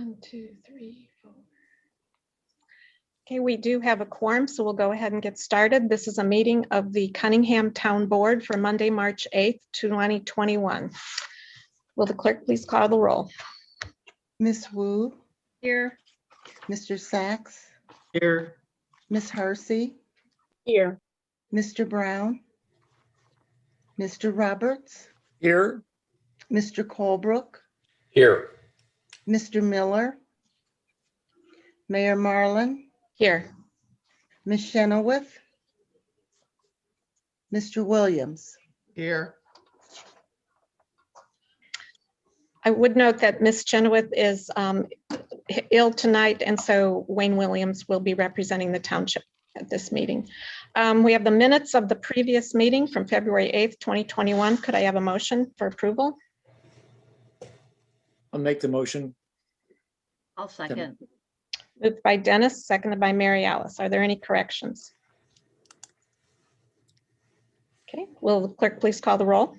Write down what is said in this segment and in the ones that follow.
1, 2, 3, 4. Okay, we do have a quorum, so we'll go ahead and get started. This is a meeting of the Cunningham Town Board for Monday, March 8th, 2021. Will the clerk please call the roll? Miss Wu, Here. Mr. Sachs, Here. Miss Hersey, Here. Mr. Brown, Mr. Roberts, Here. Mr. Colebrook, Here. Mr. Miller, Mayor Marlin, Here. Miss Chenoweth, Mr. Williams. Here. I would note that Ms. Chenoweth is ill tonight, and so Wayne Williams will be representing the township at this meeting. We have the minutes of the previous meeting from February 8th, 2021. Could I have a motion for approval? I'll make the motion. I'll second. Moved by Dennis, seconded by Mary Alice. Are there any corrections? Okay, will the clerk please call the roll?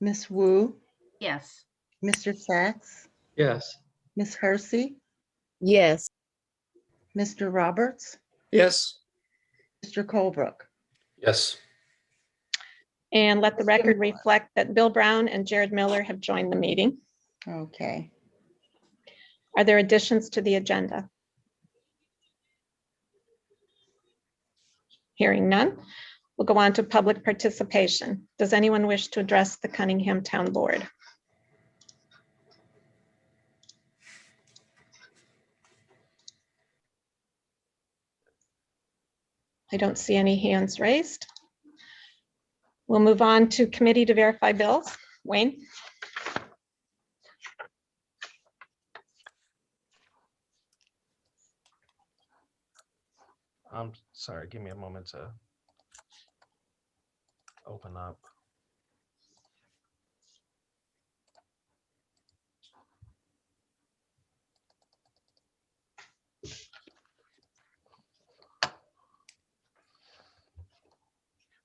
Miss Wu, Yes. Mr. Sachs, Yes. Miss Hersey, Yes. Mr. Roberts, Yes. Mr. Colebrook. Yes. And let the record reflect that Bill Brown and Jared Miller have joined the meeting. Okay. Are there additions to the agenda? Hearing none, we'll go on to public participation. Does anyone wish to address the Cunningham Town Board? I don't see any hands raised. We'll move on to committee to verify bills. Wayne? I'm sorry, give me a moment to open up.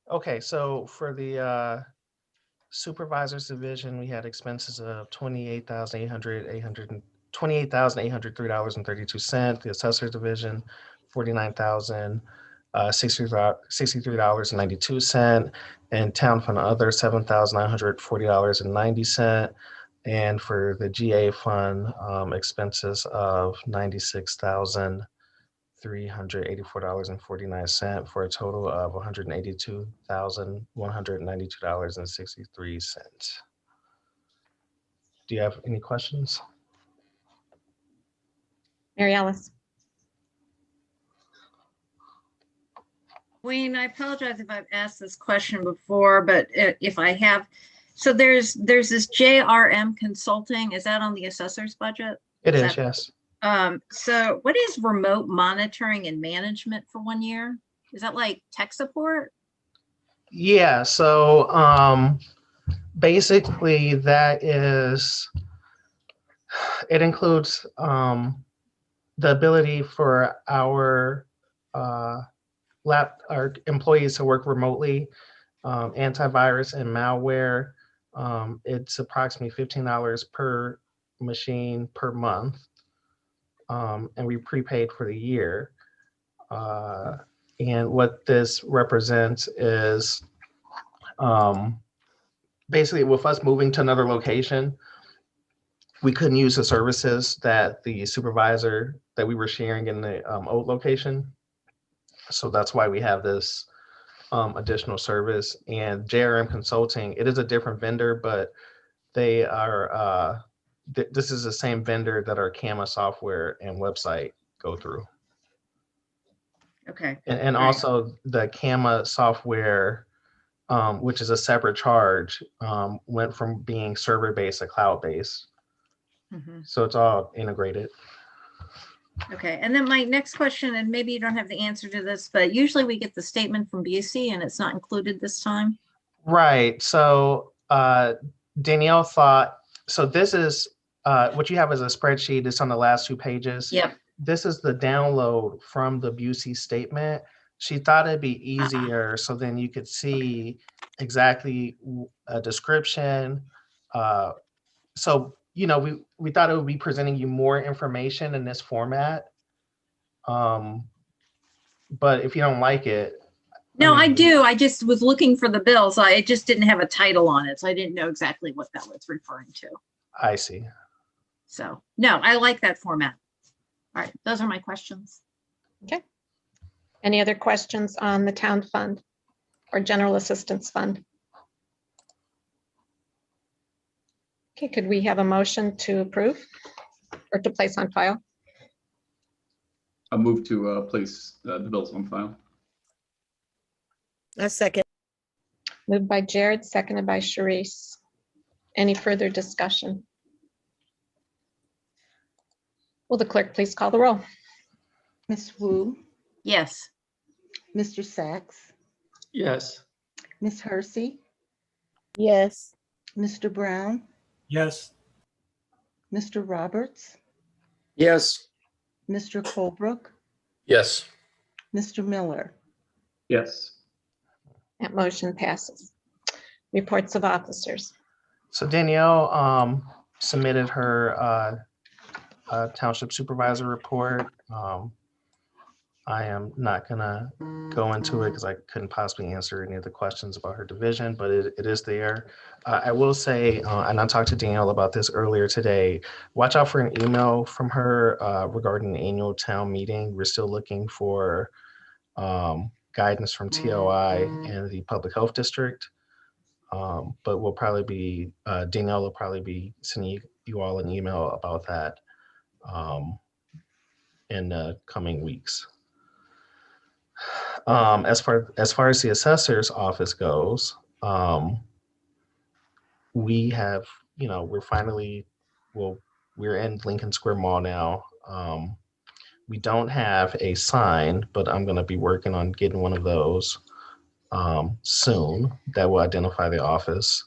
Okay, so for the supervisors division, we had expenses of $28,803.32. The assessors division, $49,063.92, and town fund other $7,940.90. And for the GA fund, expenses of $96,384.49 for a total of $182,192.63. Do you have any questions? Mary Alice? Wayne, I apologize if I've asked this question before, but if I have, so there's this JRM Consulting. Is that on the assessor's budget? It is, yes. So what is remote monitoring and management for 1 year? Is that like tech support? Yeah, so basically that is, it includes the ability for our employees to work remotely, antivirus and malware. It's approximately $15 per machine per month. And we prepaid for the year. And what this represents is basically with us moving to another location, we couldn't use the services that the supervisor that we were sharing in the old location. So that's why we have this additional service. And JRM Consulting, it is a different vendor, but they are, this is the same vendor that our CAMA software and website go through. Okay. And also the CAMA software, which is a separate charge, went from being server-based to cloud-based. Mhm. So it's all integrated. Okay. And then my next question, and maybe you don't have the answer to this, but usually we get the statement from Busey and it's not included this time. Right. So Danielle thought, so this is what you have as a spreadsheet. It's on the last 2 pages. Yep. This is the download from the Busey statement. She thought it'd be easier so then you could see exactly a description. So we thought it would be presenting you more information in this format. But if you don't like it. No, I mean, do. I just was looking for the bill, so it just didn't have a title on it, so I didn't know exactly what that was referring to. I see. So, no, I like that format. All right, those are my questions. Any other questions on the town fund or general assistance fund? Okay, could we have a motion to approve or to place on file? I'll move to place the bills on file. A second. Moved by Jared, seconded by Sharice. Any further discussion? Will the clerk please call the roll? Ms. Wu, Yes. Mr. Sachs, Yes. Ms. Hersey, Yes. Mr. Brown, Yes. Mr. Roberts, Yes. Mr. Colebrook, Yes. Mr. Miller. Yes. That motion passes. Reports of officers. So Danielle submitted her township supervisor report. I am not gonna go into it because I couldn't possibly answer any of the questions about her division, but it is there. I will say, and I talked to Danielle about this earlier today, watch out for an email from her regarding the annual town meeting. We're still looking for guidance from TOI and the public health district. But we'll probably be, Danielle will probably be sending you all an email about that in the coming weeks. As far as the assessor's office goes, we have, we're in Lincoln Square Mall now. We don't have a sign, but I'm going to be working on getting one of those soon that will identify the office.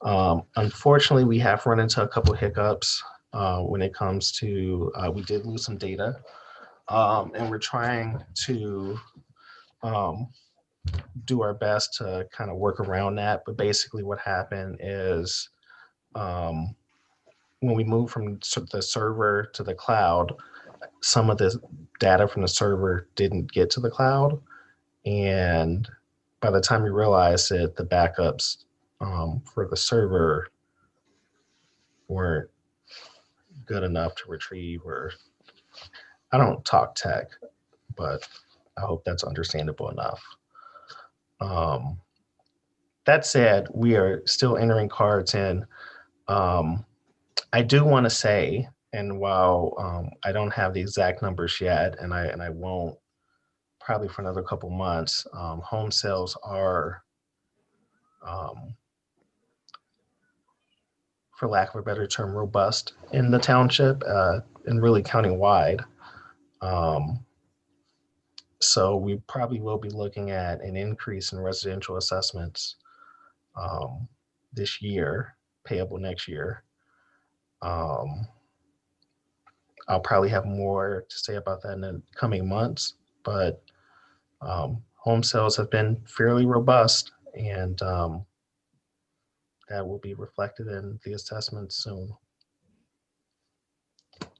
Unfortunately, we have run into a couple hiccups when it comes to, we did lose some data, and we're trying to do our best to kind of work around that. But basically what happened is when we moved from the server to the cloud, some of the data from the server didn't get to the cloud. And by the time we realized it, the backups for the server weren't good enough to retrieve. Or I don't talk tech, but I hope that's understandable enough. That said, we are still entering cards in. I do want to say, and while I don't have the exact numbers yet, and I won't probably for another couple months, home sales are, for lack of a better term, robust in the township and really countywide. So we probably will be looking at an increase in residential assessments this year, payable next year. I'll probably have more to say about that in the coming months, but home sales have been fairly robust, and that will be reflected in the assessments soon.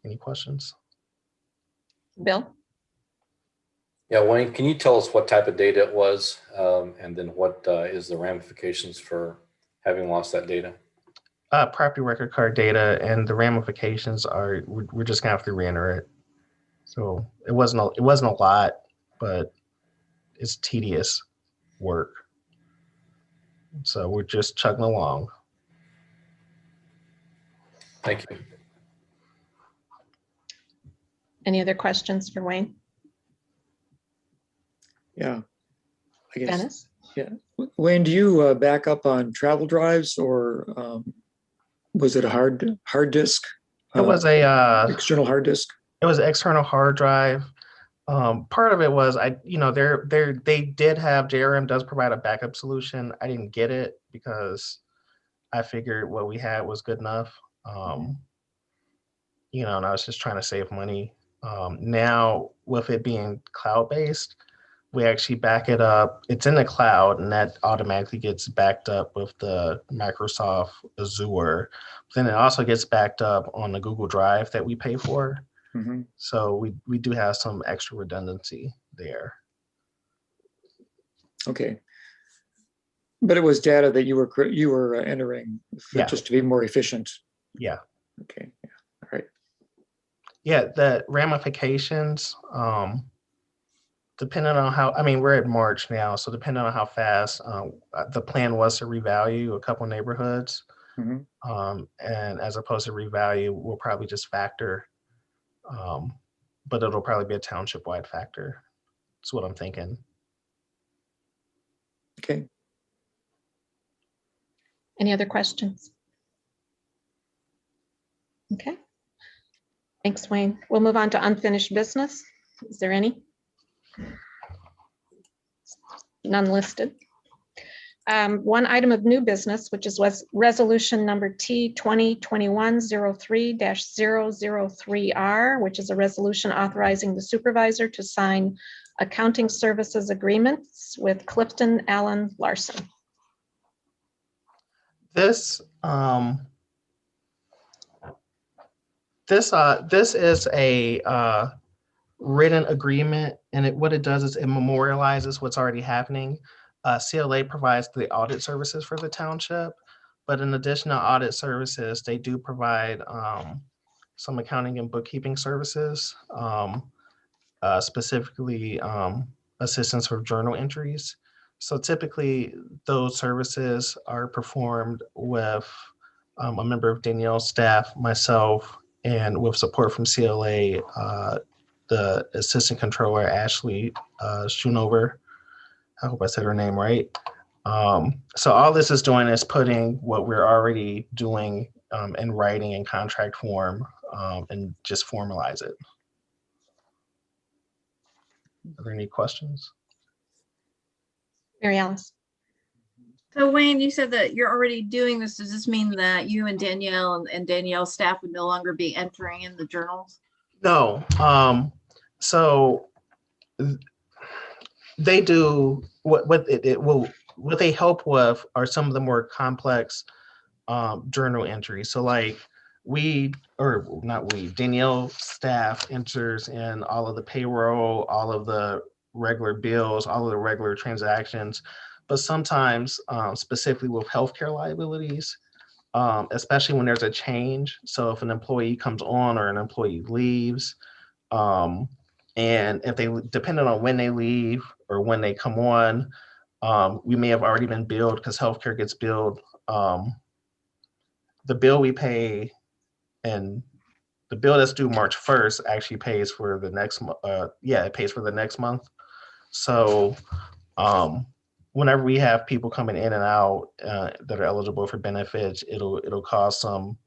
Any questions? Bill? Yeah, Wayne, can you tell us what type of data it was, and then what is the ramifications for having lost that data? Property record card data, and the ramifications are we're just gonna have to re-enter it. So it wasn't a lot, but it's tedious work. So we're just chugging along. Thank you. Any other questions for Wayne? Yeah. I guess, Dennis? Wayne, do you back up on travel drives, or was it a hard disk? It was a External hard disk? it was an external hard drive. Part of it was they did have, JRM does provide a backup solution. I didn't get it because I figured what we had was good enough. And I was just trying to save money. Now with it being cloud-based, We actually back it up. It's in the cloud, and that automatically gets backed up with the Microsoft Azure. Then it also gets backed up on the Google Drive that we pay for. Mhm. So we do have some extra redundancy there. Okay. But it was data that you were entering Yeah. just to be more efficient. Yeah. Okay. Yeah. All right. Yeah, the ramifications, depending on how, I mean, we're at March now, so depending on how fast, the plan was to revalue a couple neighborhoods. Mhm. And as opposed to revalue, we'll probably just factor, but it'll probably be a township-wide factor. That's what I'm thinking. Okay. Any other questions? Okay. Thanks, Wayne. We'll move on to unfinished business. Is there any? None listed. One item of new business, which was resolution number T 2021-03-003R, which is a resolution authorizing the supervisor to sign accounting services agreements with Clifton Allen Larson. This this is a written agreement, and what it does is it memorializes what's already happening. CLA provides the audit services for the township, but in addition to audit services, they do provide some accounting and bookkeeping services, specifically assistance with journal entries. So typically those services are performed with a member of Danielle's staff, myself, and with support from CLA, the assistant controller, Ashley Schoonover. I hope I said her name right. So all this is doing is putting what we're already doing in writing and contract form and just formalize it. Are there any questions? Mary Alice. So Wayne, you said that you're already doing this. Does this mean that you and Danielle and Danielle's staff would no longer be entering in the journals? No. So they do what they help with are some of the more complex journal entries. So like Danielle's staff enters in all of the payroll, all of the regular bills, all of the regular transactions, but sometimes specifically with healthcare liabilities, especially when there's a change. So if an employee comes on or an employee leaves, and if they, depending on when they leave or when they come on, we may have already been billed because healthcare gets billed. The bill we pay and the bill that's due March 1st actually pays for the next month. It pays for the next month. So whenever we have people coming in and out that are eligible for benefits, it'll cause some,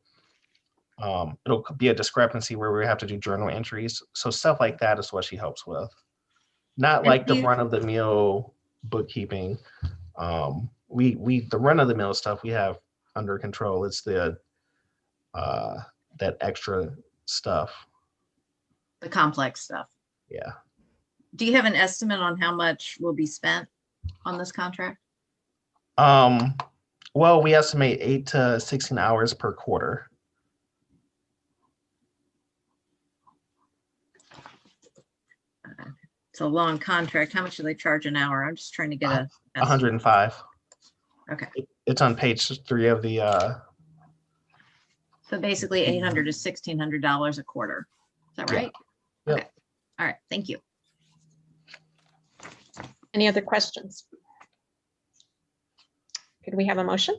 it'll be a discrepancy where we have to do journal entries. So stuff like that is what she helps with. Not like the run of the mill bookkeeping. The run of the mill stuff we have under control. It's the that extra stuff. The complex stuff. Yeah. Do you have an estimate on how much will be spent on this contract? Well, we estimate 8 to 16 hours per quarter. It's a long contract. How much do they charge an hour? I'm just trying to get a estimate. 105. Okay. It's on page 3 of the So basically $800 to $1,600 a quarter. Is that Yeah. right? Yep. Okay. All right. Thank you. Any other questions? Could we have a motion?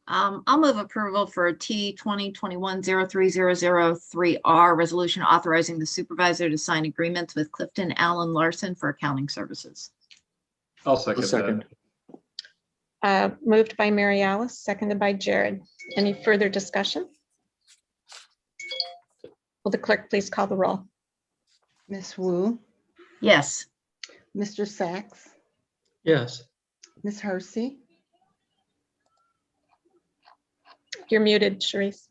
I'll move approval for T 2021-03003R resolution authorizing the supervisor to sign agreements with Clifton Allen Larson for accounting services. I'll A second second. that. Moved by Mary Alice, seconded by Jared. Any further discussion? Will the clerk please call the roll? Ms. Wu, Yes. Mr. Sachs, Yes. Ms. Hersey, You're muted, Sharice.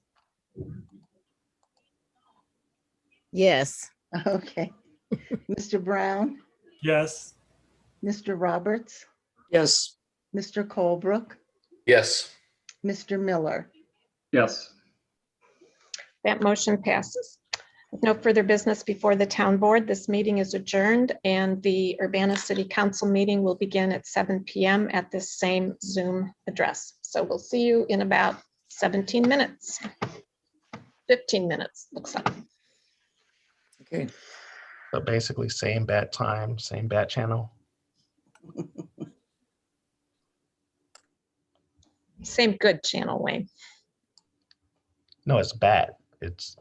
Yes. okay, Mr. Brown, Yes. Mr. Roberts, Yes. Mr. Colebrook, Yes. Mr. Miller. Yes. That motion passes. With no further business before the town board, this meeting is adjourned and the Urbana City Council meeting will begin at 7 p.m. at this same Zoom address. So we'll see you in about 17 minutes. 15 minutes, looks like. Okay. So basically same bat time, same bat channel. Same good channel, Wayne. No, it's bat. It's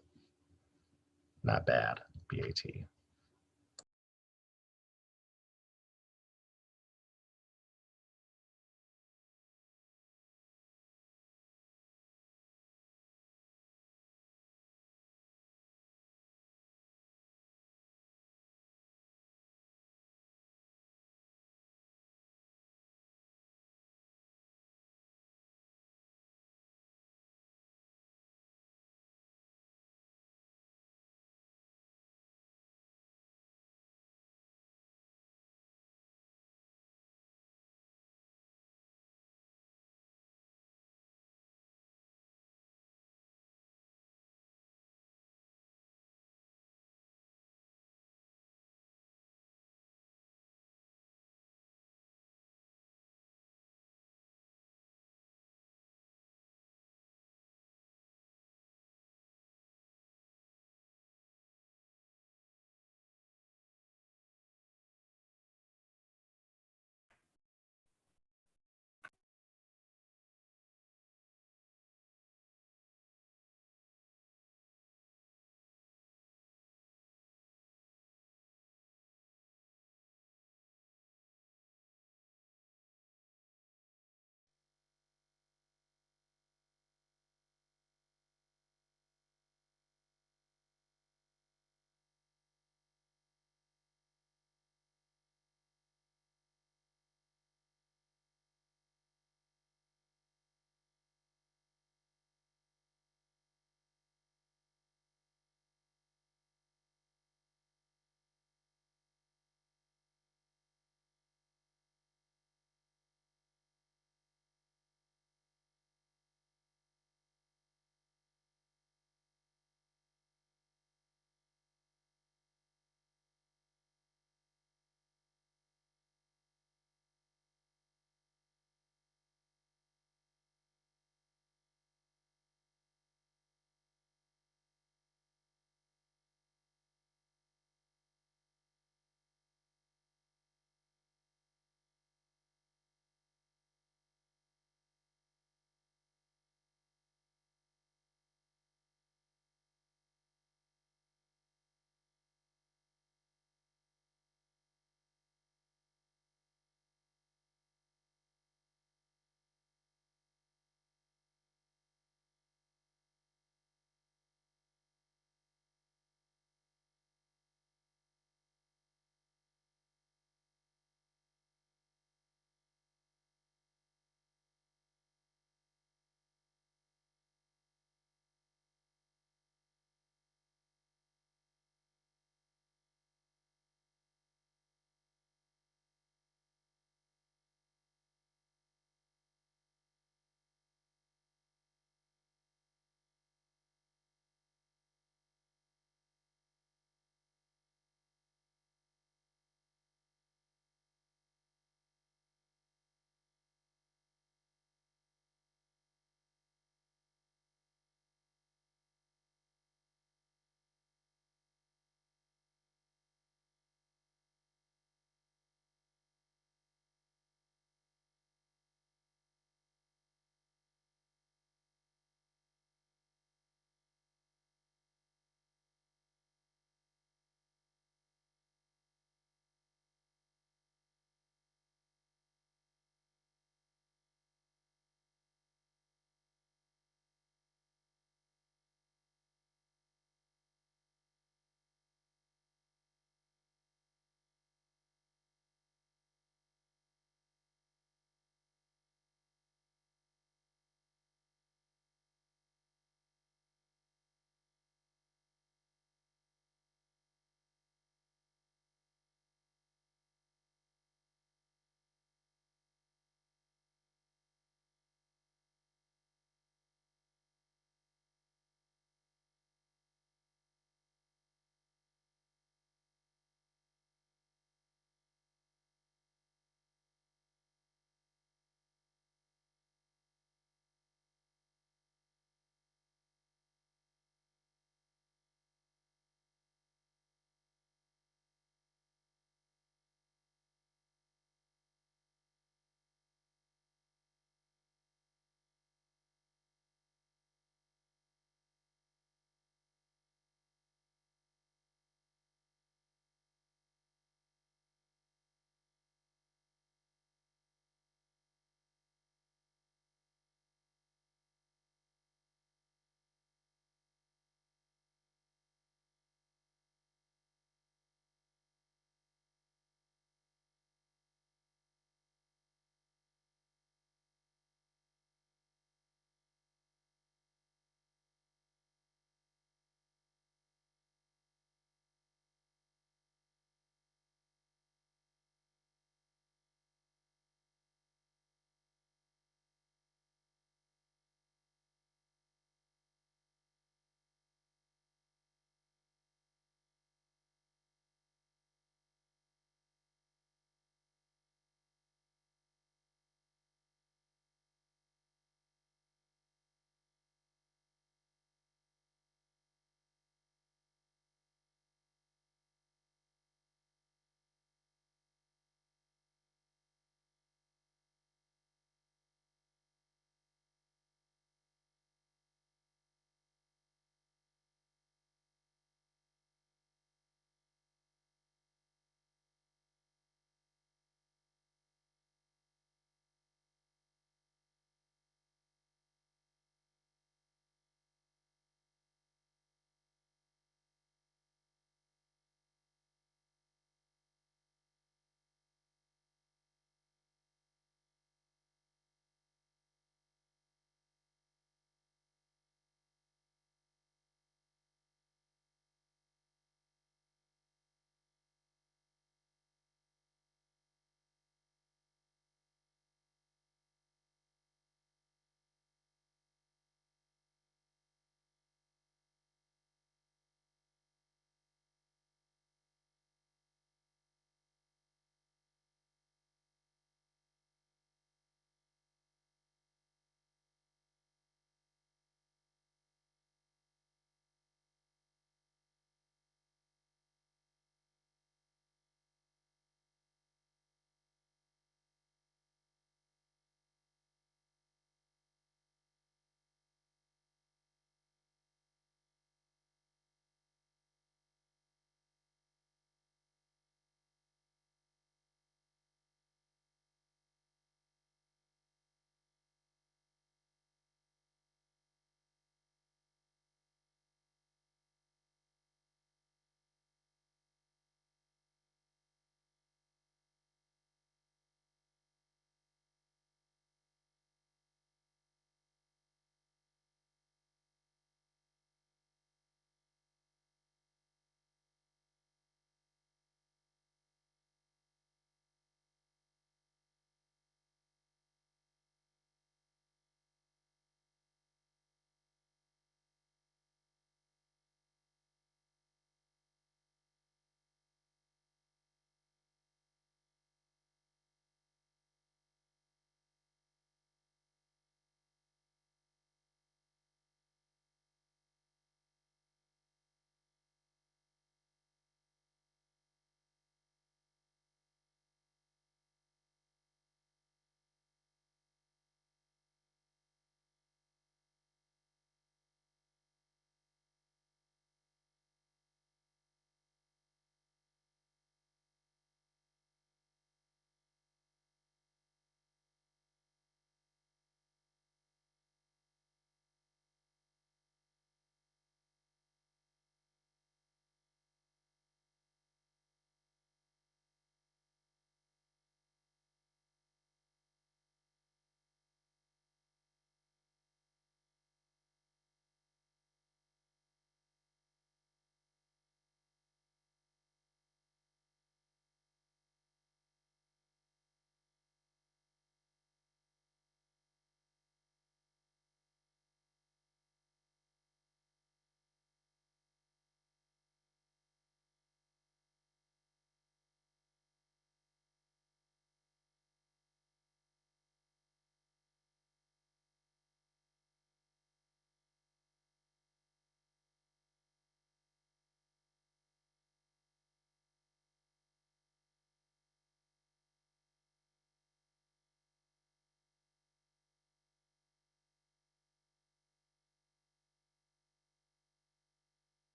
not bad. BAT.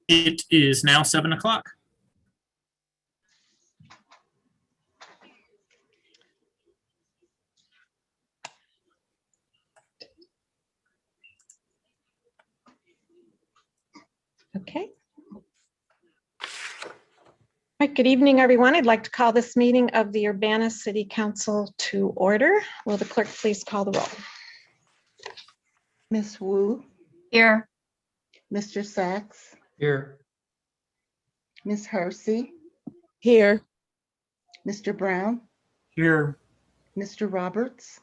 It is now 7 o'clock. Okay. All right, good evening, everyone. I'd like to call this meeting of the Urbana City Council to order. Will the clerk please call the roll? Miss Wu, Here. Mr. Sachs, Here. Miss Hersey, Here. Mr. Brown, Here. Mr. Roberts,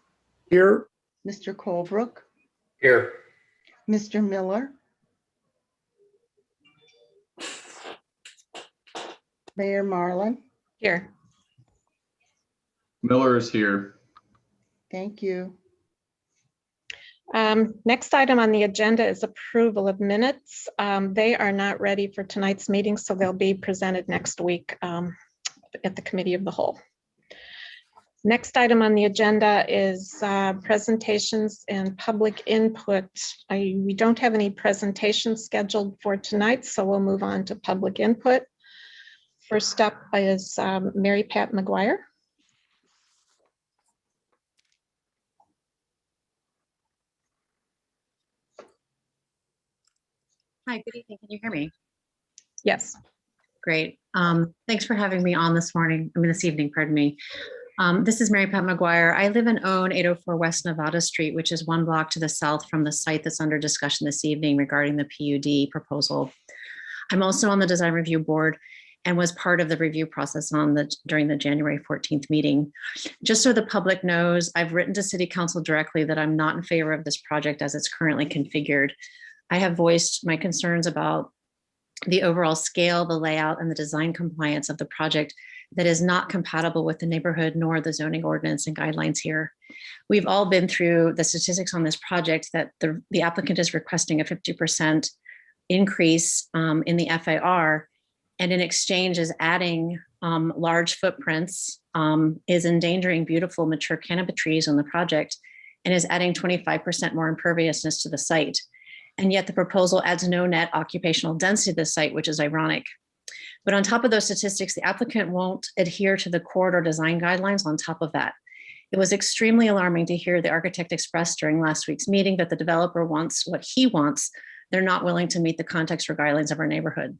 Here, Mr. Colebrook, Here. Mr. Miller, Mayor Marlin. Here. Miller is here. Thank you. Next item on the agenda is approval of minutes. They are not ready for tonight's meeting, so they'll be presented next week at the Committee of the Whole. Next item on the agenda is presentations and public input. We don't have any presentations scheduled for tonight, so we'll move on to public input. First up is Mary Pat McGuire. Hi, good evening. Can you hear me? Yes. Great. Thanks for having me on this evening, pardon me. This is Mary Pat McGuire. I live and own 804 West Nevada Street, which is 1 block to the south from the site that's under discussion this evening regarding the PUD proposal. I'm also on the design review board and was part of the review process during the January 14th meeting. Just so the public knows, I've written to City Council directly that I'm not in favor of this project as it's currently configured. I have voiced my concerns about the overall scale, the layout, and the design compliance of the project that is not compatible with the neighborhood nor the zoning ordinance and guidelines here. We've all been through the statistics on this project that the applicant is requesting a 50% increase in the FAR, and in exchange is adding large footprints, is endangering beautiful mature canopy trees on the project, and is adding 25% more imperviousness to the site. And yet the proposal adds no net occupational density to the site, which is ironic. But on top of those statistics, the applicant won't adhere to the corridor design guidelines on top of that. It was extremely alarming to hear the architect express during last week's meeting that the developer wants what he wants. They're not willing to meet the context or guidelines of our neighborhood.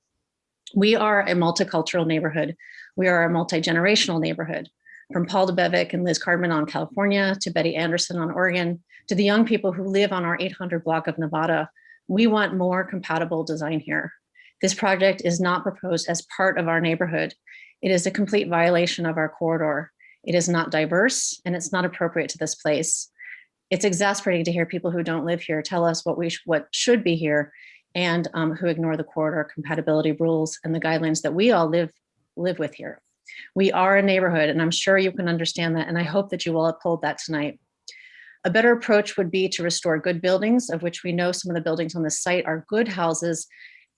We are a multicultural neighborhood. We are a multi-generational neighborhood. From Paul DeBevick and Liz Cardman on California, to Betty Anderson on Oregon, to the young people who live on our 800 block of Nevada, we want more compatible design here. This project is not proposed as part of our neighborhood. It is a complete violation of our corridor. It is not diverse, and it's not appropriate to this place. It's exasperating to hear people who don't live here tell us what should be here, and who ignore the corridor compatibility rules and the guidelines that we all live with here. We are a neighborhood, and I'm sure you can understand that, and I hope that you will uphold that tonight. A better approach would be to restore good buildings, of which we know some of the buildings on the site are good houses,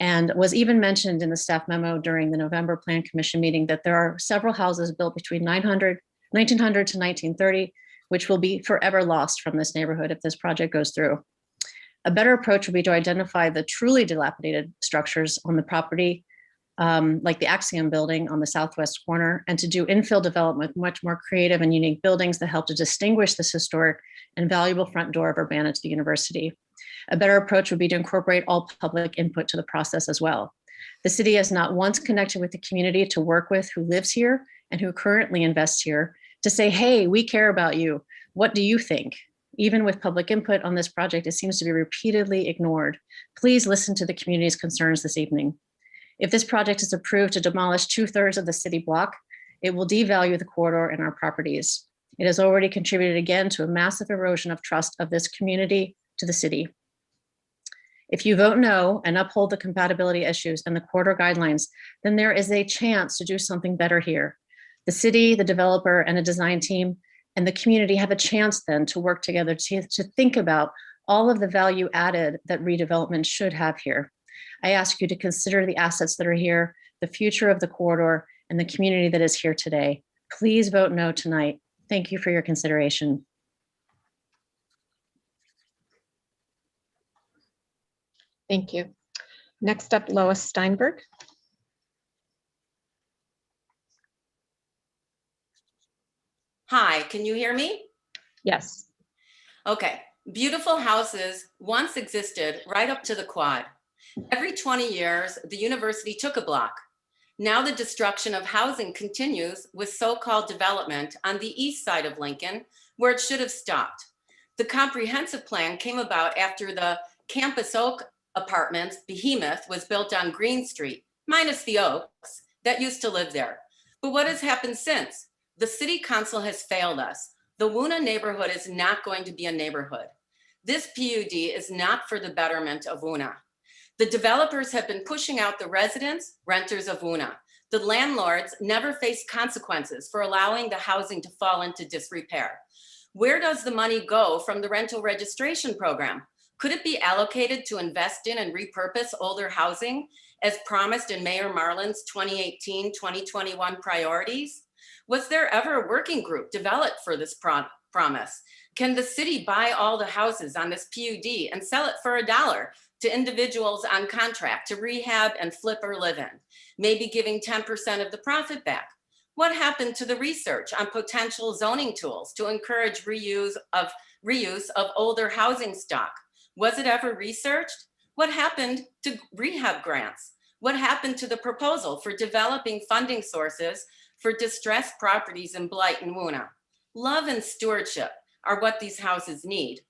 and was even mentioned in the staff memo during the November Plan Commission meeting that there are several houses built between 1900 to 1930, which will be forever lost from this neighborhood if this project goes through. A better approach would be to identify the truly dilapidated structures on the property, like the Axiom building on the southwest corner, and to do infill development with much more creative and unique buildings that help to distinguish this historic and valuable front door of Urbana to the university. A better approach would be to incorporate all public input to the process as well. The city has not once connected with the community to work with who lives here and who currently invests here to say, hey, we care about you. What do you think? Even with public input on this project, it seems to be repeatedly ignored. Please listen to the community's concerns this evening. If this project is approved to demolish 2/3 of the city block, it will devalue the corridor and our properties. It has already contributed again to a massive erosion of trust of this community to the city. If you vote no and uphold the compatibility issues and the corridor guidelines, then there is a chance to do something better here. The city, the developer, and a design team and the community have a chance then to work together to think about all of the value added that redevelopment should have here. I ask you to consider the assets that are here, the future of the corridor, and the community that is here today. Please vote no tonight. Thank you for your consideration. Thank you. Next up, Lois Steinberg. Hi, can you hear me? Yes. Okay. Beautiful houses once existed right up to the quad. Every 20 years, the university took a block. Now the destruction of housing continues with so-called development on the east side of Lincoln, where it should have stopped. The comprehensive plan came about after the Campus Oak Apartments behemoth was built on Green Street, minus the Oaks that used to live there. But what has happened since? The city council has failed us. The Woona neighborhood is not going to be a neighborhood. This PUD is not for the betterment of Woona. The developers have been pushing out the residents, renters of Woona. The landlords never face consequences for allowing the housing to fall into disrepair. Where does the money go from the rental registration program? Could it be allocated to invest in and repurpose older housing as promised in Mayor Marlin's 2018-2021 priorities? Was there ever a working group developed for this promise? Can the city buy all the houses on this PUD and sell it for $1 to individuals on contract to rehab and flip or live in, maybe giving 10% of the profit back? What happened to the research on potential zoning tools to encourage reuse of older housing stock? Was it ever researched? What happened to rehab grants? What happened to the proposal for developing funding sources for distressed properties in Blight and Woona? Love and stewardship are what these houses need.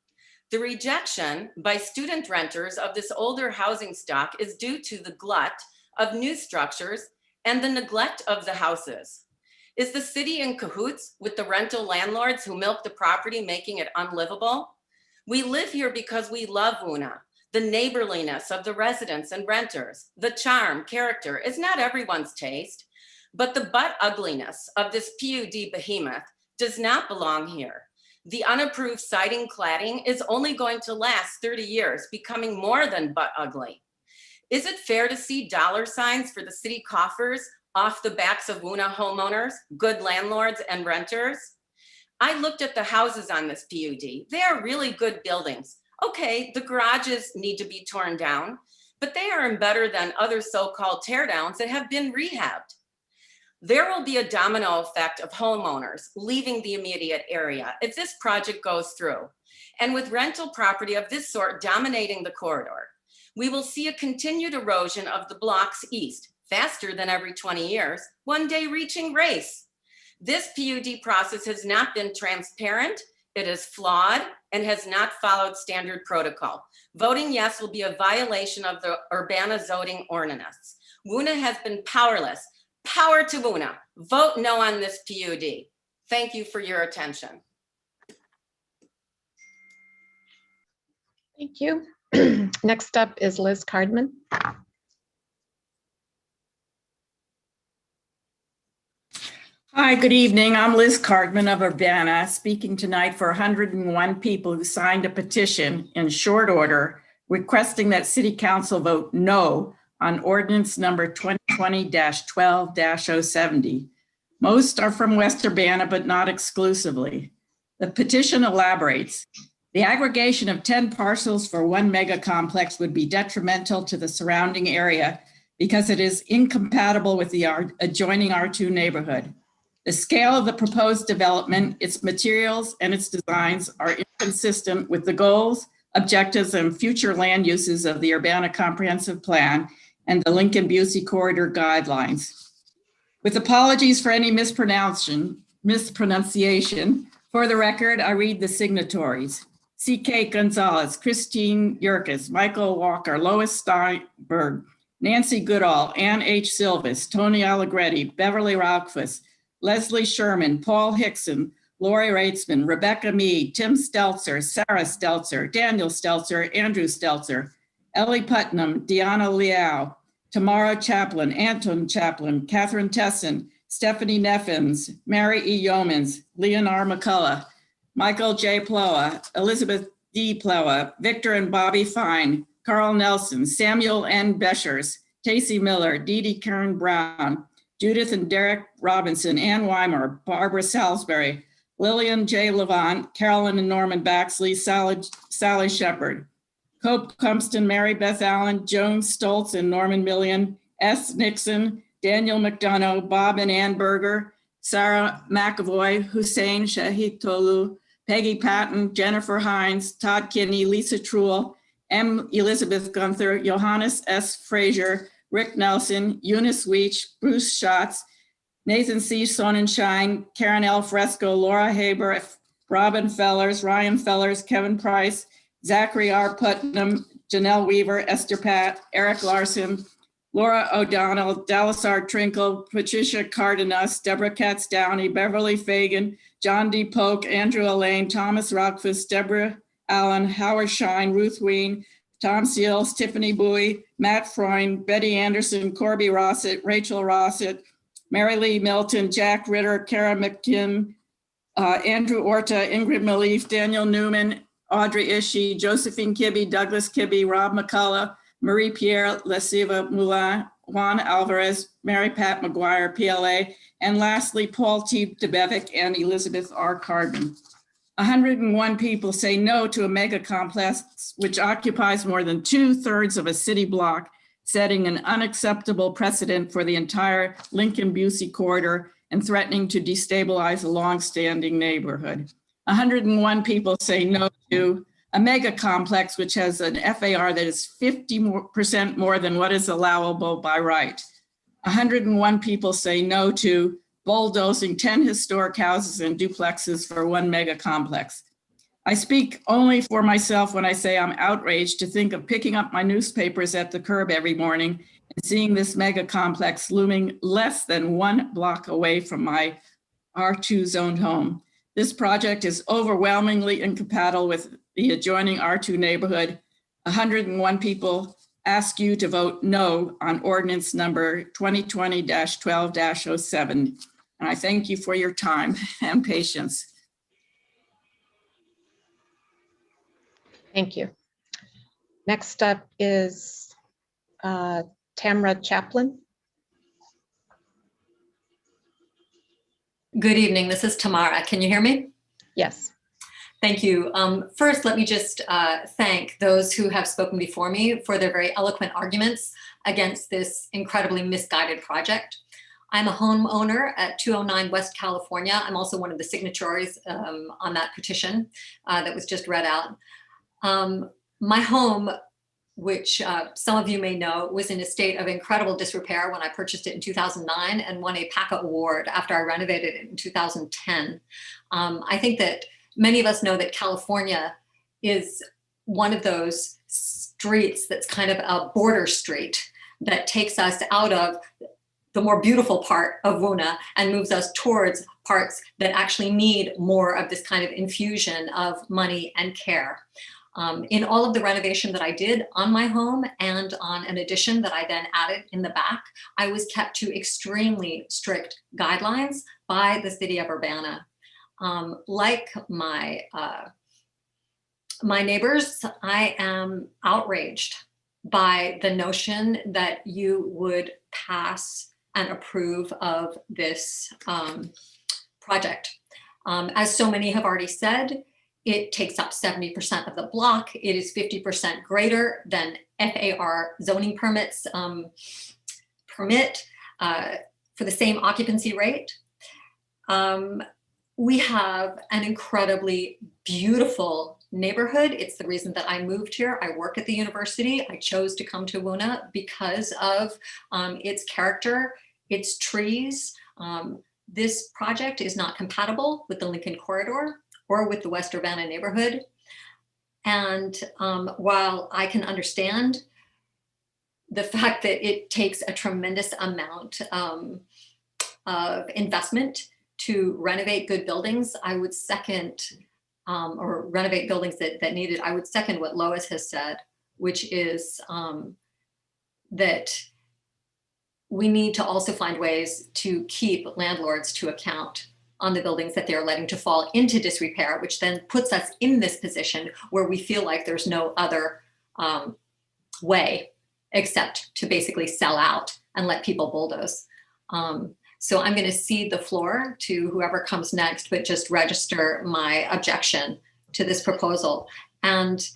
The rejection by student renters of this older housing stock is due to the glut of new structures and the neglect of the houses. Is the city in cahoots with the rental landlords who milk the property, making it unlivable? We live here because we love Woona. The neighborliness of the residents and renters, the charm, character is not everyone's taste, but the butt ugliness of this PUD behemoth does not belong here. The unapproved siding cladding is only going to last 30 years, becoming more than butt ugly. Is it fair to see dollar signs for the city coffers off the backs of Woona homeowners, good landlords and renters? I looked at the houses on this PUD. They are really good buildings. Okay, the garages need to be torn down, but they are better than other so-called teardowns that have been rehabbed. There will be a domino effect of homeowners leaving the immediate area if this project goes through. And with rental property of this sort dominating the corridor, we will see a continued erosion of the blocks east, faster than every 20 years, one day reaching race. This PUD process has not been transparent, it is flawed, and has not followed standard protocol. Voting yes will be a violation of the Urbana zoning ordinance. Woona has been powerless. Power to Woona. Vote no on this PUD. Thank you for your attention. Thank you. Next up is Liz Cardman. Hi, good evening. I'm Liz Cardman of Urbana, speaking tonight for 101 people who signed a petition in short order requesting that City Council vote no on ordinance number 2020-12-070. Most are from West Urbana, but not exclusively. The petition elaborates, the aggregation of 10 parcels for one mega complex would be detrimental to the surrounding area because it is incompatible with the adjoining R2 neighborhood. The scale of the proposed development, its materials, and its designs are inconsistent with the goals, objectives, and future land uses of the Urbana Comprehensive Plan and the Lincoln-Busey Corridor Guidelines. With apologies for any mispronunciation, for the record, I read the signatories. C.K. Gonzalez, Christine Yerkes, Michael Walker, Lois Steinberg, Nancy Goodall, Ann H. Silvis, Tony Allegretti, Beverly Ralphus, Leslie Sherman, Paul Hickson, Lori Reitzman, Rebecca Mead, Tim Stelzer, Sarah Stelzer, Daniel Stelzer, Andrew Stelzer, Ellie Putnam, Deanna Liao, Tamara Chaplin, Anton Chaplin, Catherine Tesson, Stephanie Neffens, Mary E. Yeomans, Leonard McCullough, Michael J. Ploa, Elizabeth D. Ploa, Victor and Bobby Fine, Carl Nelson, Samuel N. Beschers, Tacey Miller, Dee Dee Kern Brown, Judith and Derek Robinson, Ann Weimer, Barbara Salisbury, Lillian J. Levant, Carolyn and Norman Baxley, Sally Shepard, Cope Compton, Mary Beth Allen, Joan Stoltz and Norman Millian, S. Nixon, Daniel McDonough, Bob and Ann Berger, Sarah McAvoy, Hussein Shahid Tolu, Peggy Patton, Jennifer Hines, Todd Kinney, Lisa Truel, M. Elizabeth Gunther, Johannes S. Frazier, Rick Nelson, Eunice Weech, Bruce Schatz, Nathan C. Sonnenschein, Karen L. Fresco, Laura Haber, Robin Fellers, Ryan Fellers, Kevin Price, Zachary R. Putnam, Janelle Weaver, Esther Pat, Eric Larson, Laura O'Donnell, Dallas R. Trinkle, Patricia Cardenas, Deborah Katz Downey, Beverly Fagan, John D. Polk, Andrew Elaine, Thomas Rockfus, Deborah Allen, Howard Shine, Ruth Ween, Tom Seals, Tiffany Bowie, Matt Freund, Betty Anderson, Corby Rossett, Rachel Rossett, Mary Lee Milton, Jack Ritter, Kara McKim, Andrew Orta, Ingrid Malif, Daniel Newman, Audrey Ishii, Josephine Kibbe, Douglas Kibbe, Rob McCullough, Marie-Pierre Lesiva Moulin, Juan Alvarez, Mary Pat McGuire, PLA, and lastly, Paul T. DeBevick and Elizabeth R. Cardman. 101 people say no to a mega complex which occupies more than 2/3 of a city block, setting an unacceptable precedent for the entire Lincoln-Busey corridor and threatening to destabilize a longstanding neighborhood. 101 people say no to a mega complex which has an FAR that is 50% more than what is allowable by right. 101 people say no to bulldozing 10 historic houses and duplexes for one mega complex. I speak only for myself when I say I'm outraged to think of picking up my newspapers at the curb every morning and seeing this mega complex looming less than 1 block away from my R2 zoned home. This project is overwhelmingly incompatible with the adjoining R2 neighborhood. 101 people ask you to vote no on ordinance number 2020-12-07. And I thank you for your time and patience. Thank you. Next up is Tamara Chaplin. Good evening. This is Tamara. Can you hear me? Yes. Thank you. First, let me just thank those who have spoken before me for their very eloquent arguments against this incredibly misguided project. I'm a homeowner at 209 West California. I'm also one of the signatories on that petition that was just read out. My home, which some of you may know, was in a state of incredible disrepair when I purchased it in 2009 and won a PACA award after I renovated it in 2010. I think that many of us know that California is one of those streets that's kind of a border street that takes us out of the more beautiful part of Wuna and moves us towards parts that actually need more of this kind of infusion of money and care. In all of the renovation that I did on my home and on an addition that I then added in the back, I was kept to extremely strict guidelines by the city of Urbana. Like my neighbors, I am outraged by the notion that you would pass and approve of this project. As so many have already said, it takes up 70% of the block. It is 50% greater than FAR zoning permits permit for the same occupancy rate. We have an incredibly beautiful neighborhood. It's the reason that I moved here. I work at the university. I chose to come to Wuna because of its character, its trees. This project is not compatible with the Lincoln Corridor or with the West Urbana neighborhood. And while I can understand the fact that it takes a tremendous amount of investment to renovate good buildings, I would second, or renovate buildings that need it, I would second what Lois has said, which is that we need to also find ways to keep landlords to account on the buildings that they're letting to fall into disrepair, which then puts us in this position where we feel like there's no other way except to basically sell out and let people bulldoze. So I'm going to cede the floor to whoever comes next, but just register my objection to this proposal. And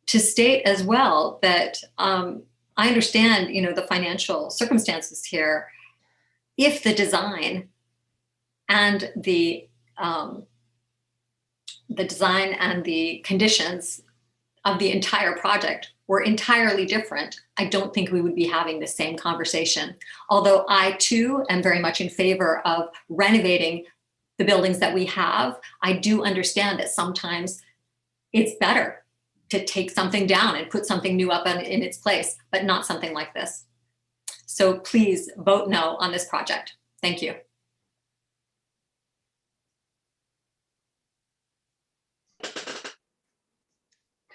to state as well that I understand, the financial circumstances here. If the design and the conditions of the entire project were entirely different, I don't think we would be having the same conversation. Although I too am very much in favor of renovating the buildings that we have, I do understand that sometimes it's better to take something down and put something new up in its place, but not something like this. So please vote no on this project. Thank you.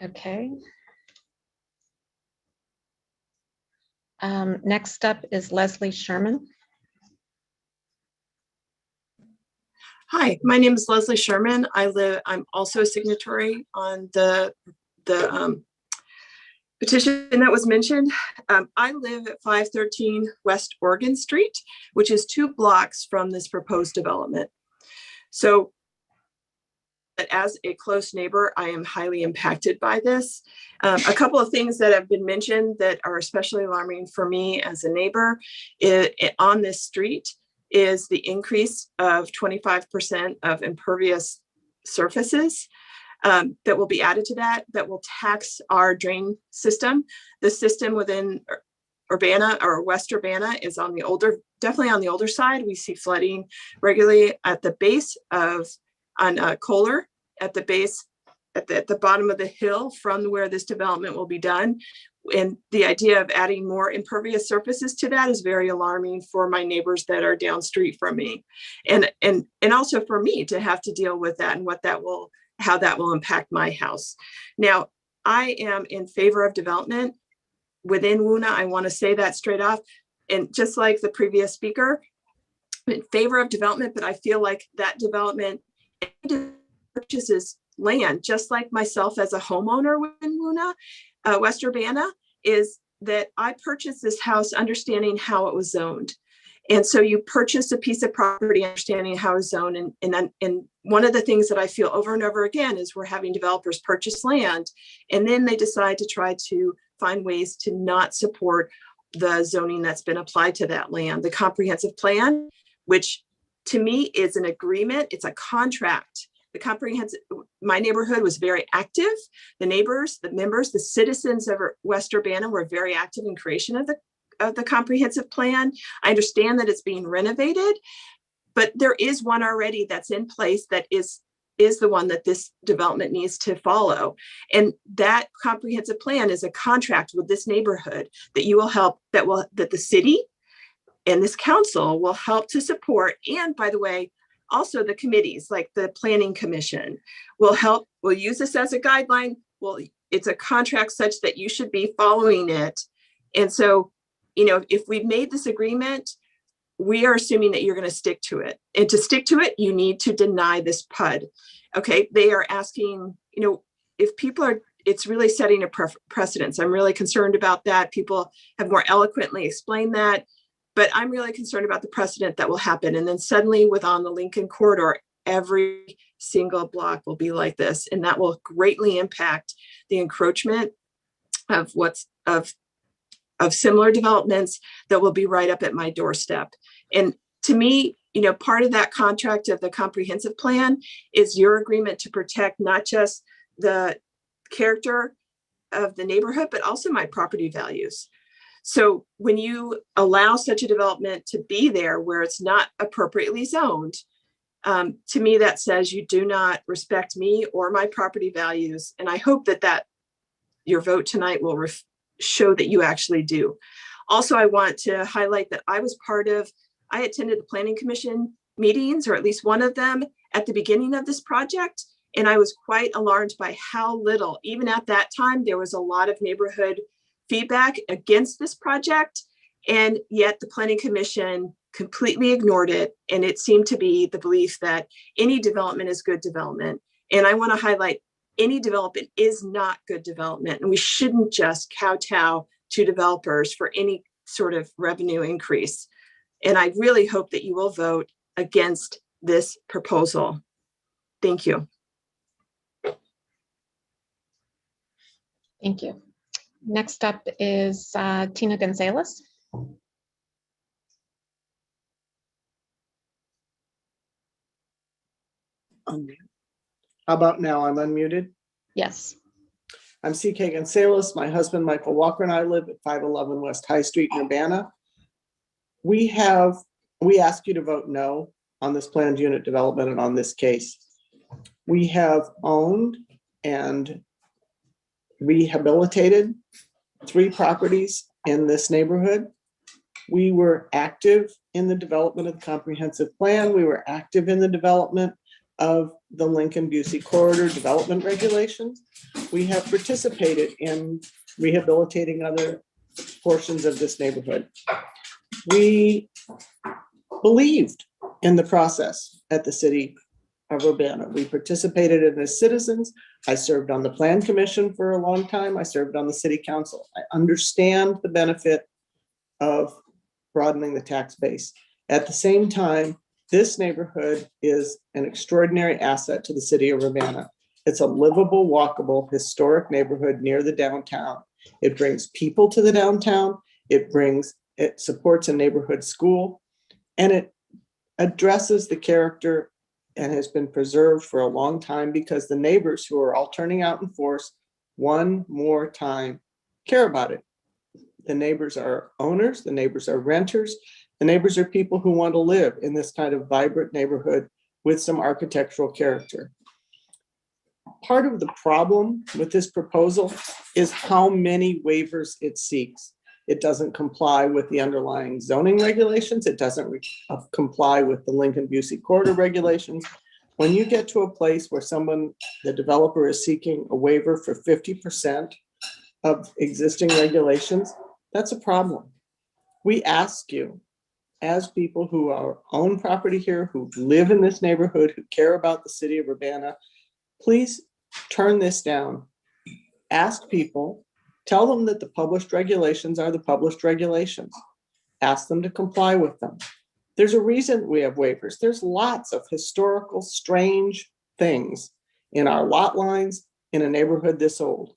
Okay. Next up is Leslie Sherman. Hi, my name is Leslie Sherman. I'm also a signatory on the petition that was mentioned. I live at 513 West Oregon Street, which is 2 blocks from this proposed development. So as a close neighbor, I am highly impacted by this. A couple of things that have been mentioned that are especially alarming for me as a neighbor on this street is the increase of 25% of impervious surfaces that will be added to that will tax our drain system. The system within Urbana or West Urbana is definitely on the older side. We see flooding regularly at the base on Kohler, at the base, at the bottom of the hill from where this development will be done. And the idea of adding more impervious surfaces to that is very alarming for my neighbors that are down street from me. And also for me to have to deal with that and how that will impact my house. Now, I am in favor of development within WUNA. I want to say that straight off. And just like the previous speaker, I'm in favor of development, but I feel like that development purchases land, just like myself as a homeowner within WUNA, West Urbana, is that I purchased this house understanding how it was zoned. And so you purchase a piece of property understanding how it's zoned. And one of the things that I feel over and over again is we're having developers purchase land, and then they decide to try to find ways to not support the zoning that's been applied to that land. The comprehensive plan, which to me is an agreement, it's a contract. My neighborhood was very active. The neighbors, the members, the citizens of West Urbana were very active in creation of the comprehensive plan. I understand that it's being renovated, but there is one already that's in place that is the one that this development needs to follow. And that comprehensive plan is a contract with this neighborhood that you will help, that the city and this council will help to support. And by the way, also the committees like the Planning Commission will use this as a guideline. Well, it's a contract such that you should be following it. And so, if we've made this agreement, we are assuming that you're going to stick to it. And to stick to it, you need to deny this PUD. Okay, they are asking, if people are, it's really setting a precedence. I'm really concerned about that. People have more eloquently explained that. But I'm really concerned about the precedent that will happen. And then suddenly on the Lincoln corridor, every single block will be like this. And that will greatly impact the encroachment of similar developments that will be right up at my doorstep. And to me, part of that contract of the comprehensive plan is your agreement to protect not just the character of the neighborhood, but also my property values. So when you allow such a development to be there where it's not appropriately zoned, to me, that says you do not respect me or my property values. And I hope that your vote tonight will show that you actually do. Also, I want to highlight that I attended the Planning Commission meetings, or at least one of them, at the beginning of this project. And I was quite alarmed by how little, even at that time, there was a lot of neighborhood feedback against this project, and yet the Planning Commission completely ignored it. And it seemed to be the belief that any development is good development. And I want to highlight, any development is not good development. And we shouldn't just kowtow to developers for any sort of revenue increase. And I really hope that you will vote against this proposal. Thank you. Thank you. Next up is Tina Gonzalez. How about now? I'm unmuted. Yes. I'm C.K. Gonzalez. My husband, Michael Walker, and I live at 511 West High Street in Urbana. We ask you to vote no on this planned unit development and on this case. We have owned and rehabilitated 3 properties in this neighborhood. We were active in the development of the comprehensive plan. We were active in the development of the Lincoln-Busey corridor development regulations. We have participated in rehabilitating other portions of this neighborhood. We believed in the process at the city of Urbana. We participated in as citizens. I served on the plan commission for a long time. I served on the city council. I understand the benefit of broadening the tax base. At the same time, this neighborhood is an extraordinary asset to the city of Urbana. It's a livable, walkable, historic neighborhood near the downtown. It brings people to the downtown. It supports a neighborhood school, and it addresses the character and has been preserved for a long time because the neighbors who are all turning out in force one more time care about it. The neighbors are owners, the neighbors are renters, the neighbors are people who want to live in this kind of vibrant neighborhood with some architectural character. Part of the problem with this proposal is how many waivers it seeks. It doesn't comply with the underlying zoning regulations. It doesn't comply with the Lincoln-Busey corridor regulations. When you get to a place where the developer is seeking a waiver for 50% of existing regulations, that's a problem. We ask you, as people who own property here, who live in this neighborhood, who care about the city of Urbana, please turn this down. Ask people, tell them that the published regulations are the published regulations. Ask them to comply with them. There's a reason we have waivers. There's lots of historical, strange things in our lot lines in a neighborhood this old.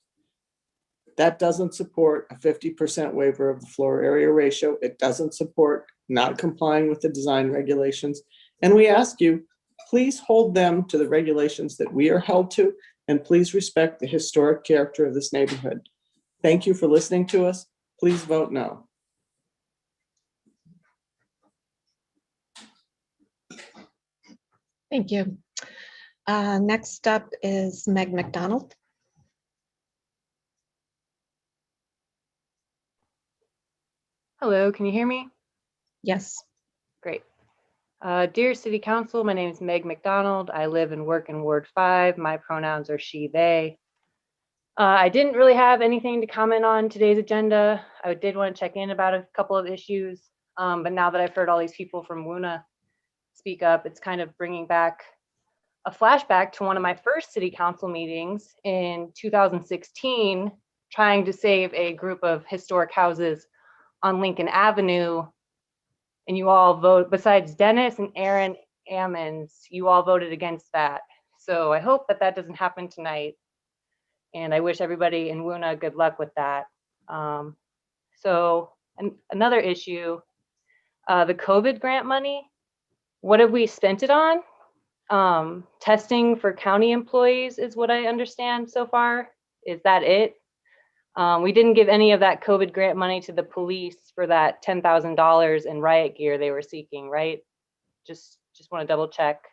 That doesn't support a 50% waiver of the floor area ratio. It doesn't support not complying with the design regulations. And we ask you, please hold them to the regulations that we are held to, and please respect the historic character of this neighborhood. Thank you for listening to us. Please vote no. Thank you. Next up is Meg McDonald. Hello, can you hear me? Yes. Great. Dear City Council, my name is Meg McDonald. I live and work in Ward 5. My pronouns are she, they. I didn't really have anything to comment on today's agenda. I did want to check in about a couple of issues, but now that I've heard all these people from WUNA speak up, it's kind of bringing back a flashback to one of my first City Council meetings in 2016, trying to save a group of historic houses on Lincoln Avenue, and you all vote, besides Dennis and Aaron Ammons, you all voted against that. So I hope that that doesn't happen tonight. And I wish everybody in WUNA good luck with that. Another issue, the COVID grant money, what have we spent it on? Testing for county employees is what I understand so far. Is that it? We didn't give any of that COVID grant money to the police for that $10,000 in riot gear they were seeking, right? Just want to double check.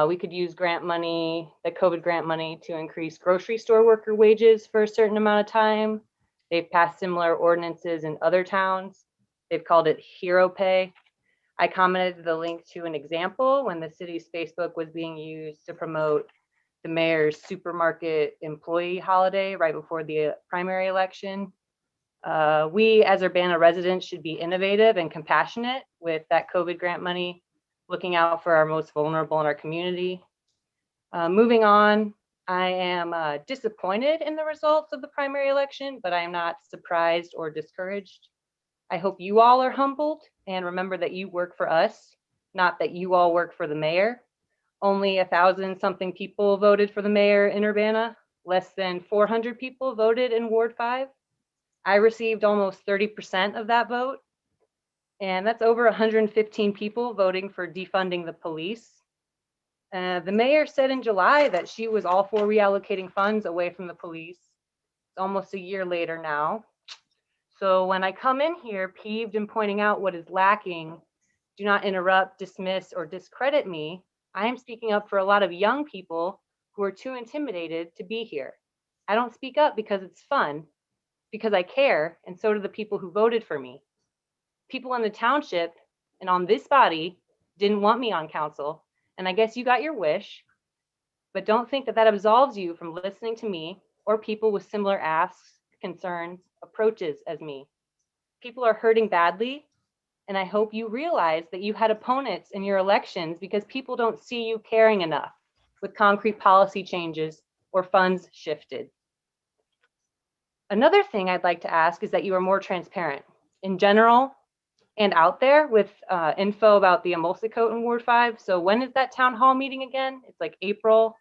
We could use grant money, the COVID grant money, to increase grocery store worker wages for a certain amount of time. They've passed similar ordinances in other towns. They've called it hero pay. I commented the link to an example when the city's Facebook was being used to promote the mayor's supermarket employee holiday right before the primary election. We as Urbana residents should be innovative and compassionate with that COVID grant money, looking out for our most vulnerable in our community. Moving on, I am disappointed in the results of the primary election, but I am not surprised or discouraged. I hope you all are humbled and remember that you work for us, not that you all work for the mayor. Only 1,000 something people voted for the mayor in Urbana. less than 400 people voted in Ward 5. I received almost 30% of that vote. And that's over 115 people voting for defunding the police. The mayor said in July that she was all for reallocating funds away from the police. It's almost a year later now. So when I come in here peeved and pointing out what is lacking, do not interrupt, dismiss, or discredit me. I am speaking up for a lot of young people who are too intimidated to be here. I don't speak up because it's fun, because I care, and so do the people who voted for me. People in the township and on this body didn't want me on council, and I guess you got your wish, but don't think that that absolves you from listening to me or people with similar asks, concerns, approaches as me. People are hurting badly, and I hope you realize that you had opponents in your elections because people don't see you caring enough with concrete policy changes or funds shifted. Another thing I'd like to ask is that you are more transparent in general and out there with info about the Emulsicoat in Ward 5. So when is that town hall meeting again? It's like April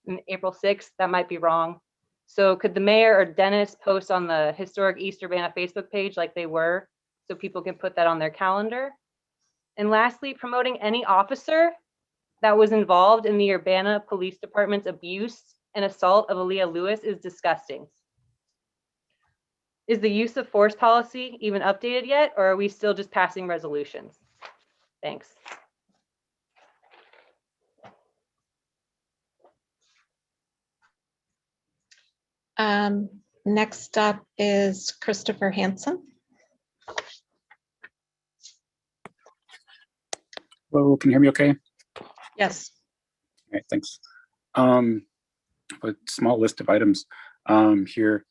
6th, that might be wrong. So could the mayor or Dennis post on the Historic East Urbana Facebook page like they were, so people can put that on their calendar? And lastly, promoting any officer that was involved in the Urbana Police Department's abuse and assault of Aaliyah Lewis is disgusting. Is the use of force policy even updated yet, or are we still just passing resolutions? Thanks. Next up is Christopher Hansen. Hello, can you hear me okay? Yes. All right, thanks. A small list of items here.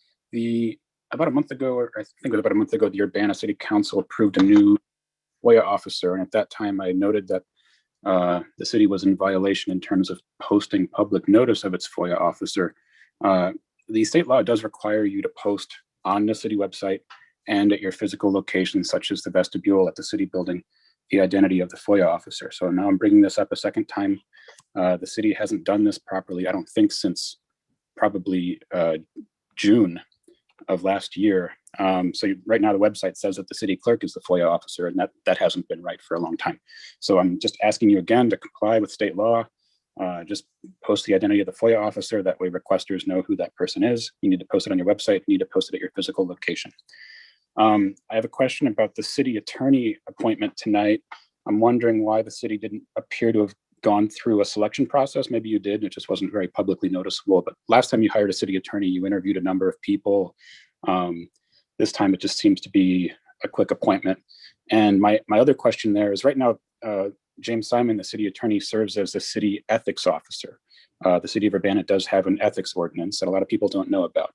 About a month ago, or I think it was about a month ago, the Urbana City Council approved a new FOIA officer. And at that time, I noted that the city was in violation in terms of posting public notice of its FOIA officer. The state law does require you to post on the city website and at your physical location, such as the vestibule at the city building, the identity of the FOIA officer. So now I'm bringing this up a second time. The city hasn't done this properly, I don't think, since probably June of last year. So right now the website says that the city clerk is the FOIA officer, and that hasn't been right for a long time. So I'm just asking you again to comply with state law. Just post the identity of the FOIA officer. That way requesters know who that person is. You need to post it on your website. You need to post it at your physical location. I have a question about the city attorney appointment tonight. I'm wondering why the city didn't appear to have gone through a selection process. Maybe you did, it just wasn't very publicly noticeable. But last time you hired a city attorney, you interviewed a number of people. This time it just seems to be a quick appointment. And my other question there is, right now, James Simon, the city attorney, serves as the city ethics officer. The city of Urbana does have an ethics ordinance that a lot of people don't know about.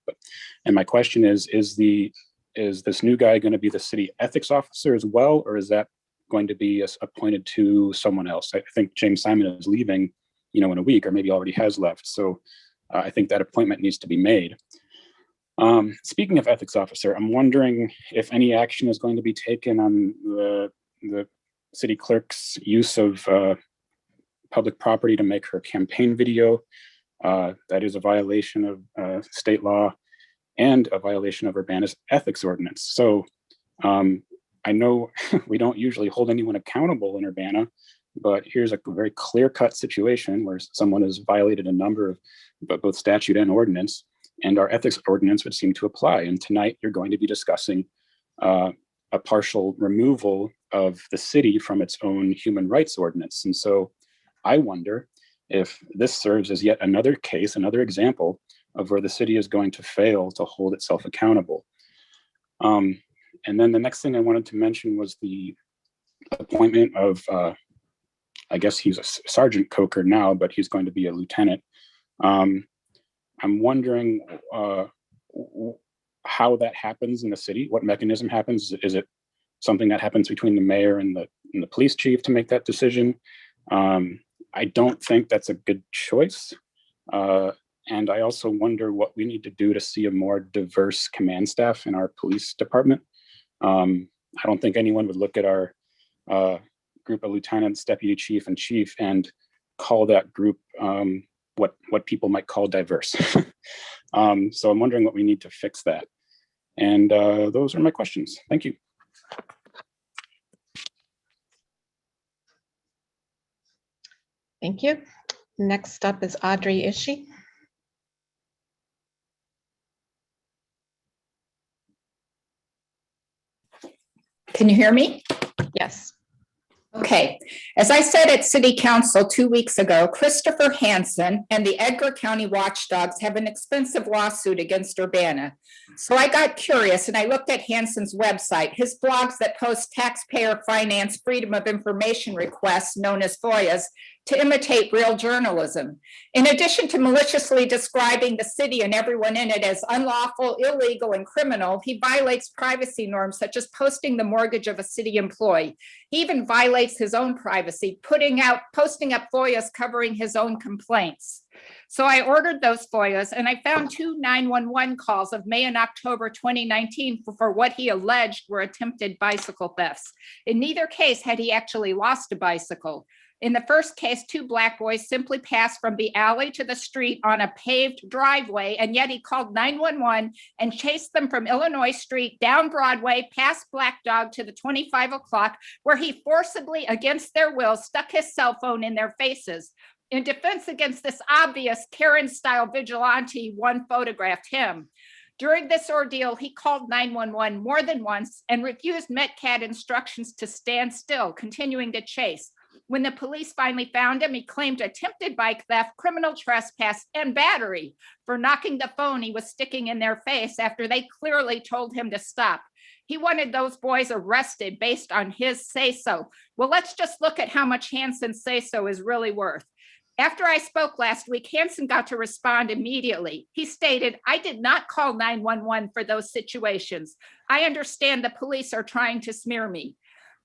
And my question is this new guy going to be the city ethics officer as well, or is that going to be appointed to someone else? I think James Simon is leaving, in a week, or maybe already has left. So I think that appointment needs to be made. Speaking of ethics officer, I'm wondering if any action is going to be taken on the city clerk's use of public property to make her campaign video. That is a violation of state law and a violation of Urbana's ethics ordinance. So I know we don't usually hold anyone accountable in Urbana, but here's a very clear-cut situation where someone has violated a number of both statute and ordinance, and our ethics ordinance would seem to apply. And tonight you're going to be discussing a partial removal of the city from its own human rights ordinance. And so I wonder if this serves as yet another case, another example of where the city is going to fail to hold itself accountable. And then the next thing I wanted to mention was the appointment of, I guess he's a Sergeant Coker now, but he's going to be a lieutenant. I'm wondering how that happens in the city, what mechanism happens. Is it something that happens between the mayor and the police chief to make that decision? I don't think that's a good choice. And I also wonder what we need to do to see a more diverse command staff in our police department. I don't think anyone would look at our group of lieutenants, deputy chief, and chief and call that group what people might call diverse. So I'm wondering what we need to fix that. And those are my questions. Thank you. Thank you. Next up is Audrey Ishii. Can you hear me? Yes. Okay. As I said at City Council 2 weeks ago, Christopher Hansen and the Edgar County Watchdogs have an expensive lawsuit against Urbana. So I got curious and I looked at Hansen's website, his blogs that post taxpayer finance freedom of information requests known as FOIAs to imitate real journalism. In addition to maliciously describing the city and everyone in it as unlawful, illegal, and criminal, he violates privacy norms such as posting the mortgage of a city employee. He even violates his own privacy, posting up FOIAs covering his own complaints. So I ordered those FOIAs and I found 2 911 calls of May and October 2019 for what he alleged were attempted bicycle thefts. In neither case had he actually lost a bicycle. In the first case, 2 black boys simply passed from the alley to the street on a paved driveway, and yet he called 911 and chased them from Illinois Street down Broadway, past Black Dog to the 25 o'clock, where he forcibly, against their will, stuck his cell phone in their faces. In defense against this obvious Karen-style vigilante, one photographed him. During this ordeal, he called 911 more than once and refused Metcalf instructions to stand still, continuing to chase. When the police finally found him, he claimed attempted bike theft, criminal trespass, and battery for knocking the phone he was sticking in their face after they clearly told him to stop. He wanted those boys arrested based on his say-so. Well, let's just look at how much Hansen's say-so is really worth. After I spoke last week, Hansen got to respond immediately. He stated, "I did not call 911 for those situations. I understand the police are trying to smear me."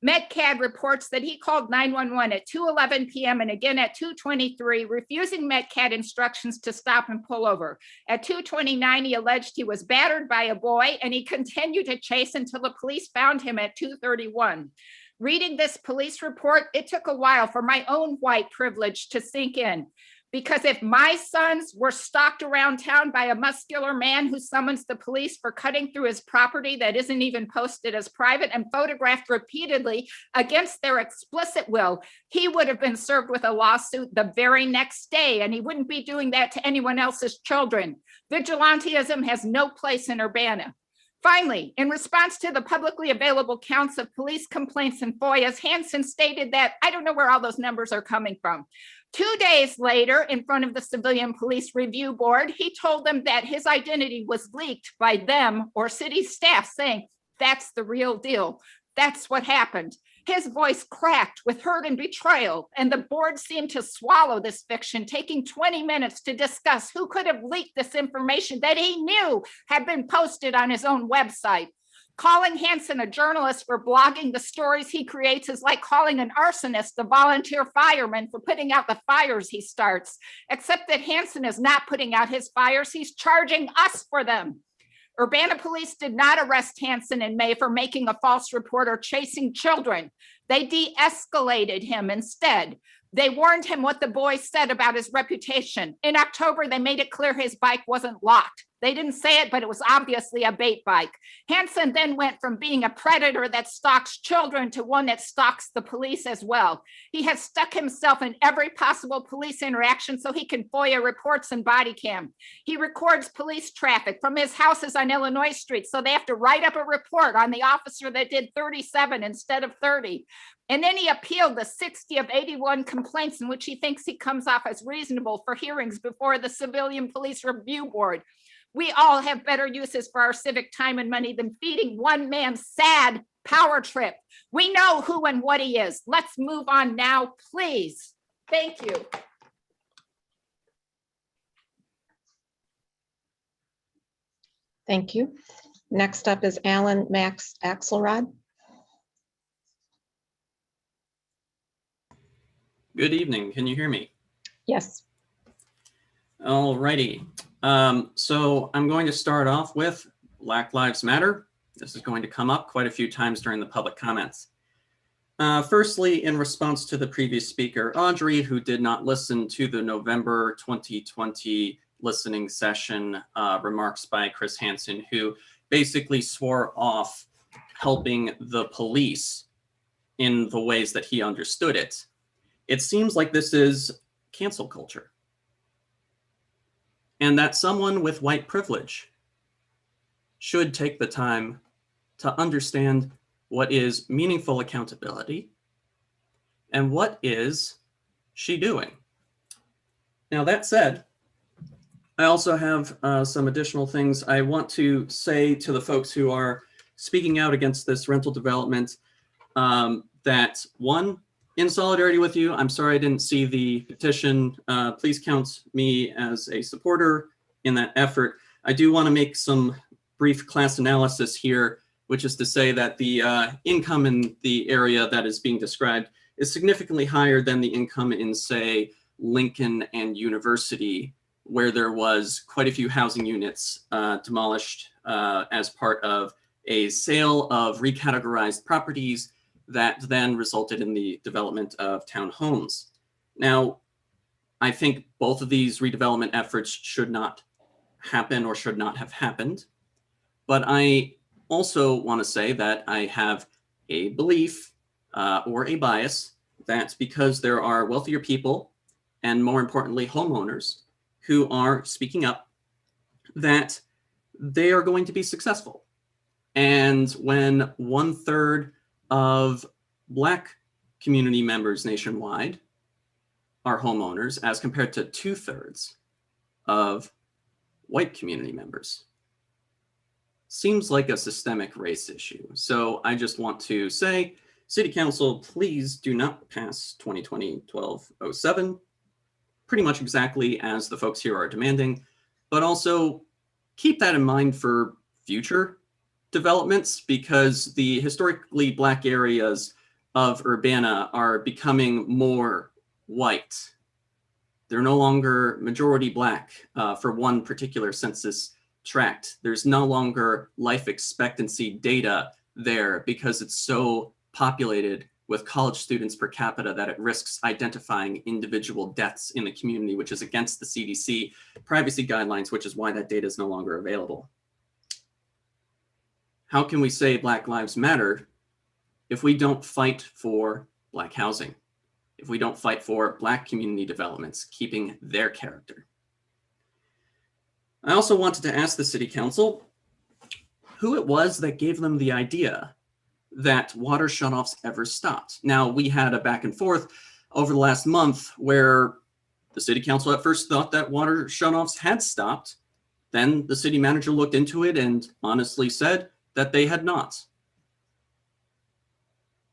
Metcalf reports that he called 911 at 2:11 p.m. and again at 2:23, refusing Metcalf instructions to stop and pull over. At 2:29, he alleged he was battered by a boy, and he continued to chase until the police found him at 2:31. Reading this police report, it took a while for my own white privilege to sink in. Because if my sons were stalked around town by a muscular man who summons the police for cutting through his property that isn't even posted as private and photographed repeatedly against their explicit will, he would have been served with a lawsuit the very next day, and he wouldn't be doing that to anyone else's children. Vigilantism has no place in Urbana. Finally, in response to the publicly available counts of police complaints and FOIAs, Hansen stated that, "I don't know where all those numbers are coming from." 2 days later, in front of the Civilian Police Review Board, he told them that his identity was leaked by them or city staff, saying, "That's the real deal. That's what happened." His voice cracked with hurt and betrayal, and the board seemed to swallow this fiction, taking 20 minutes to discuss who could have leaked this information that he knew had been posted on his own website. Calling Hansen a journalist for blogging the stories he creates is like calling an arsonist a volunteer fireman for putting out the fires he starts, except that Hansen is not putting out his fires, he's charging us for them. Urbana police did not arrest Hansen in May for making a false report or chasing children. They de-escalated him instead. They warned him what the boy said about his reputation. In October, they made it clear his bike wasn't locked. They didn't say it, but it was obviously a bait bike. Hansen then went from being a predator that stalks children to one that stalks the police as well. He has stuck himself in every possible police interaction so he can FOIA reports and body cam. He records police traffic from his houses on Illinois Street, so they have to write up a report on the officer that did 37 instead of 30. And then he appealed the 60 of 81 complaints in which he thinks he comes off as reasonable for hearings before the Civilian Police Review Board. We all have better uses for our civic time and money than feeding one man's sad power trip. We know who and what he is. Let's move on now, please. Thank you. Thank you. Next up is Alan Max Axelrod. Good evening. Can you hear me? Yes. All righty. So I'm going to start off with Black Lives Matter. This is going to come up quite a few times during the public comments. Firstly, in response to the previous speaker, Audrey, who did not listen to the November 2020 listening session remarks by Chris Hansen, who basically swore off helping the police in the ways that he understood it. It seems like this is cancel culture. And that someone with white privilege should take the time to understand what is meaningful accountability and what is she doing. Now, that said, I also have some additional things I want to say to the folks who are speaking out against this rental development. That one, in solidarity with you, I'm sorry I didn't see the petition. Please count me as a supporter in that effort. I do want to make some brief class analysis here, which is to say that the income in the area that is being described is significantly higher than the income in, say, Lincoln and University, where there was quite a few housing units demolished as part of a sale of recategorized properties that then resulted in the development of townhomes. Now, I think both of these redevelopment efforts should not happen or should not have happened. But I also want to say that I have a belief or a bias that because there are wealthier people and more importantly, homeowners who are speaking up, that they are going to be successful. And when 1/3 of Black community members nationwide are homeowners as compared to 2/3 of white community members, seems like a systemic race issue. So I just want to say, City Council, please do not pass 2020-1207, pretty much exactly as the folks here are demanding, but also keep that in mind for future developments, because the historically Black areas of Urbana are becoming more white. They're no longer majority Black for one particular census tract. There's no longer life expectancy data there because it's so populated with college students per capita that it risks identifying individual deaths in the community, which is against the CDC privacy guidelines, which is why that data is no longer available. How can we say Black Lives Matter if we don't fight for Black housing, if we don't fight for Black community developments, keeping their character? I also wanted to ask the City Council who it was that gave them the idea that water shutoffs ever stopped. Now, we had a back and forth over the last month where the City Council at first thought that water shutoffs had stopped. Then the city manager looked into it and honestly said that they had not.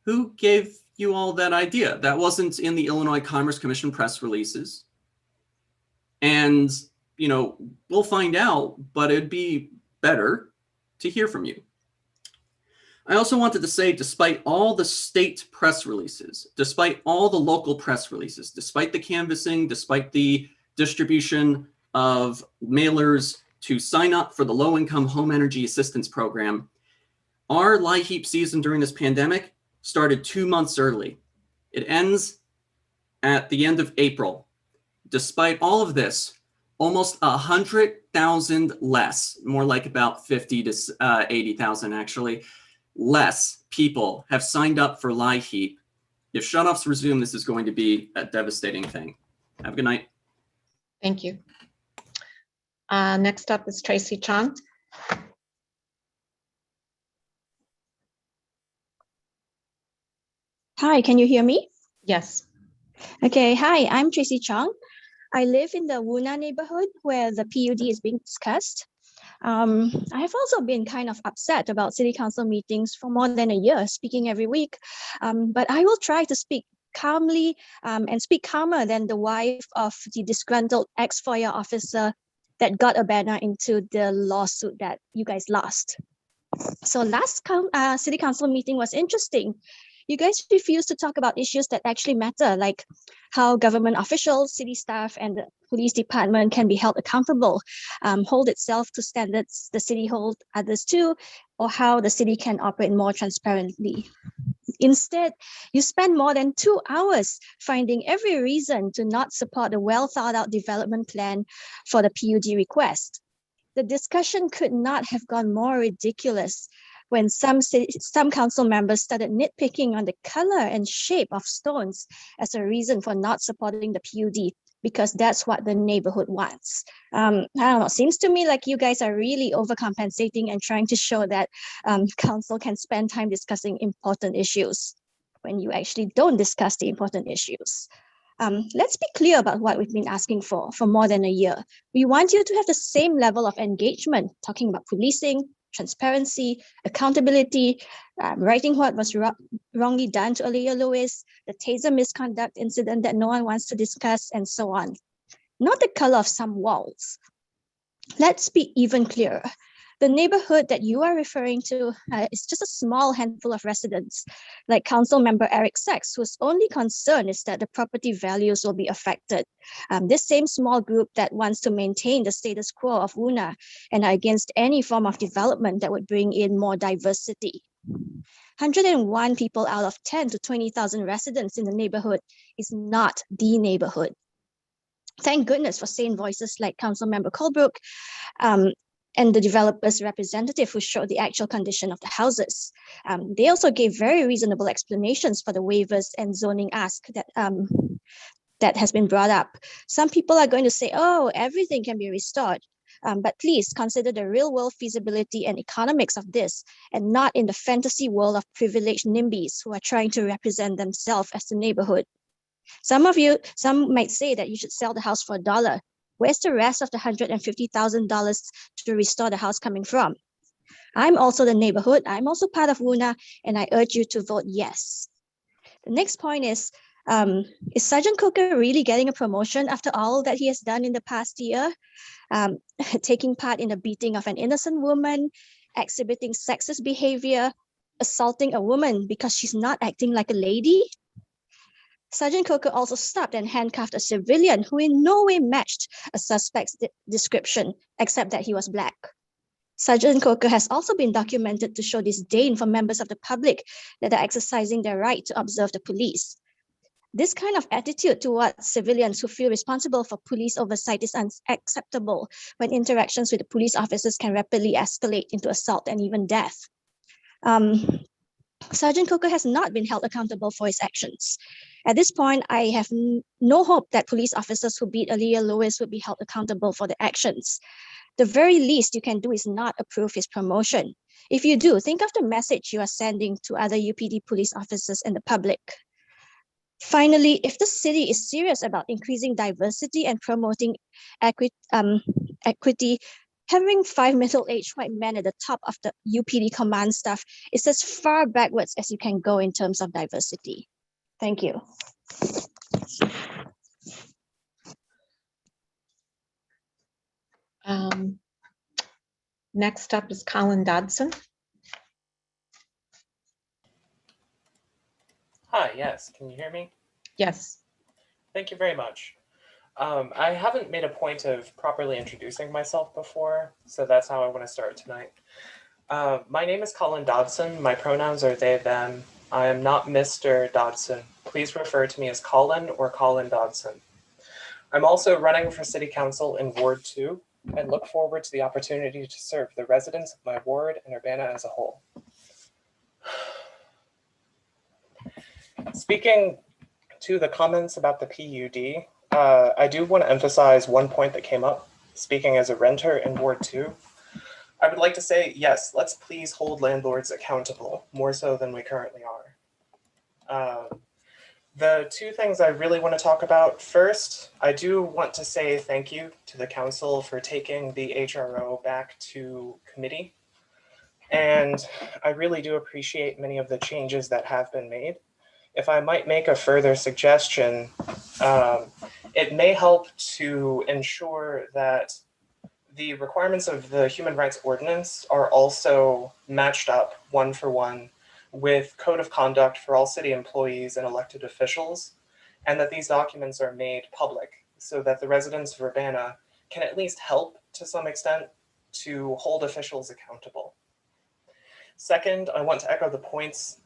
Who gave you all that idea? That wasn't in the Illinois Commerce Commission press releases. And, you know, we'll find out, but it'd be better to hear from you. I also wanted to say, despite all the state press releases, despite all the local press releases, despite the canvassing, despite the distribution of mailers to sign up for the low-income home energy assistance program, our LIHEAP season during this pandemic started 2 months early. It ends at the end of April. Despite all of this, almost 100,000 less, more like about 50 to 80,000 actually, less people have signed up for LIHEAP. If shutoffs resume, this is going to be a devastating thing. Have a good night. Thank you. Next up is Tracy Chong. Hi, can you hear me? Yes. Okay, hi, I'm Tracy Chong. I live in the Wuna neighborhood where the PUD is being discussed. I have also been kind of upset about city council meetings for more than a year, speaking every week. But I will try to speak calmly and speak calmer than the wife of the disgruntled ex-FOIA officer that got Urbana into the lawsuit that you guys lost. So last city council meeting was interesting. You guys refused to talk about issues that actually matter, like how government officials, city staff, and the police department can be held accountable, hold itself to standards the city hold others to, or how the city can operate more transparently. Instead, you spend more than 2 hours finding every reason to not support the well thought out development plan for the PUD request. The discussion could not have gone more ridiculous when some council members started nitpicking on the color and shape of stones as a reason for not supporting the PUD, because that's what the neighborhood wants. I don't know, seems to me like you guys are really overcompensating and trying to show that council can spend time discussing important issues when you actually don't discuss the important issues. Let's be clear about what we've been asking for more than a year. We want you to have the same level of engagement, talking about policing, transparency, accountability, writing what was wrongly done to Aaliyah Lewis, the taser misconduct incident that no one wants to discuss, and so on. Not the color of some walls. Let's be even clearer. The neighborhood that you are referring to is just a small handful of residents, like Council Member Eric Sachs, whose only concern is that the property values will be affected. This same small group that wants to maintain the status quo of Wuna and are against any form of development that would bring in more diversity. 101 people out of 10 to 20,000 residents in the neighborhood is not the neighborhood. Thank goodness for sane voices like Council Member Colebrook, and the developer's representative who showed the actual condition of the houses. They also gave very reasonable explanations for the waivers and zoning ask that has been brought up. Some people are going to say, oh, everything can be restored. But please consider the real world feasibility and economics of this, and not in the fantasy world of privileged NIMBYs who are trying to represent themselves as the neighborhood. Some might say that you should sell the house for $1. Where's the rest of the $150,000 to restore the house coming from? I'm also the neighborhood. I'm also part of Wuna, and I urge you to vote yes. The next point is Sergeant Coker really getting a promotion after all that he has done in the past year? Taking part in the beating of an innocent woman, exhibiting sexist behavior, assaulting a woman because she's not acting like a lady? Sergeant Coker also stopped and handcuffed a civilian who in no way matched a suspect's description, except that he was Black. Sergeant Coker has also been documented to show disdain for members of the public that are exercising their right to observe the police. This kind of attitude towards civilians who feel responsible for police oversight is unacceptable when interactions with the police officers can rapidly escalate into assault and even death. Sergeant Coker has not been held accountable for his actions. At this point, I have no hope that police officers who beat Aaliyah Lewis would be held accountable for their actions. The very least you can do is not approve his promotion. If you do, think of the message you are sending to other UPD police officers and the public. Finally, if the city is serious about increasing diversity and promoting equity, having 5 middle-aged white men at the top of the UPD command staff is as far backwards as you can go in terms of diversity. Thank you. Next up is Colin Dodson. Hi, yes, can you hear me? Yes. Thank you very much. I haven't made a point of properly introducing myself before, so that's how I want to start tonight. My name is Colin Dodson. My pronouns are they, them. I am not Mr. Dodson. Please refer to me as Colin or Colin Dodson. I'm also running for City Council in Ward 2 and look forward to the opportunity to serve the residents of my ward and Urbana as a whole. Speaking to the comments about the PUD, I do want to emphasize one point that came up. Speaking as a renter in Ward 2, I would like to say, yes, let's please hold landlords accountable, more so than we currently are. The two things I really want to talk about, first, I do want to say thank you to the council for taking the HRO back to committee. And I really do appreciate many of the changes that have been made. If I might make a further suggestion, it may help to ensure that the requirements of the Human Rights Ordinance are also matched up one for one with Code of Conduct for all city employees and elected officials, and that these documents are made public so that the residents of Urbana can at least help to some extent to hold officials accountable. Second, I want to echo the points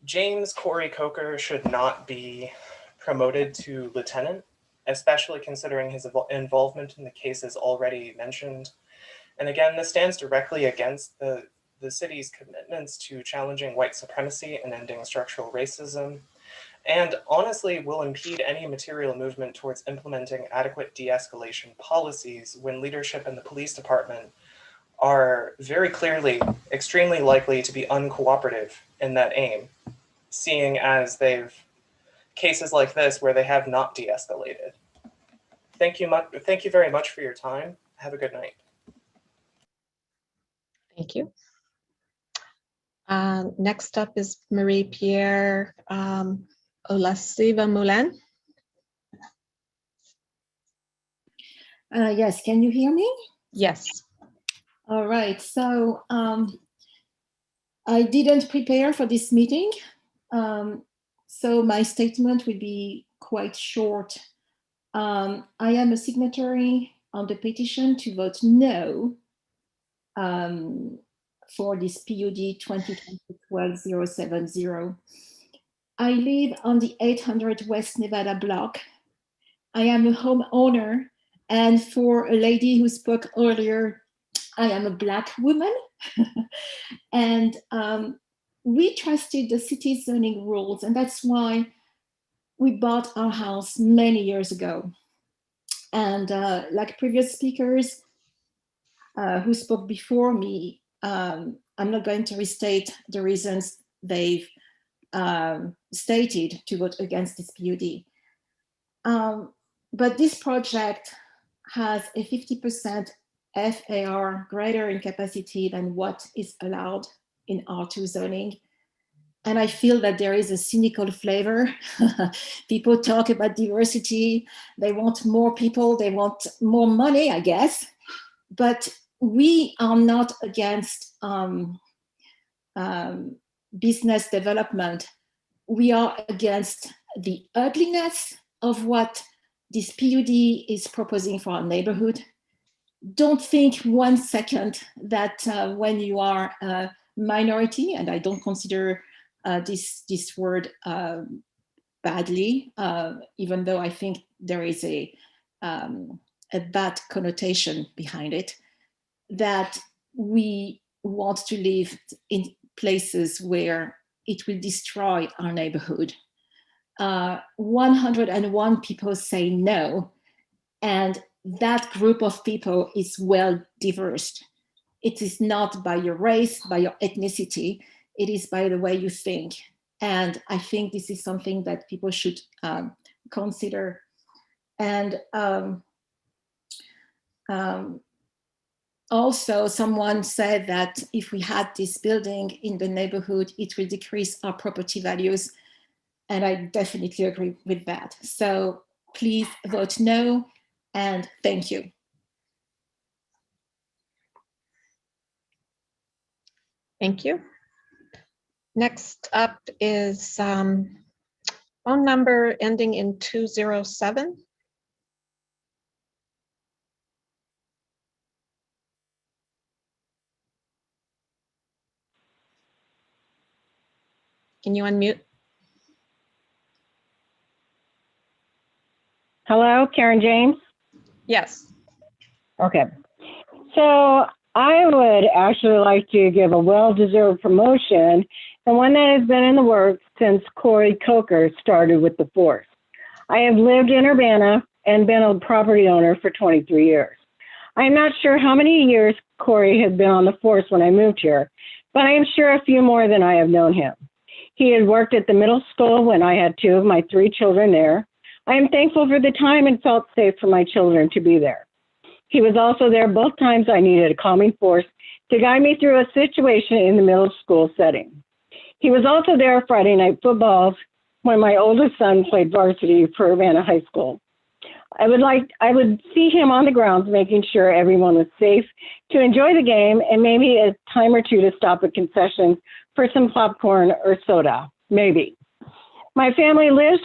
James Corey Coker should not be promoted to lieutenant, especially considering his involvement in the cases already mentioned. And again, this stands directly against the city's commitments to challenging white supremacy and ending structural racism, and honestly will impede any material movement towards implementing adequate de-escalation policies when leadership in the police department are very clearly extremely likely to be uncooperative in that aim, seeing as they've cases like this where they have not de-escalated. Thank you very much for your time. Have a good night. Thank you. Next up is Marie-Pierre Olasiva Moulin. Yes, can you hear me? Yes. All right, so I didn't prepare for this meeting, so my statement will be quite short. I am a signatory on the petition to vote no for this PUD 2020-12-070. I live on the 800 West Nevada block. I am a homeowner, and for a lady who spoke earlier, I am a Black woman. And we trusted the city's zoning rules, and that's why we bought our house many years ago. And like previous speakers who spoke before me, I'm not going to restate the reasons they've stated to vote against this PUD. But this project has a 50% FAR greater in capacity than what is allowed in R2 zoning. And I feel that there is a cynical flavor. People talk about diversity. They want more people. They want more money, I guess. But we are not against business development. We are against the ugliness of what this PUD is proposing for our neighborhood. Don't think 1 second that when you are a minority, and I don't consider this word badly, even though I think there is a bad connotation behind it, that we want to live in places where it will destroy our neighborhood. 101 people say no, and that group of people is well diverse. It is not by your race, by your ethnicity, it is by the way you think. And I think this is something that people should consider. And also someone said that if we had this building in the neighborhood, it will decrease our property values. And I definitely agree with that. So please vote no, and thank you. Thank you. Next up is phone number ending in 207. Can you unmute? Hello, Karen James? Yes. Okay. So I would actually like to give a well-deserved promotion, and one that has been in the works since Corey Coker started with the force. I have lived in Urbana and been a property owner for 23 years. I'm not sure how many years Corey has been on the force when I moved here, but I am sure a few more than I have known him. He had worked at the middle school when I had 2 of my 3 children there. I am thankful for the time and felt safe for my children to be there. He was also there both times I needed a calming force to guide me through a situation in the middle school setting. He was also there Friday night footballs when my oldest son played varsity for Urbana High School. I would see him on the grounds making sure everyone was safe to enjoy the game, and maybe a time or two to stop at concessions for some popcorn or soda, maybe. My family lives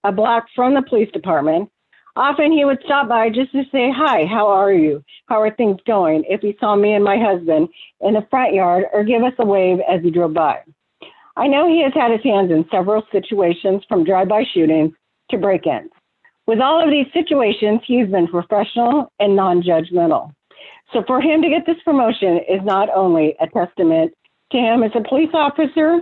a block from the police department. Often he would stop by just to say, hi, how are you? How are things going? If he saw me and my husband in the front yard, or give us a wave as he drove by. I know he has had his hands in several situations from drive-by shootings to break-ins. With all of these situations, he's been professional and non-judgmental. So for him to get this promotion is not only a testament to him as a police officer,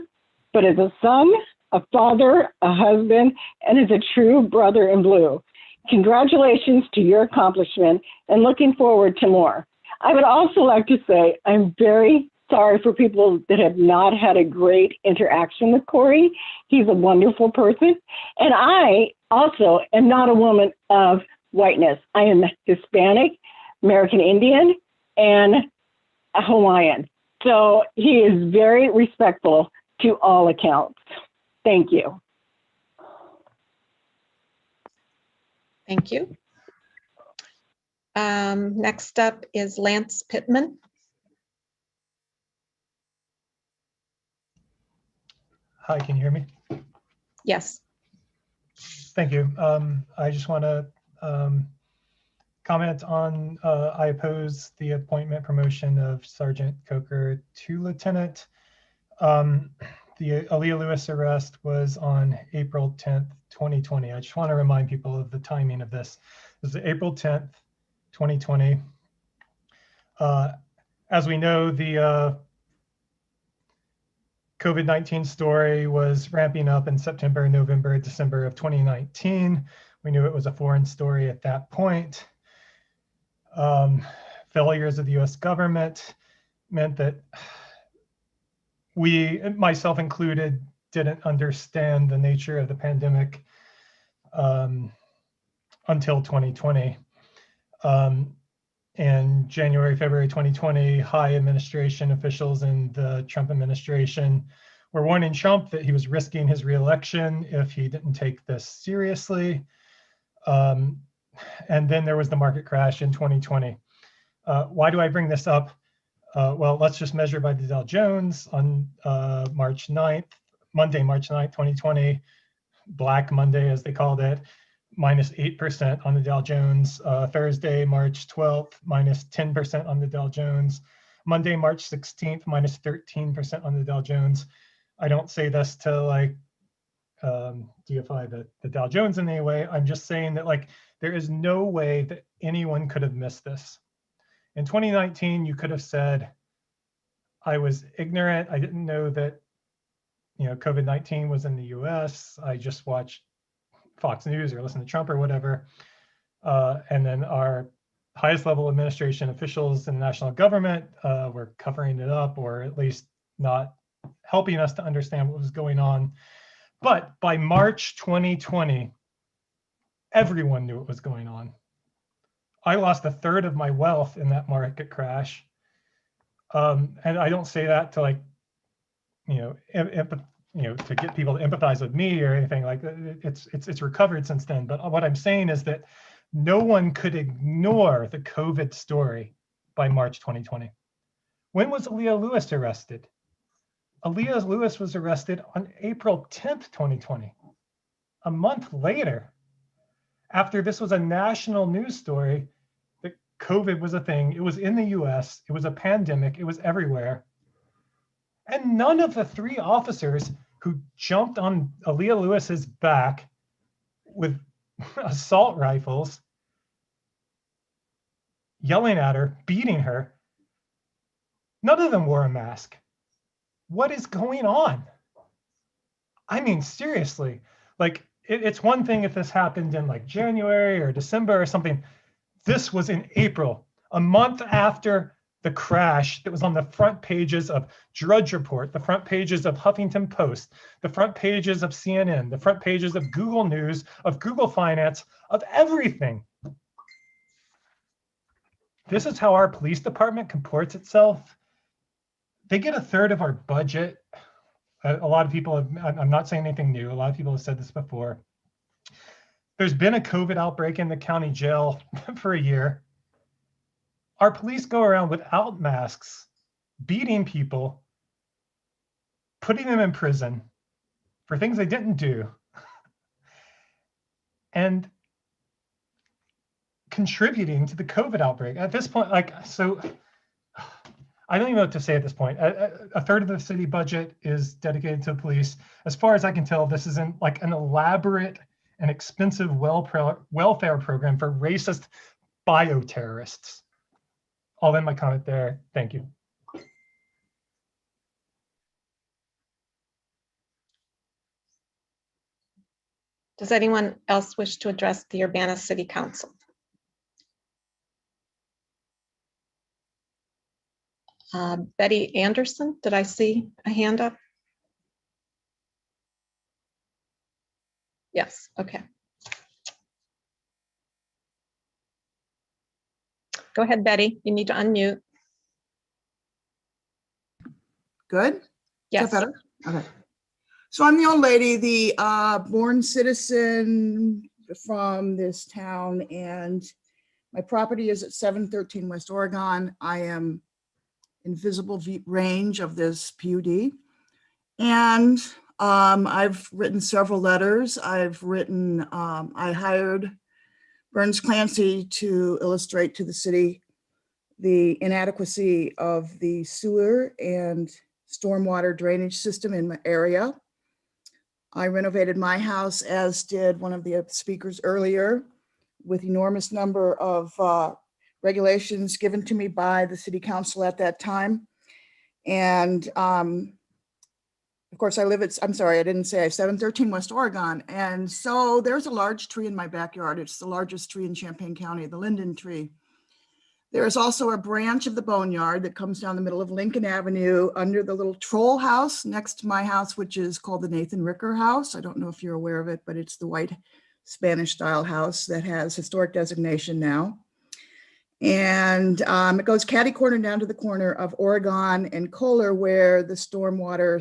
but as a son, a father, a husband, and as a true brother in blue. Congratulations to your accomplishment and looking forward to more. I would also like to say I'm very sorry for people that have not had a great interaction with Corey. He's a wonderful person. And I also am not a woman of whiteness. I am Hispanic, American Indian, and a Hawaiian. So he is very respectful to all accounts. Thank you. Thank you. Next up is Lance Pittman. Hi, can you hear me? Yes. Thank you. I just want to comment on, I oppose the appointment promotion of Sergeant Coker to Lieutenant. The Aaliyah Lewis arrest was on April 10th, 2020. I just want to remind people of the timing of this. This is April 10th, 2020. As we know, the COVID-19 story was ramping up in September, November, December of 2019. We knew it was a foreign story at that point. Failures of the US government meant that we, myself included, didn't understand the nature of the pandemic until 2020. In January, February 2020, high administration officials in the Trump administration were warning Trump that he was risking his reelection if he didn't take this seriously. And then there was the market crash in 2020. Why do I bring this up? Well, let's just measure by the Dow Jones on March 9th, Monday, March 9th, 2020, Black Monday, as they called it, minus 8% on the Dow Jones. Thursday, March 12th, minus 10% on the Dow Jones. Monday, March 16th, minus 13% on the Dow Jones. I don't say this to like deify the Dow Jones in any way. I'm just saying that like there is no way that anyone could have missed this. In 2019, you could have said, I was ignorant. I didn't know that, you know, COVID-19 was in the US. I just watched Fox News or listened to Trump or whatever. And then our highest level administration officials in the national government were covering it up, or at least not helping us to understand what was going on. But by March 2020, everyone knew what was going on. I lost a third of my wealth in that market crash. And I don't say that to like, to get people to empathize with me or anything like that. It's recovered since then. But what I'm saying is that no one could ignore the COVID story by March 2020. When was Aaliyah Lewis arrested? Aaliyah Lewis was arrested on April 10th, 2020, a month later. After this was a national news story that COVID was a thing. It was in the US, it was a pandemic, it was everywhere. And none of the three officers who jumped on Aaliyah Lewis's back with assault rifles, yelling at her, beating her, none of them wore a mask. What is going on? I mean, seriously, like it's one thing if this happened in like January or December or something. This was in April, a month after the crash that was on the front pages of Drudge Report, the front pages of Huffington Post, the front pages of CNN, the front pages of Google News, of Google Finance, of everything. This is how our police department comports itself. They get a third of our budget. A lot of people have, I'm not saying anything new. A lot of people have said this before. There's been a COVID outbreak in the county jail for a year. Our police go around without masks, beating people, putting them in prison for things they didn't do, and contributing to the COVID outbreak. At this point, like, so I don't even know what to say at this point. A third of the city budget is dedicated to police. As far as I can tell, this isn't like an elaborate and expensive welfare program for racist bioterrorists. I'll end my comment there. Thank you. Does anyone else wish to address the Urbana City Council? Betty Anderson, did I see a hand up? Yes, okay. Go ahead, Betty. You need to unmute. Good? Yes. Is that better? Okay. So I'm the old lady, the born citizen from this town, and my property is at 713 West Oregon. I am in visible range of this PUD. And I've written several letters. I hired Burns Clancy to illustrate to the city the inadequacy of the sewer and stormwater drainage system in my area. I renovated my house, as did one of the speakers earlier, with enormous number of regulations given to me by the city council at that time. And of course, I live at, I'm sorry, I didn't say, 713 West Oregon. And so there's a large tree in my backyard. It's the largest tree in Champaign County, the linden tree. There is also a branch of the boneyard that comes down the middle of Lincoln Avenue under the little troll house next to my house, which is called the Nathan Ricker House. I don't know if you're aware of it, but it's the white Spanish style house that has historic designation now. And it goes catty corner down to the corner of Oregon and Kohler, where the stormwater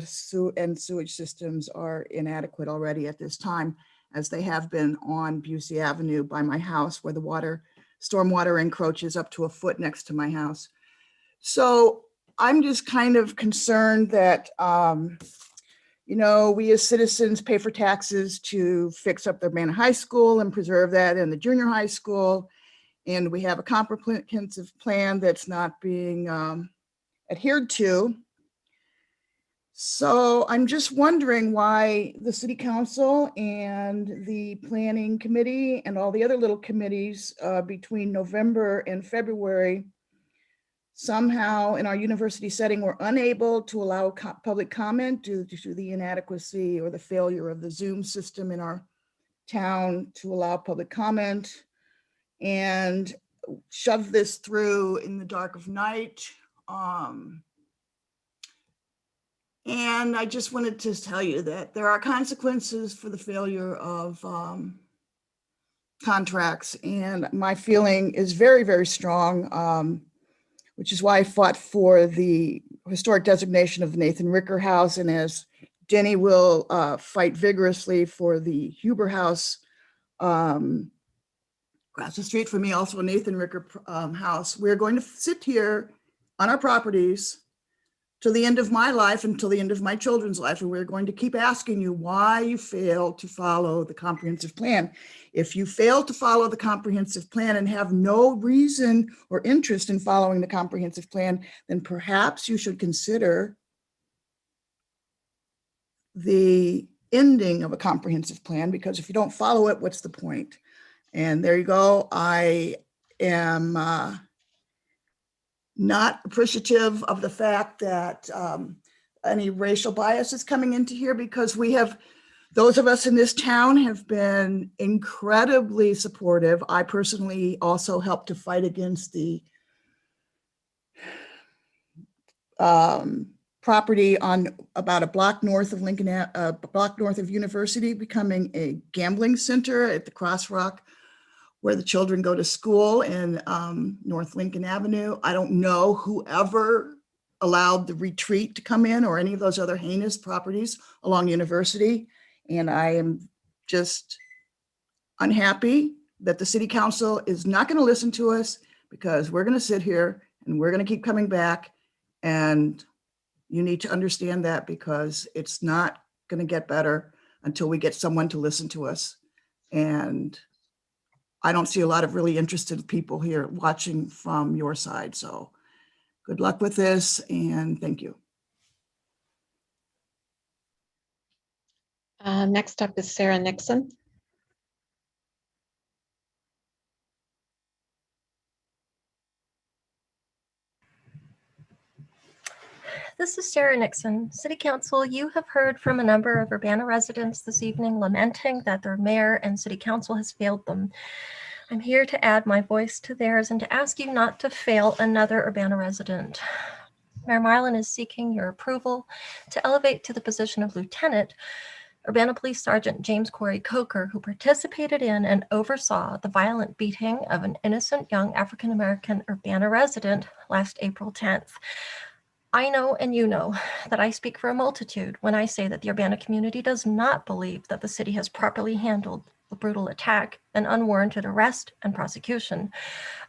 and sewage systems are inadequate already at this time, as they have been on Busey Avenue by my house, where the stormwater encroaches up to a foot next to my house. So I'm just kind of concerned that, you know, we as citizens pay for taxes to fix up the Urbana High School and preserve that in the junior high school. And we have a comprehensive plan that's not being adhered to. So I'm just wondering why the city council and the planning committee and all the other little committees between November and February somehow in our university setting were unable to allow public comment due to the inadequacy or the failure of the Zoom system in our town to allow public comment, and shove this through in the dark of night. And I just wanted to tell you that there are consequences for the failure of contracts. And my feeling is very, very strong, which is why I fought for the historic designation of the Nathan Ricker House. And as Denny will fight vigorously for the Huber House across the street from me, also a Nathan Ricker house. We're going to sit here on our properties till the end of my life, until the end of my children's life. And we're going to keep asking you why you failed to follow the comprehensive plan. If you fail to follow the comprehensive plan and have no reason or interest in following the comprehensive plan, then perhaps you should consider the ending of a comprehensive plan, because if you don't follow it, what's the point? And there you go. I am not appreciative of the fact that any racial bias is coming into here, because we have, those of us in this town have been incredibly supportive. I personally also helped to fight against the property on about a block north of Lincoln, a block north of University, becoming a gambling center at the Crossrock, where the children go to school in North Lincoln Avenue. I don't know whoever allowed the retreat to come in or any of those other heinous properties along University. And I am just unhappy that the city council is not going to listen to us, because we're going to sit here and we're going to keep coming back. And you need to understand that, because it's not going to get better until we get someone to listen to us. And I don't see a lot of really interested people here watching from your side. So Good luck with this and thank you. Next up is Sarah Nixon. This is Sarah Nixon. City Council, you have heard from a number of Urbana residents this evening lamenting that their mayor and City Council has failed them. I'm here to add my voice to theirs and to ask you not to fail another Urbana resident. Mayor Marlin is seeking your approval to elevate to the position of lieutenant Urbana Police Sergeant James Corey Coker, who participated in and oversaw the violent beating of an innocent young African-American Urbana resident last April 10th. I know and you know that I speak for a multitude when I say that the Urbana community does not believe that the city has properly handled the brutal attack and unwarranted arrest and prosecution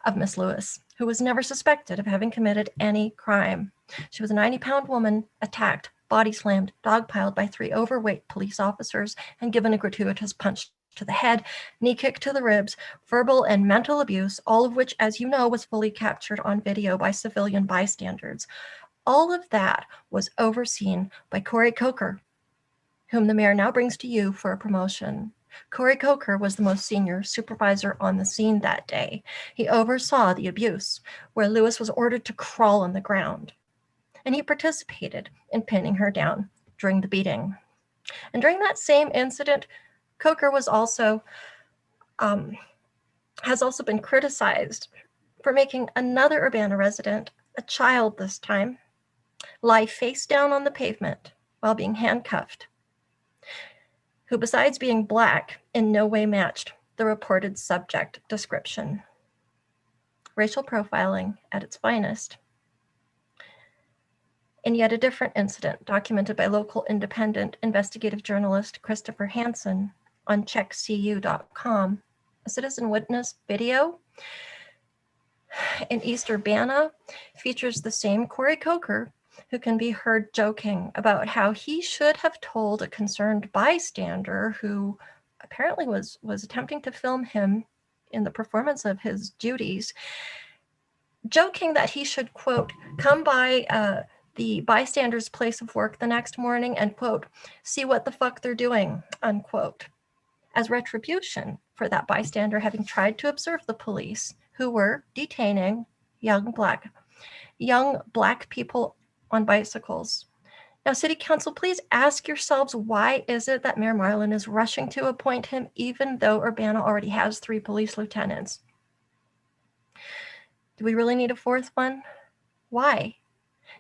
of Miss Lewis, who was never suspected of having committed any crime. She was a 90-pound woman attacked, body slammed, dogpiled by 3 overweight police officers and given a gratuitous punch to the head, knee kick to the ribs, verbal and mental abuse, all of which, as you know, was fully captured on video by civilian bystanders. All of that was overseen by Corey Coker, whom the mayor now brings to you for a promotion. Corey Coker was the most senior supervisor on the scene that day. He oversaw the abuse, where Lewis was ordered to crawl on the ground, and he participated in pinning her down during the beating. And during that same incident, Coker was also has also been criticized for making another Urbana resident, a child this time, lie face down on the pavement while being handcuffed, who besides being Black, in no way matched the reported subject description. Racial profiling at its finest. In yet a different incident documented by local independent investigative journalist Christopher Hansen on checkcu.com, a citizen witness video in East Urbana features the same Corey Coker, who can be heard joking about how he should have told a concerned bystander who apparently was attempting to film him in the performance of his duties, joking that he should, quote, come by the bystander's place of work the next morning and, quote, see what the fuck they're doing, unquote, as retribution for that bystander having tried to observe the police who were detaining young black people on bicycles. Now, City Council, please ask yourselves, why is it that Mayor Marlin is rushing to appoint him even though Urbana already has 3 police lieutenants? Do we really need a 4th one? Why?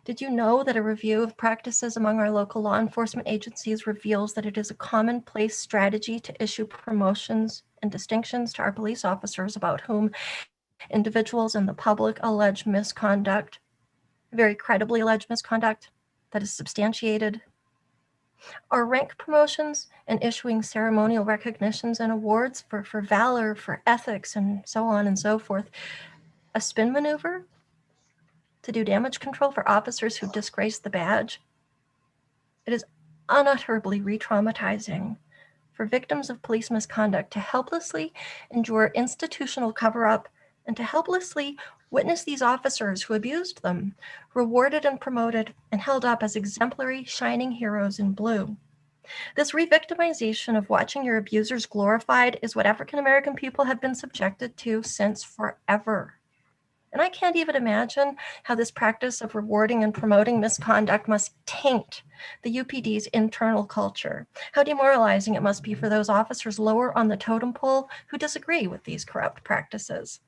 Did you know that a review of practices among our local law enforcement agencies reveals that it is a commonplace strategy to issue promotions and distinctions to our police officers about whom individuals in the public allege misconduct, very credibly alleged misconduct that is substantiated? Are rank promotions and issuing ceremonial recognitions and awards for valor, for ethics, and so on and so forth a spin maneuver to do damage control for officers who disgrace the badge? It is unutterably re-traumatizing for victims of police misconduct to helplessly endure institutional cover-up and to helplessly witness these officers who abused them rewarded and promoted and held up as exemplary shining heroes in blue. This re-victimization of watching your abusers glorified is what African American people have been subjected to since forever. And I can't even imagine how this practice of rewarding and promoting misconduct must taint the UPD's internal culture, how demoralizing it must be for those officers lower on the totem pole who disagree with these corrupt practices.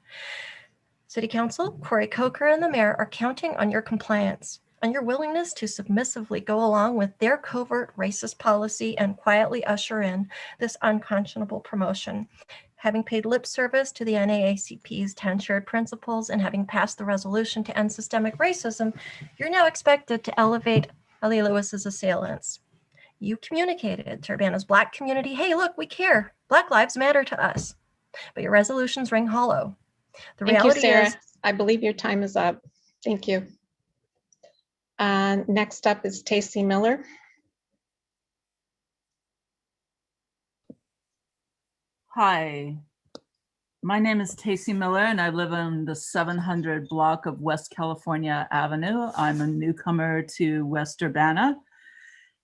City Council, Corey Coker, and the mayor are counting on your compliance, on your willingness to submissively go along with their covert racist policy and quietly usher in this unconscionable promotion. Having paid lip service to the NAACP's 10 shared principles and having passed the resolution to end systemic racism, you're now expected to elevate Ali Lewis's assailants. You communicated to Urbana's Black community, hey, look, we care. Black lives matter to us. But your resolutions ring hollow. The Thank you, reality Sarah. is, I believe your time is up. Thank you. Next up is Tacey Miller. Hi. My name is Tacey Miller and I live in the 700 block of West California Avenue. I'm a newcomer to West Urbana.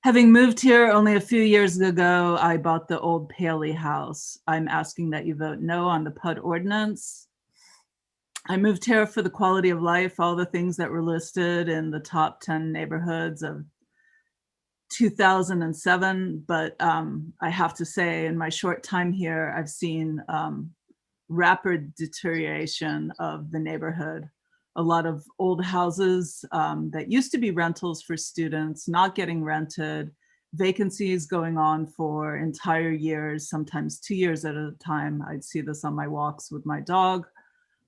Having moved here only a few years ago, I bought the old Paley house. I'm asking that you vote no on the PUD ordinance. I moved here for the quality of life, all the things that were listed in the top 10 neighborhoods of 2007. But I have to say, in my short time here, I've seen rapid deterioration of the neighborhood. A lot of old houses that used to be rentals for students not getting rented, vacancies going on for entire years, sometimes 2 years at a time. I'd see this on my walks with my dog.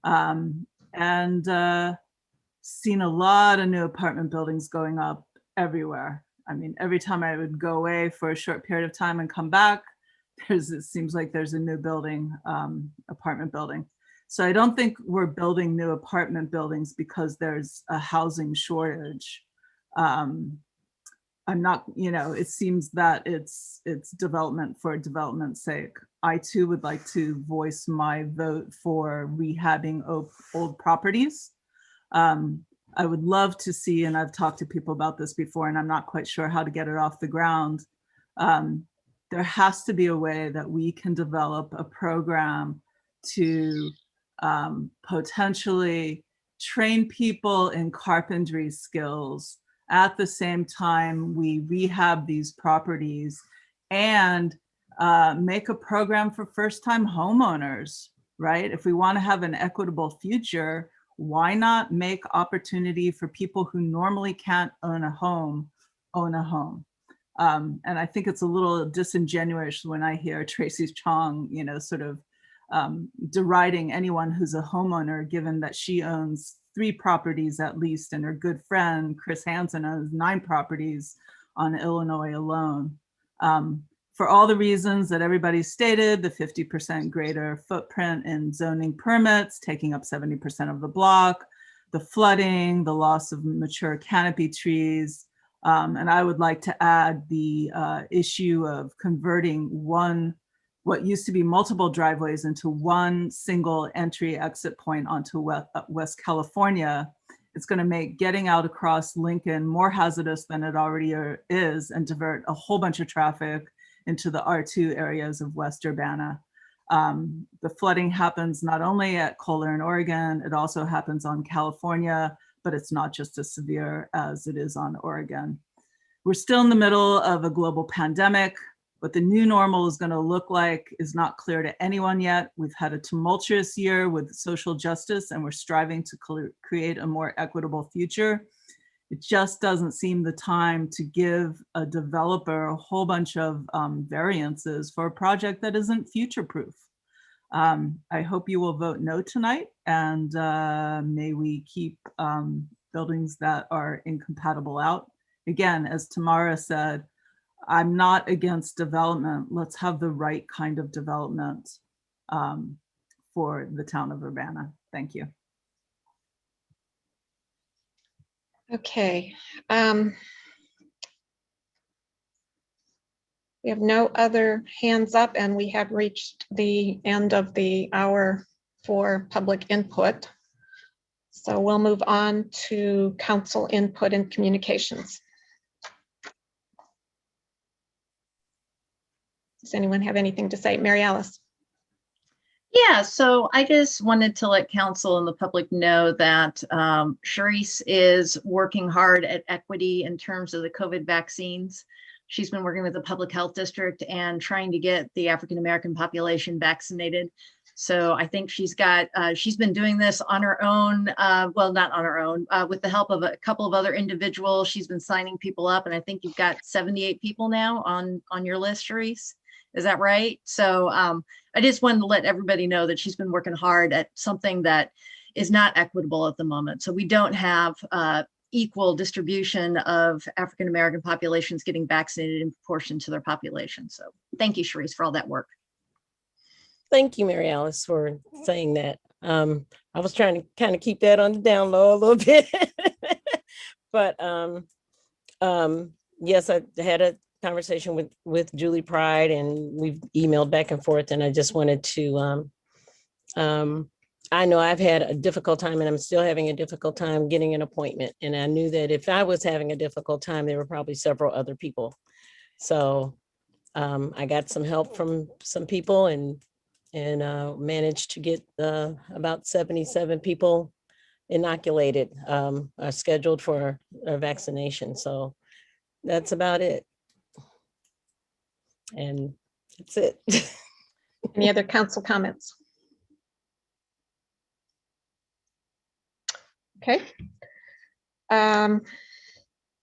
And seen a lot of new apartment buildings going up everywhere. I mean, every time I would go away for a short period of time and come back, it seems like there's a new building, apartment building. So I don't think we're building new apartment buildings because there's a housing shortage. I'm not, it seems that it's development for development's sake. I too would like to voice my vote for rehabbing old properties. I would love to see, and I've talked to people about this before, and I'm not quite sure how to get it off the ground. There has to be a way that we can develop a program to potentially train people in carpentry skills at the same time we rehab these properties, and make a program for first-time homeowners, right? If we want to have an equitable future, why not make opportunity for people who normally can't own a home, own a home? And I think it's a little disingenuous when I hear Tracy Chong, sort of deriding anyone who's a homeowner, given that she owns 3 properties at least, and her good friend, Chris Hansen, owns 9 properties on Illinois alone. For all the reasons that everybody stated, the 50% greater footprint in zoning permits, taking up 70% of the block, the flooding, the loss of mature canopy trees, and I would like to add the issue of converting what used to be multiple driveways into one single entry exit point onto West California. It's going to make getting out across Lincoln more hazardous than it already is, and divert a whole bunch of traffic into the R2 areas of West Urbana. The flooding happens not only at Kohler in Oregon, it also happens on California, but it's not just as severe as it is on Oregon. We're still in the middle of a global pandemic. What the new normal is going to look like is not clear to anyone yet. We've had a tumultuous year with social justice, and we're striving to create a more equitable future. It just doesn't seem the time to give a developer a whole bunch of variances for a project that isn't future-proof. I hope you will vote no tonight, and may we keep buildings that are incompatible out. Again, as Tamara said, I'm not against development. Let's have the right kind of development for the town of Urbana. Thank you. Okay. We have no other hands up, and we have reached the end of the hour for public input. So we'll move on to council input and communications. Does anyone have anything to say? Mary Alice? Yeah, so I just wanted to let council and the public know that Charisse is working hard at equity in terms of the COVID vaccines. She's been working with the public health district and trying to get the African-American population vaccinated. So I think she's been doing this on her own, well, not on her own, with the help of a couple of other individuals. She's been signing people up, and I think you've got 78 people now on your list, Charisse. Is that right? So I just wanted to let everybody know that she's been working hard at something that is not equitable at the moment. So we don't have equal distribution of African-American populations getting vaccinated in proportion to their population. So thank you, Charisse, for all that work. Thank you, Mary Alice, for saying that. I was trying to kind of keep that on the down low a little bit. But yes, I had a conversation with Julie Pride, and we've emailed back and forth, and I just wanted to I know I've had a difficult time and I'm still having a difficult time getting an appointment. And I knew that if I was having a difficult time, there were probably several other people. So I got some help from some people and managed to get about 77 people inoculated, are scheduled for a vaccination. So that's about it. And that's it. Any other council comments? Okay.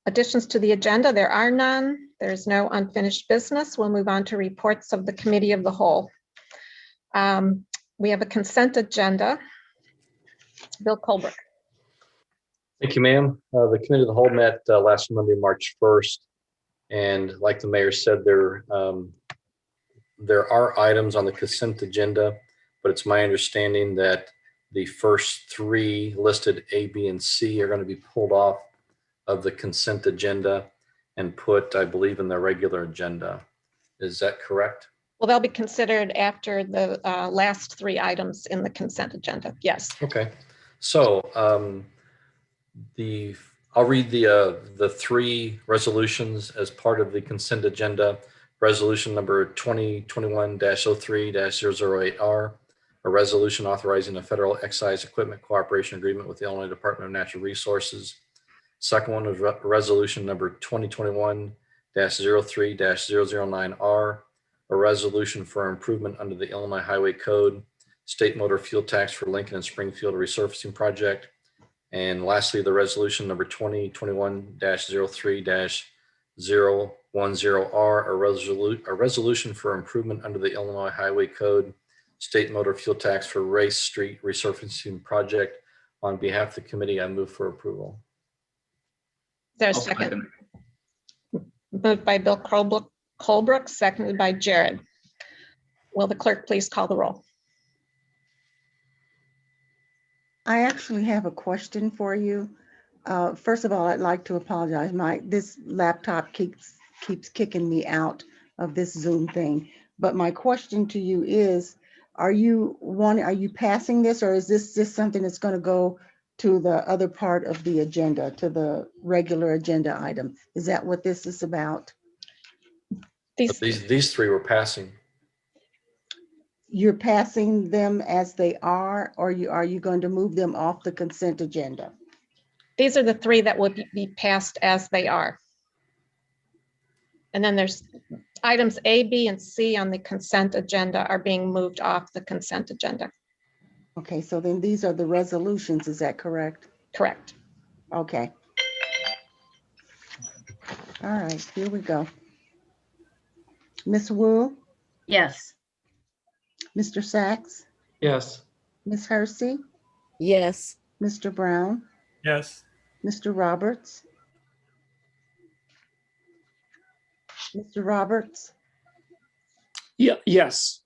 Additions to the agenda, there are none. There's no unfinished business. We'll move on to reports of the Committee of the Whole. We have a consent agenda. Bill Colbert. Thank you, ma'am. The Committee of the Whole met last Monday, March 1st. And like the mayor said, there are items on the consent agenda, but it's my understanding that the first three listed A, B, and C are going to be pulled off of the consent agenda and put, I believe, in the regular agenda. Is that correct? Well, they'll be considered after the last three items in the consent agenda. Yes. Okay. So I'll read the three resolutions as part of the consent agenda. Resolution number 2021-03-008R, a resolution authorizing a federal excise equipment cooperation agreement with the Illinois Department of Natural Resources. Second one is resolution number 2021-03-009R, a resolution for improvement under the Illinois Highway Code, state motor fuel tax for Lincoln and Springfield resurfacing project. And lastly, the resolution number 2021-03-010R, a resolution for improvement under the Illinois Highway Code, state motor fuel tax for Race Street resurfacing project. On behalf of the committee, I move for approval. There's a second. Moved by Bill Colbrook, seconded by Jared. Will the clerk please call the roll? I actually have a question for you. First of all, I'd like to apologize. This laptop keeps kicking me out of this Zoom thing. But my question to you is, are you passing this, or is this just something that's going to go to the other part of the agenda, to the regular agenda item? Is that what this is about? These three were passing. You're passing them as they are, or are you going to move them off the consent agenda? These are the three that will be passed as they are. And then there's items A, B, and C on the consent agenda are being moved off the consent agenda. Okay, so then these are the resolutions, is that correct? Correct. Okay. All right, here we go. Ms. Wu? Yes. Mr. Sachs? Yes. Ms. Hersey? Yes. Mr. Brown? Yes. Mr. Roberts? Mr. Roberts? Yeah. Yes.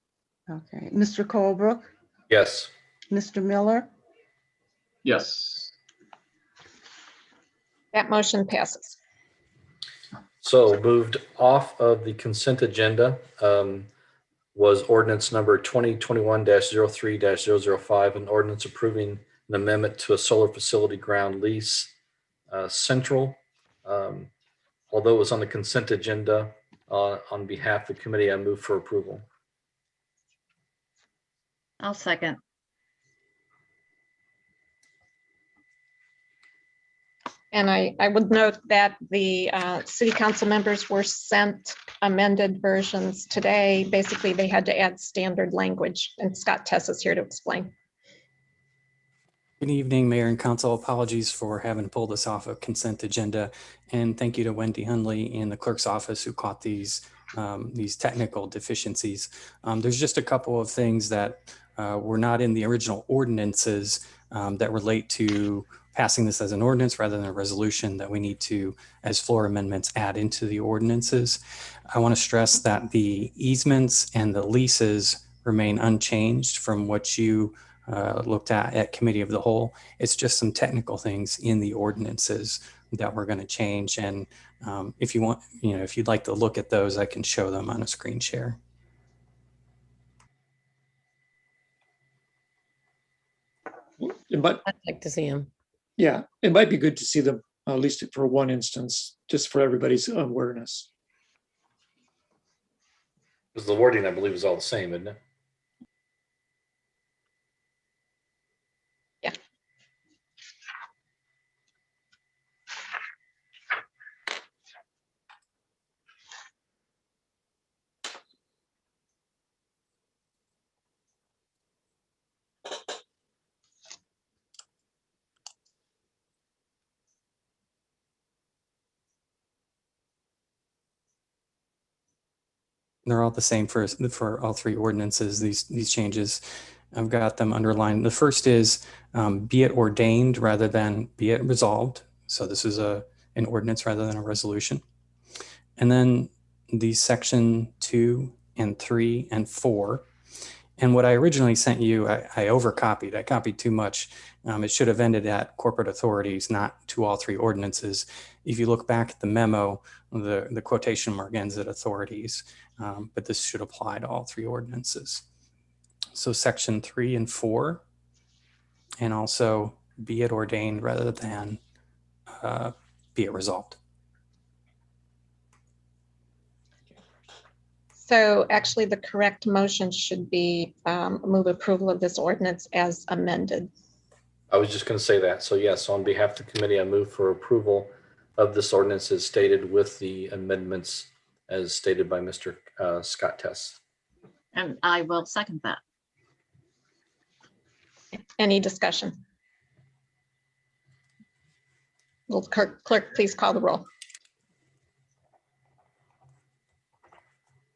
Okay. Mr. Colebrook? Yes. Mr. Miller? Yes. That motion passes. So moved off of the consent agenda was ordinance number 2021-03-005, an ordinance approving an amendment to a solar facility ground lease central. Although it was on the consent agenda, on behalf of the committee, I move for approval. I'll second. And I would note that the city council members were sent amended versions today. Basically, they had to add standard language, and Scott Tess is here to explain. Good evening, Mayor and Council. Apologies for having pulled this off of consent agenda. And thank you to Wendy Hundley in the clerk's office who caught these technical deficiencies. There's just a couple of things that were not in the original ordinances that relate to passing this as an ordinance rather than a resolution that we need to, as floor amendments, add into the ordinances. I want to stress that the easements and the leases remain unchanged from what you looked at Committee of the Whole. It's just some technical things in the ordinances that we're going to change. And if you want, if you'd like to look at those, I can show them on a screen share. it might, I'd like to see them. yeah, it might be good to see them at least for one instance, just for everybody's awareness. Because the wording, I believe, is all the same, isn't it? Yeah. They're all the same for all three ordinances, these changes. I've got them underlined. The first is be it ordained rather than be it resolved. So this is an ordinance rather than a resolution. And then the section 2 and 3 and 4. And what I originally sent you, I overcopied. I copied too much. It should have ended at corporate authorities, not to all three ordinances. If you look back at the memo, the quotation mark ends at authorities, but this should apply to all three ordinances. So section 3 and 4, and also be it ordained rather than be it resolved. So actually, the correct motion should be move approval of this ordinance as amended. I was just going to say that. So yes, on behalf of the committee, I move for approval of this ordinance as stated with the amendments as stated by Mr. Scott Tess. And I will second that. Any discussion? Will clerk please call the roll?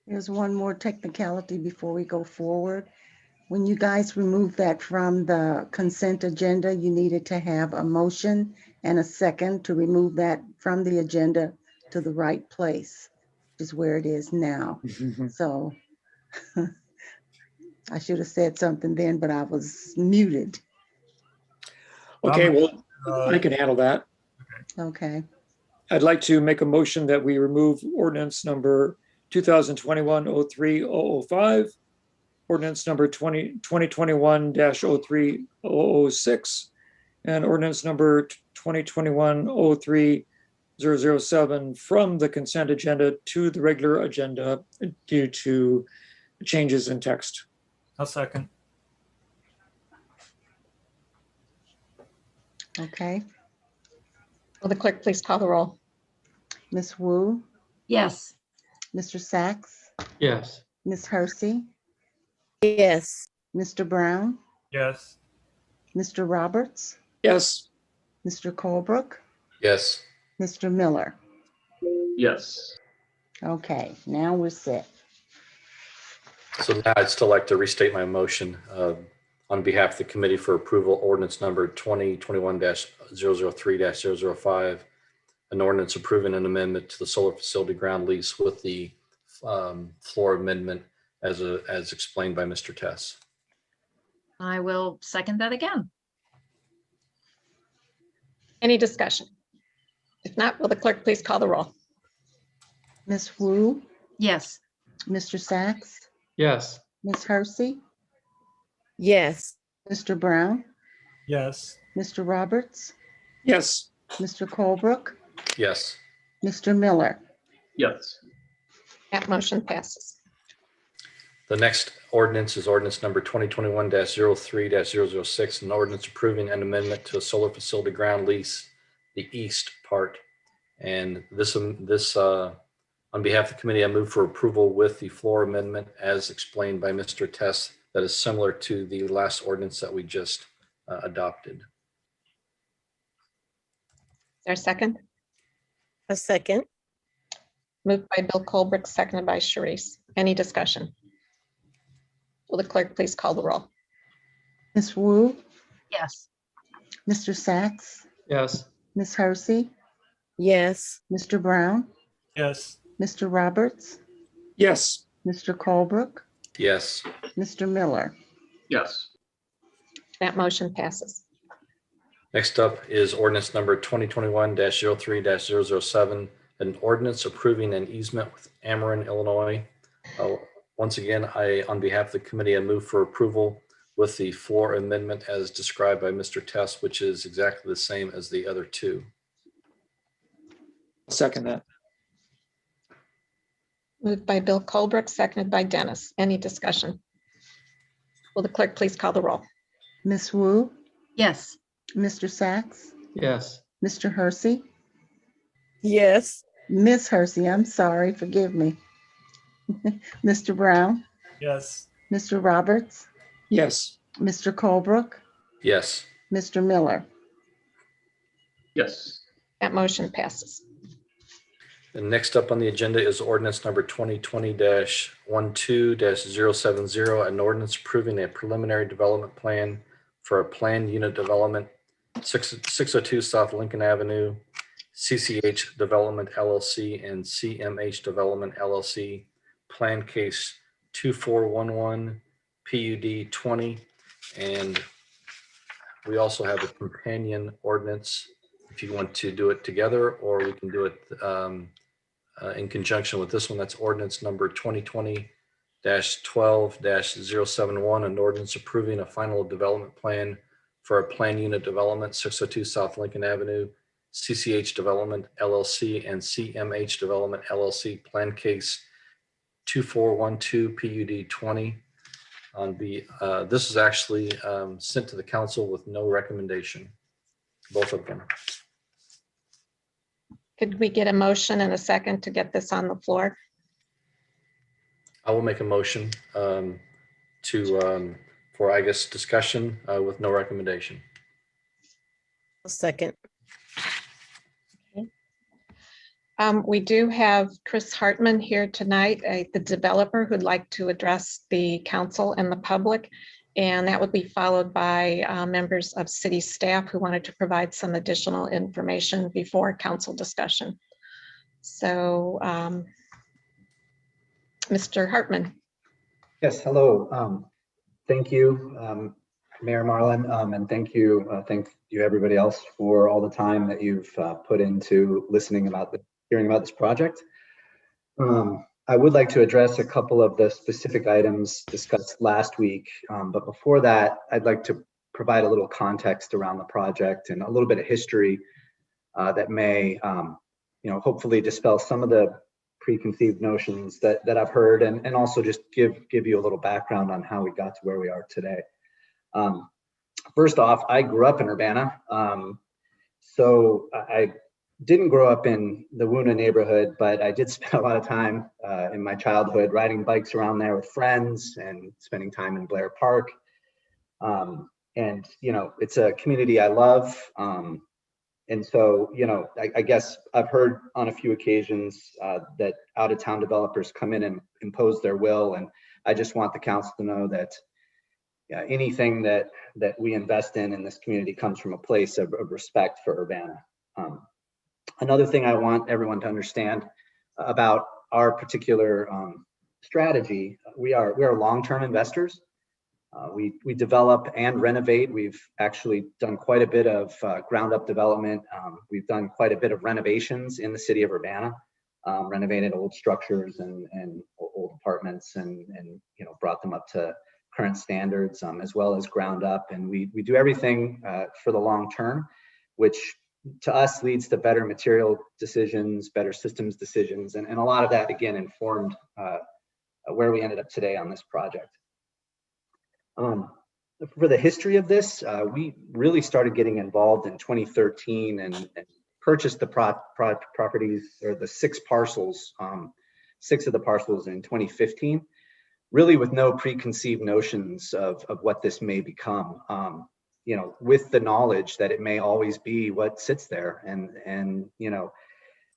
There's one more technicality before we go forward. When you guys removed that from the consent agenda, you needed to have a motion and a second to remove that from the agenda to the right place, which is where it is now. So I should have said something then, but I was muted. Okay, well, I can handle that. Okay. I'd like to make a motion that we remove ordinance number 2021-03-005, ordinance number 2021-03-006, and ordinance number 2021-03-007 from the consent agenda to the regular agenda due to changes in text. I'll second. Okay. Will the clerk please call the roll? Ms. Wu, Yes. Mr. Sachs, Yes. Ms. Hersey, Yes. Mr. Brown, Yes. Mr. Roberts, Yes. Mr. Colebrook, Yes. Mr. Miller. Yes. Okay, now we're set. So now I'd still like to restate my motion on behalf of the committee for approval, ordinance number 2021-003-005, an ordinance approving an amendment to the solar facility ground lease with the floor amendment as explained by Mr. Tess. I will second that again. Any discussion? If not, will the clerk please call the roll? Ms. Wu, Yes. Mr. Sachs, Yes. Ms. Hersey, Yes. Mr. Brown, Yes. Mr. Roberts, Yes. Mr. Colebrook, Yes. Mr. Miller. Yes. That motion passes. The next ordinance is ordinance number 2021-03-006, an ordinance approving an amendment to a solar facility ground lease, the east part. And this on behalf of the committee, I move for approval with the floor amendment as explained by Mr. Tess, that is similar to the last ordinance that we just adopted. Is there a second? A second. Moved by Bill Colebrook, seconded by Sharice. Any discussion? Will the clerk please call the roll? Ms. Wu, Yes. Mr. Sachs, Yes. Ms. Hersey, Yes. Mr. Brown, Yes. Mr. Roberts, Yes. Mr. Colebrook, Yes. Mr. Miller. Yes. That motion passes. Next up is ordinance number 2021-03-007, an ordinance approving an easement with Ameren, Illinois. Once again, on behalf of the committee, I move for approval with the floor amendment as described by Mr. Test, which is exactly the same as the other two. Second that. Moved by Bill Colbrook, seconded by Dennis. Any discussion? Will the clerk please call the roll? Miss Wu, Yes. Mr. Sachs, Yes. Mr. Hersey, Yes. Miss Hersey, I'm sorry, forgive me. Mr. Brown, Yes. Mr. Roberts, Yes. Mr. Colebrook, Yes. Mr. Miller. Yes. That motion passes. And next up on the agenda is ordinance number 2020-12-070, an ordinance approving a preliminary development plan for a planned unit development, 602 South Lincoln Avenue, CCH Development LLC and CMH Development LLC, plan case 2411 PUD 20. And we also have a companion ordinance if you want to do it together, or we can do it in conjunction with this one. That's ordinance number 2020-12-071, an ordinance approving a final development plan for a planned unit development, 602 South Lincoln Avenue, CCH Development LLC and CMH Development LLC, plan case 2412 PUD 20. This is actually sent to the council with no recommendation, both of them. Could we get a motion and a second to get this on the floor? I will make a motion for, I guess, discussion with no recommendation. A second. We do have Chris Hartman here tonight, the developer who'd like to address the council and the public. And that would be followed by members of city staff who wanted to provide some additional information before council discussion. So, Mr. Hartman. Yes, hello. Thank you, Mayor Marlin, and thank you everybody else for all the time that you've put into hearing about this project. I would like to address a couple of the specific items discussed last week, but before that, I'd like to provide a little context around the project and a little bit of history that may, hopefully dispel some of the preconceived notions that I've heard, and also just give you a little background on how we got to where we are today. First off, I grew up in Urbana, so I didn't grow up in the Woona neighborhood, but I did spend a lot of time in my childhood riding bikes around there with friends and spending time in Blair Park. And, it's a community I love. And so, I guess I've heard on a few occasions that out-of-town developers come in and impose their will. And I just want the council to know that anything that we invest in this community comes from a place of respect for Urbana. Another thing I want everyone to understand about our particular strategy, we are long-term investors. We develop and renovate. We've actually done quite a bit of ground-up development. We've done quite a bit of renovations in the city of Urbana, renovated old structures and old apartments, and brought them up to current standards, as well as ground up. And we do everything for the long term, which to us leads to better material decisions, better systems decisions, and a lot of that again informed where we ended up today on this project. For the history of this, we really started getting involved in 2013 and purchased the properties, or the 6 parcels, 6 of the parcels in 2015, really with no preconceived notions of what this may become. With the knowledge that it may always be what sits there. And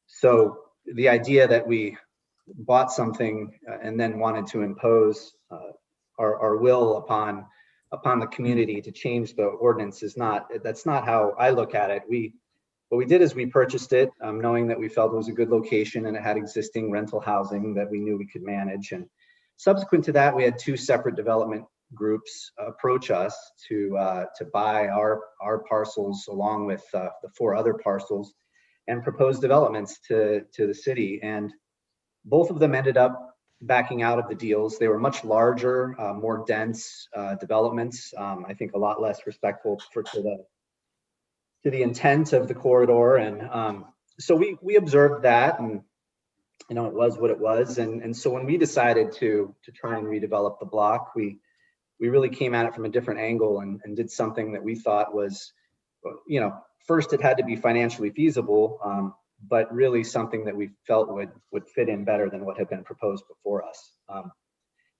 so the idea that we bought something and then wanted to impose our will upon the community to change the ordinance that's not how I look at it. What we did is we purchased it knowing that we felt it was a good location and it had existing rental housing that we knew we could manage. And subsequent to that, we had 2 separate development groups approach us to buy our parcels along with the 4 other parcels and propose developments to the city. And both of them ended up backing out of the deals. They were much larger, more dense developments. I think a lot less respectful to the intent of the corridor. And so we observed that, and it was what it was. And so when we decided to try and redevelop the block, we really came at it from a different angle and did something that we thought was, first it had to be financially feasible, but really something that we felt would fit in better than what had been proposed before us.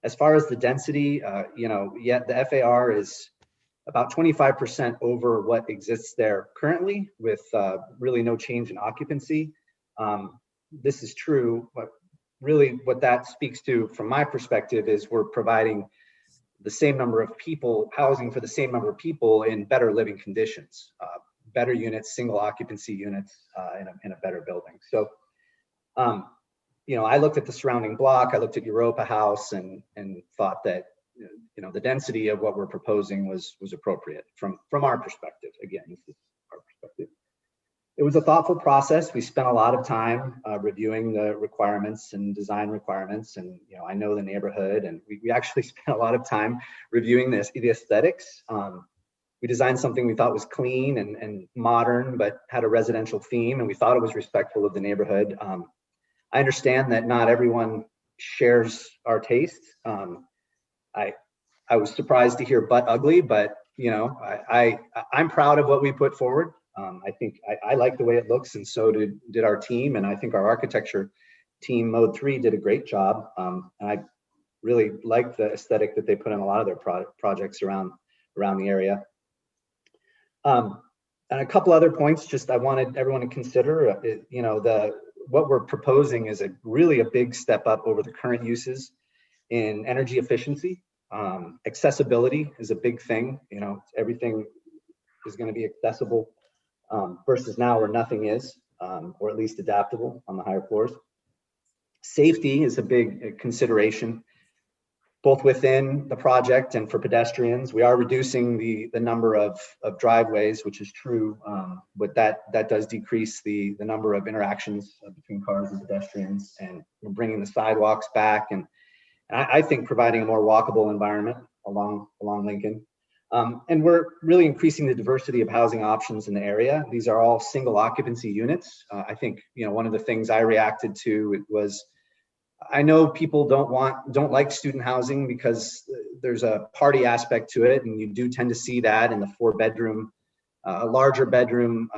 As far as the density, the FAR is about 25% over what exists there currently, with really no change in occupancy. This is true, but really what that speaks to from my perspective is we're providing the same number of people, housing for the same number of people in better living conditions, better units, single occupancy units in a better building. So, I looked at the surrounding block, I looked at Europa House and thought that, the density of what we're proposing was appropriate from our perspective. Again, this is our perspective. It was a thoughtful process. We spent a lot of time reviewing the requirements and design requirements. And, I know the neighborhood, and we actually spent a lot of time reviewing the aesthetics. We designed something we thought was clean and modern, but had a residential theme, and we thought it was respectful of the neighborhood. I understand that not everyone shares our taste. I was surprised to hear "but ugly," but I'm proud of what we put forward. I think I like the way it looks, and so did our team. And I think our architecture team, Mode 3, did a great job. And I really like the aesthetic that they put in a lot of their projects around the area. And a couple other points, just I wanted everyone to consider. What we're proposing is really a big step up over the current uses in energy efficiency. Accessibility is a big thing. Everything is going to be accessible versus now where nothing is, or at least adaptable on the higher floors. Safety is a big consideration, both within the project and for pedestrians. We are reducing the number of driveways, which is true, but that does decrease the number of interactions between cars and pedestrians. And we're bringing the sidewalks back, and I think providing a more walkable environment along Lincoln. And we're really increasing the diversity of housing options in the area. These are all single occupancy units. I think, one of the things I reacted to was, I know people don't like student housing because there's a party aspect to it, and you do tend to see that in the 4-bedroom, larger bedroom,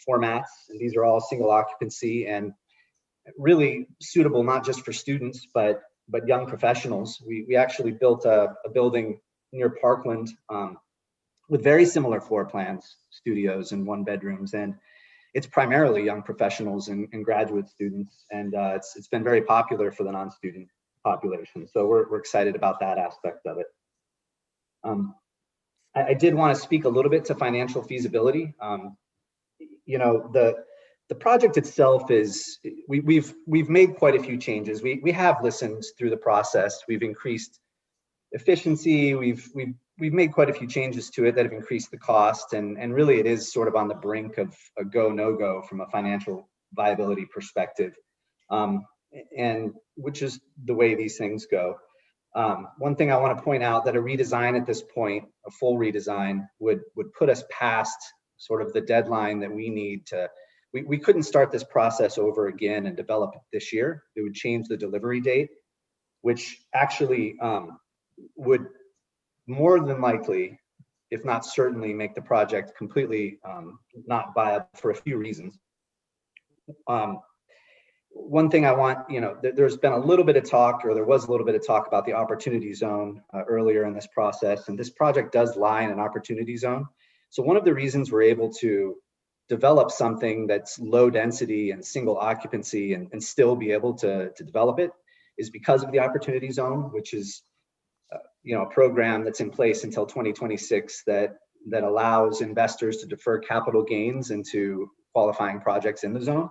formats. And these are all single occupancy and really suitable not just for students, but young professionals. We actually built a building near Parkland with very similar floor plans, studios and 1-bedrooms, and it's primarily young professionals and graduate students, and it's been very popular for the non-student population. So we're excited about that aspect of it. I did want to speak a little bit to financial feasibility. The project itself is, we've made quite a few changes. We have listened through the process. We've increased efficiency. We've made quite a few changes to it that have increased the cost, and really it is sort of on the brink of a go, no go from a financial viability perspective, and which is the way these things go. One thing I want to point out, that a redesign at this point, a full redesign, would put us past sort of the deadline that we need to. We couldn't start this process over again and develop it this year. It would change the delivery date, which actually would more than likely, if not certainly, make the project completely not viable for a few reasons. One thing I want, there's been a little bit of talk, or there was a little bit of talk about the opportunity zone earlier in this process, and this project does lie in an opportunity zone. So one of the reasons we're able to develop something that's low density and single occupancy and still be able to develop it is because of the opportunity zone, which is a program that's in place until 2026 that allows investors to defer capital gains into qualifying projects in the zone.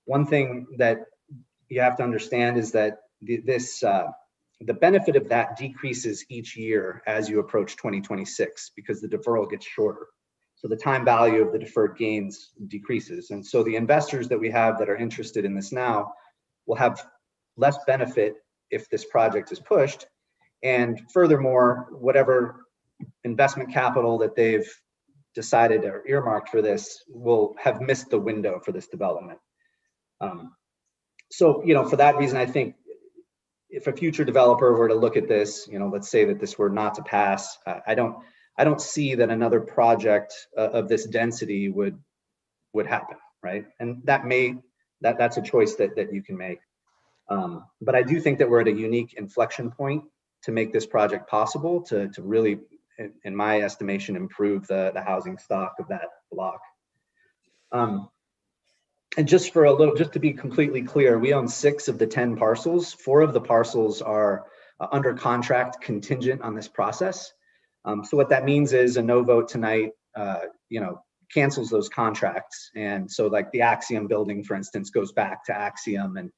One thing that you have to understand is that the benefit of that decreases each year as you approach 2026 because the deferral gets shorter. So the time value of the deferred gains decreases. And so the investors that we have that are interested in this now will have less benefit if this project is pushed. And furthermore, whatever investment capital that they've decided or earmarked for this will have missed the window for this development. So, for that reason, I think if a future developer were to look at this, let's say that this were not to pass, I don't see that another project of this density would happen, right? And that's a choice that you can make. But I do think that we're at a unique inflection point to make this project possible to really, in my estimation, improve the housing stock of that block. And just to be completely clear, we own 6 of the 10 parcels. 4 of the parcels are under contract contingent on this process. So what that means is a no vote tonight, cancels those contracts. And so like the Axiom building, for instance, goes back to Axiom. And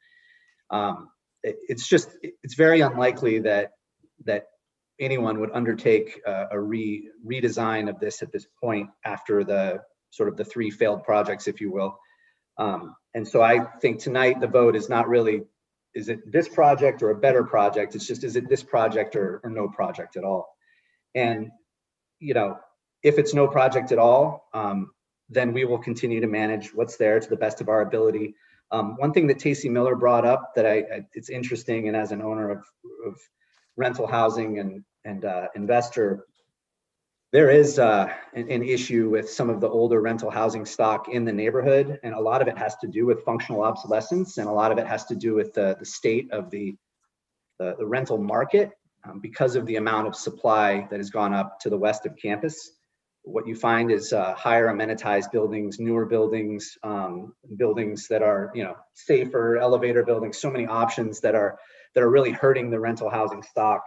it's very unlikely that anyone would undertake a redesign of this at this point after the sort of the 3 failed projects, if you will. And so I think tonight the vote is not really, is it this project or a better project? It's just, is it this project or no project at all? And, if it's no project at all, then we will continue to manage what's there to the best of our ability. One thing that Tacey Miller brought up that it's interesting, and as an owner of rental housing and investor, there is an issue with some of the older rental housing stock in the neighborhood, and a lot of it has to do with functional obsolescence, and a lot of it has to do with the state of the rental market because of the amount of supply that has gone up to the west of campus. What you find is higher amenitized buildings, newer buildings, buildings that are safer, elevator buildings, so many options that are really hurting the rental housing stock.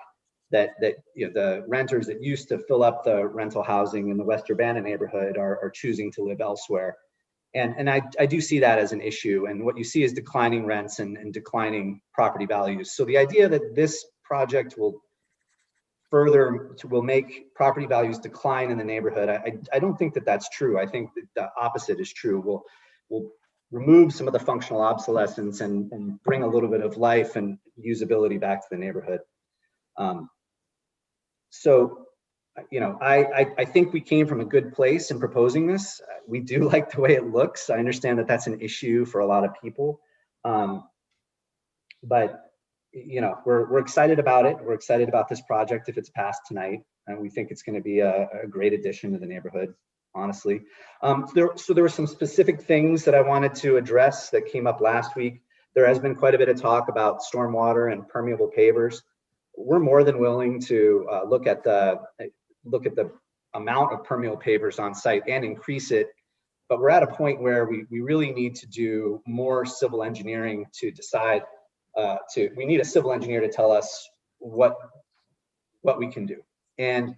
That the renters that used to fill up the rental housing in the West Urbana neighborhood are choosing to live elsewhere. And I do see that as an issue. And what you see is declining rents and declining property values. So the idea that this project will make property values decline in the neighborhood, I don't think that that's true. I think that the opposite is true. We'll remove some of the functional obsolescence and bring a little bit of life and usability back to the neighborhood. So, I think we came from a good place in proposing this. We do like the way it looks. I understand that that's an issue for a lot of people. But, we're excited about it. We're excited about this project if it's passed tonight. And we think it's going to be a great addition to the neighborhood, honestly. So there were some specific things that I wanted to address that came up last week. There has been quite a bit of talk about stormwater and permeable pavers. We're more than willing to look at the amount of permeable pavers on site and increase it, but we're at a point where we really need to do more civil engineering to decide. We need a civil engineer to tell us what we can do. And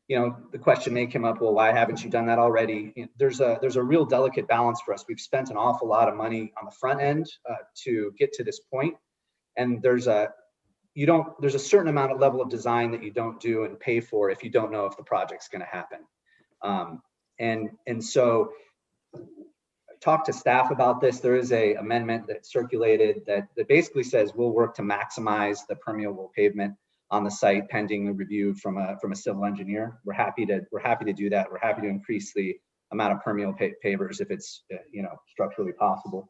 the question may come up, well, why haven't you done that already? There's a real delicate balance for us. We've spent an awful lot of money on the front end to get to this point, and there's a certain amount of level of design that you don't do and pay for if you don't know if the project's going to happen. And so talk to staff about this. There is a amendment that circulated that basically says we'll work to maximize the permeable pavement on the site pending the review from a civil engineer. We're happy to do that. We're happy to increase the amount of permeable pavers if it's structurally possible.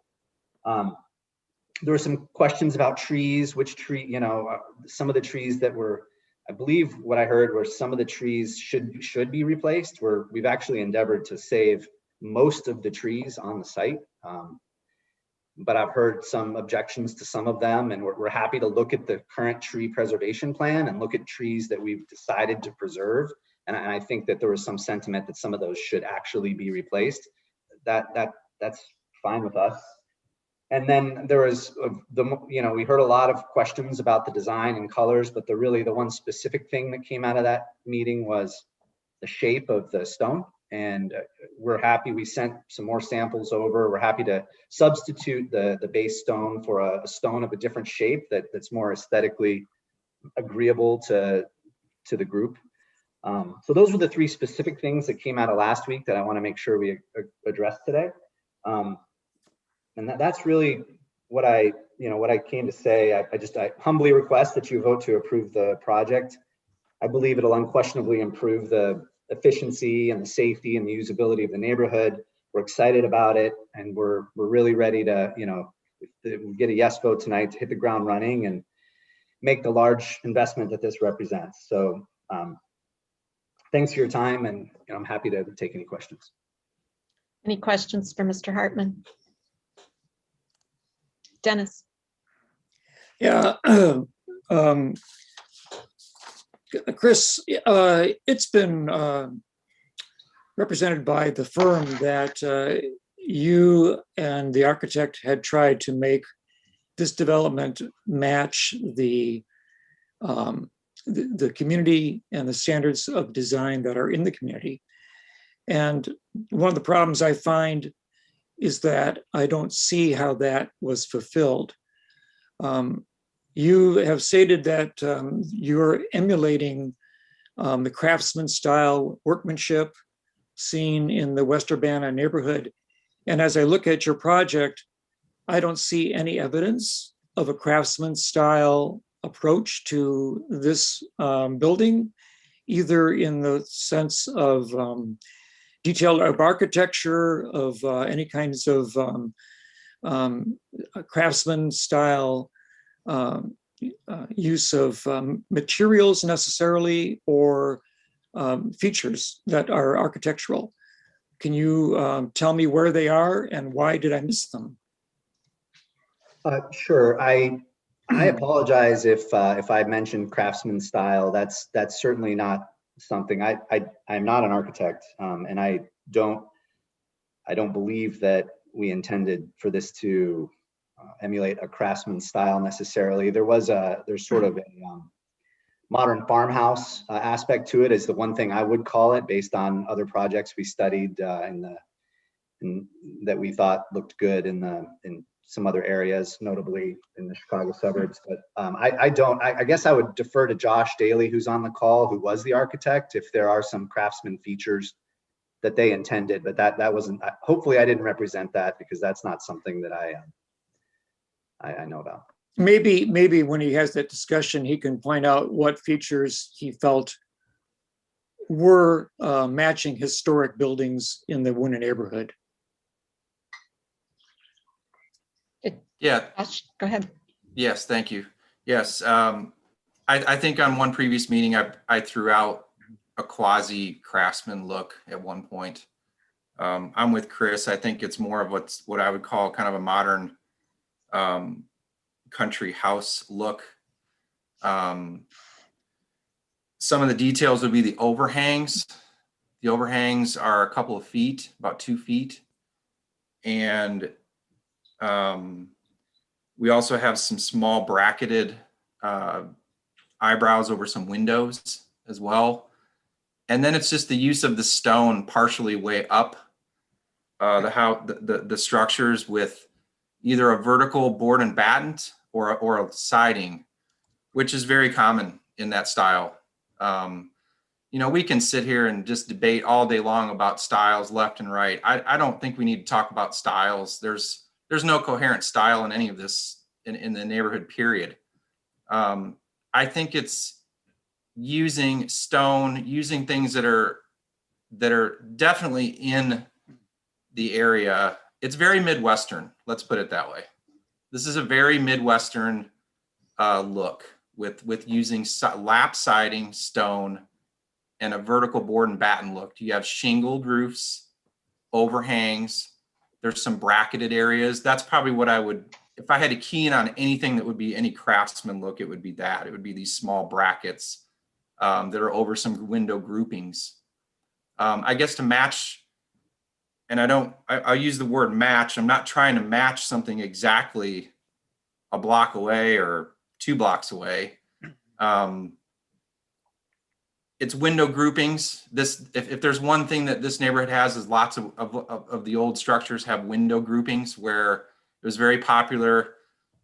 There were some questions about trees, which tree, some of the trees that were, I believe what I heard were some of the trees should be replaced. We've actually endeavored to save most of the trees on the site. But I've heard some objections to some of them, and we're happy to look at the current tree preservation plan and look at trees that we've decided to preserve. And I think that there was some sentiment that some of those should actually be replaced. That's fine with us. And then there was we heard a lot of questions about the design and colors, but the one specific thing that came out of that meeting was the shape of the stone. And we're happy, we sent some more samples over. We're happy to substitute the base stone for a stone of a different shape that's more aesthetically agreeable to the group. So those were the 3 specific things that came out of last week that I want to make sure we address today. And that's really what I what I came to say, I humbly request that you vote to approve the project. I believe it'll unquestionably improve the efficiency and the safety and the usability of the neighborhood. We're excited about it, and we're really ready to, if we get a yes vote tonight, to hit the ground running and make the large investment that this represents. So thanks for your time, and I'm happy to take any questions. Any questions for Mr. Hartman? Dennis? Yeah, Chris, it's been represented by the firm that you and the architect had tried to make this development match the community and the standards of design that are in the community. And one of the problems I find is that I don't see how that was fulfilled. You have stated that you're emulating the craftsman style workmanship seen in the West Urbana neighborhood. And as I look at your project, I don't see any evidence of a craftsman style approach to this building, either in the sense of detail of architecture, of any kinds of craftsman style use of materials necessarily, or features that are architectural. Can you tell me where they are and why did I miss them? Sure. I apologize if I mentioned craftsman style. That's certainly not something. I'm not an architect, and I don't believe that we intended for this to emulate a craftsman style necessarily. There's sort of a modern farmhouse aspect to it, is the one thing I would call it, based on other projects we studied that we thought looked good in some other areas, notably in the Chicago suburbs. But I guess I would defer to Josh Daly, who's on the call, who was the architect, if there are some craftsman features that they intended, but that wasn't, hopefully I didn't represent that, because that's not something that I know about. Maybe when he has that discussion, he can point out what features he felt were matching historic buildings in the Woona neighborhood. Yeah. Josh, go ahead. Yes, thank you. Yes, I think on one previous meeting, I threw out a quasi craftsman look at one point. I'm with Chris. I think it's more of what I would call kind of a modern country house look. Some of the details would be the overhangs. The overhangs are a couple of feet, about 2 feet. And we also have some small bracketed eyebrows over some windows as well. And then it's just the use of the stone partially way up the structures with either a vertical board and batten or a siding, which is very common in that style. We can sit here and just debate all day long about styles left and right. I don't think we need to talk about styles. There's no coherent style in any of this in the neighborhood, period. I think it's using stone, using things that are definitely in the area. It's very Midwestern, let's put it that way. This is a very Midwestern look with using lap siding, stone, and a vertical board and batten look. You have shingled roofs, overhangs. There's some bracketed areas. That's probably what I would, if I had to key in on anything that would be any craftsman look, it would be that. It would be these small brackets that are over some window groupings. I guess to match, and I'll use the word match. I'm not trying to match something exactly a block away or 2 blocks away. It's window groupings. If there's one thing that this neighborhood has, is lots of the old structures have window groupings, where it was very popular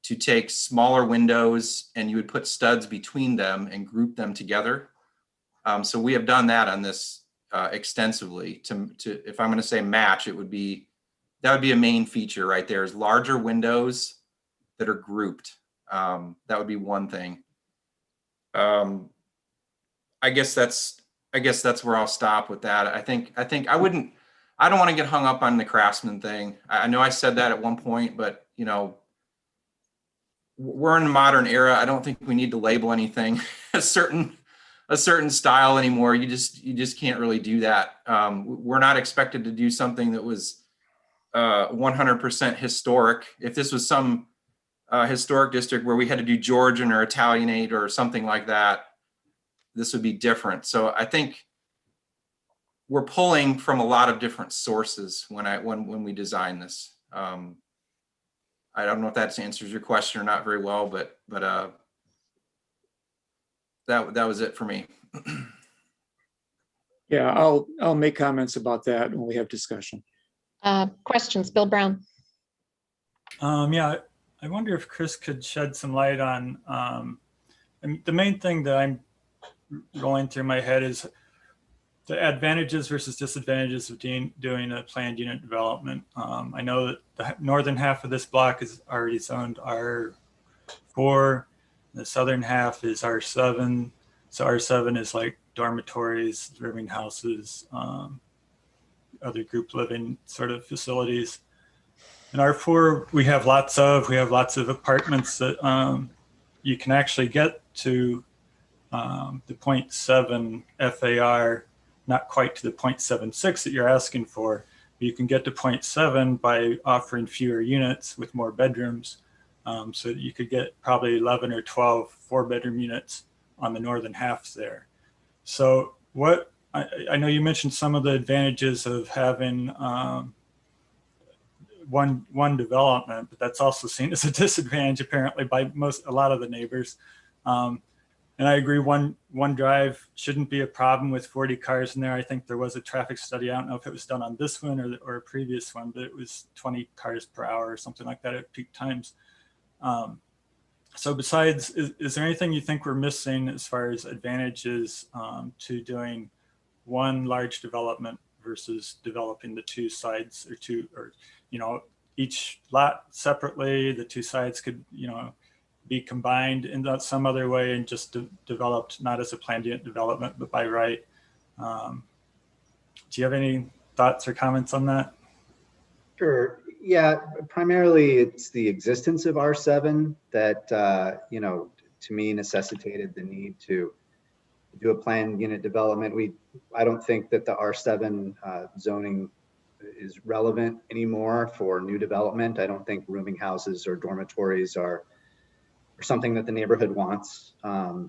to take smaller windows and you would put studs between them and group them together. So we have done that on this extensively. If I'm going to say match, that would be a main feature right there, is larger windows that are grouped. That would be one thing. I guess that's where I'll stop with that. I don't want to get hung up on the craftsman thing. I know I said that at one point, but you know, we're in a modern era. I don't think we need to label anything a certain style anymore. You just can't really do that. We're not expected to do something that was 100% historic. If this was some historic district where we had to do Georgian or Italianate or something like that, this would be different. So I think we're pulling from a lot of different sources when we design this. I don't know if that answers your question or not very well, but that was it for me. Yeah, I'll make comments about that when we have discussion. Questions, Bill Brown. Yeah, I wonder if Chris could shed some light on, the main thing that I'm going through my head is the advantages versus disadvantages of doing a planned unit development. I know that the northern half of this block is already zoned R4. The southern half is R7. So R7 is like dormitories, living houses, other group living sort of facilities. In R4, we have lots of apartments that you can actually get to the 0.7 FAR, not quite to the 0.76 that you're asking for. But you can get to 0.7 by offering fewer units with more bedrooms. So that you could get probably 11 or 12 4-bedroom units on the northern half there. So what I know you mentioned some of the advantages of having one development, but that's also seen as a disadvantage apparently by a lot of the neighbors. And I agree, one drive shouldn't be a problem with 40 cars in there. I think there was a traffic study. I don't know if it was done on this one or a previous one, but it was 20 cars per hour or something like that at peak times. So besides, is there anything you think we're missing as far as advantages to doing one large development versus developing the two sides or each lot separately? The two sides could, be combined in some other way and just developed not as a planned unit development, but by right. Do you have any thoughts or comments on that? Sure. Yeah, primarily it's the existence of R7 that, to me necessitated the need to do a planned unit development. I don't think that the R7 zoning is relevant anymore for new development. I don't think rooming houses or dormitories are something that the neighborhood wants. The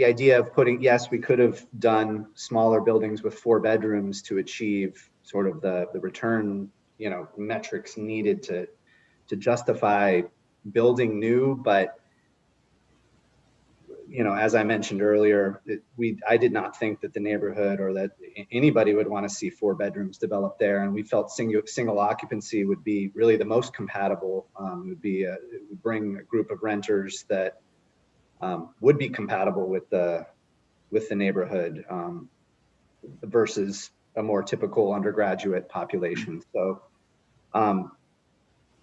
idea of yes, we could have done smaller buildings with 4 bedrooms to achieve sort of the return, metrics needed to justify building new, but as I mentioned earlier, I did not think that the neighborhood or that anybody would want to see 4 bedrooms developed there, and we felt single occupancy would be really the most compatible. It would bring a group of renters that would be compatible with the neighborhood versus a more typical undergraduate population. So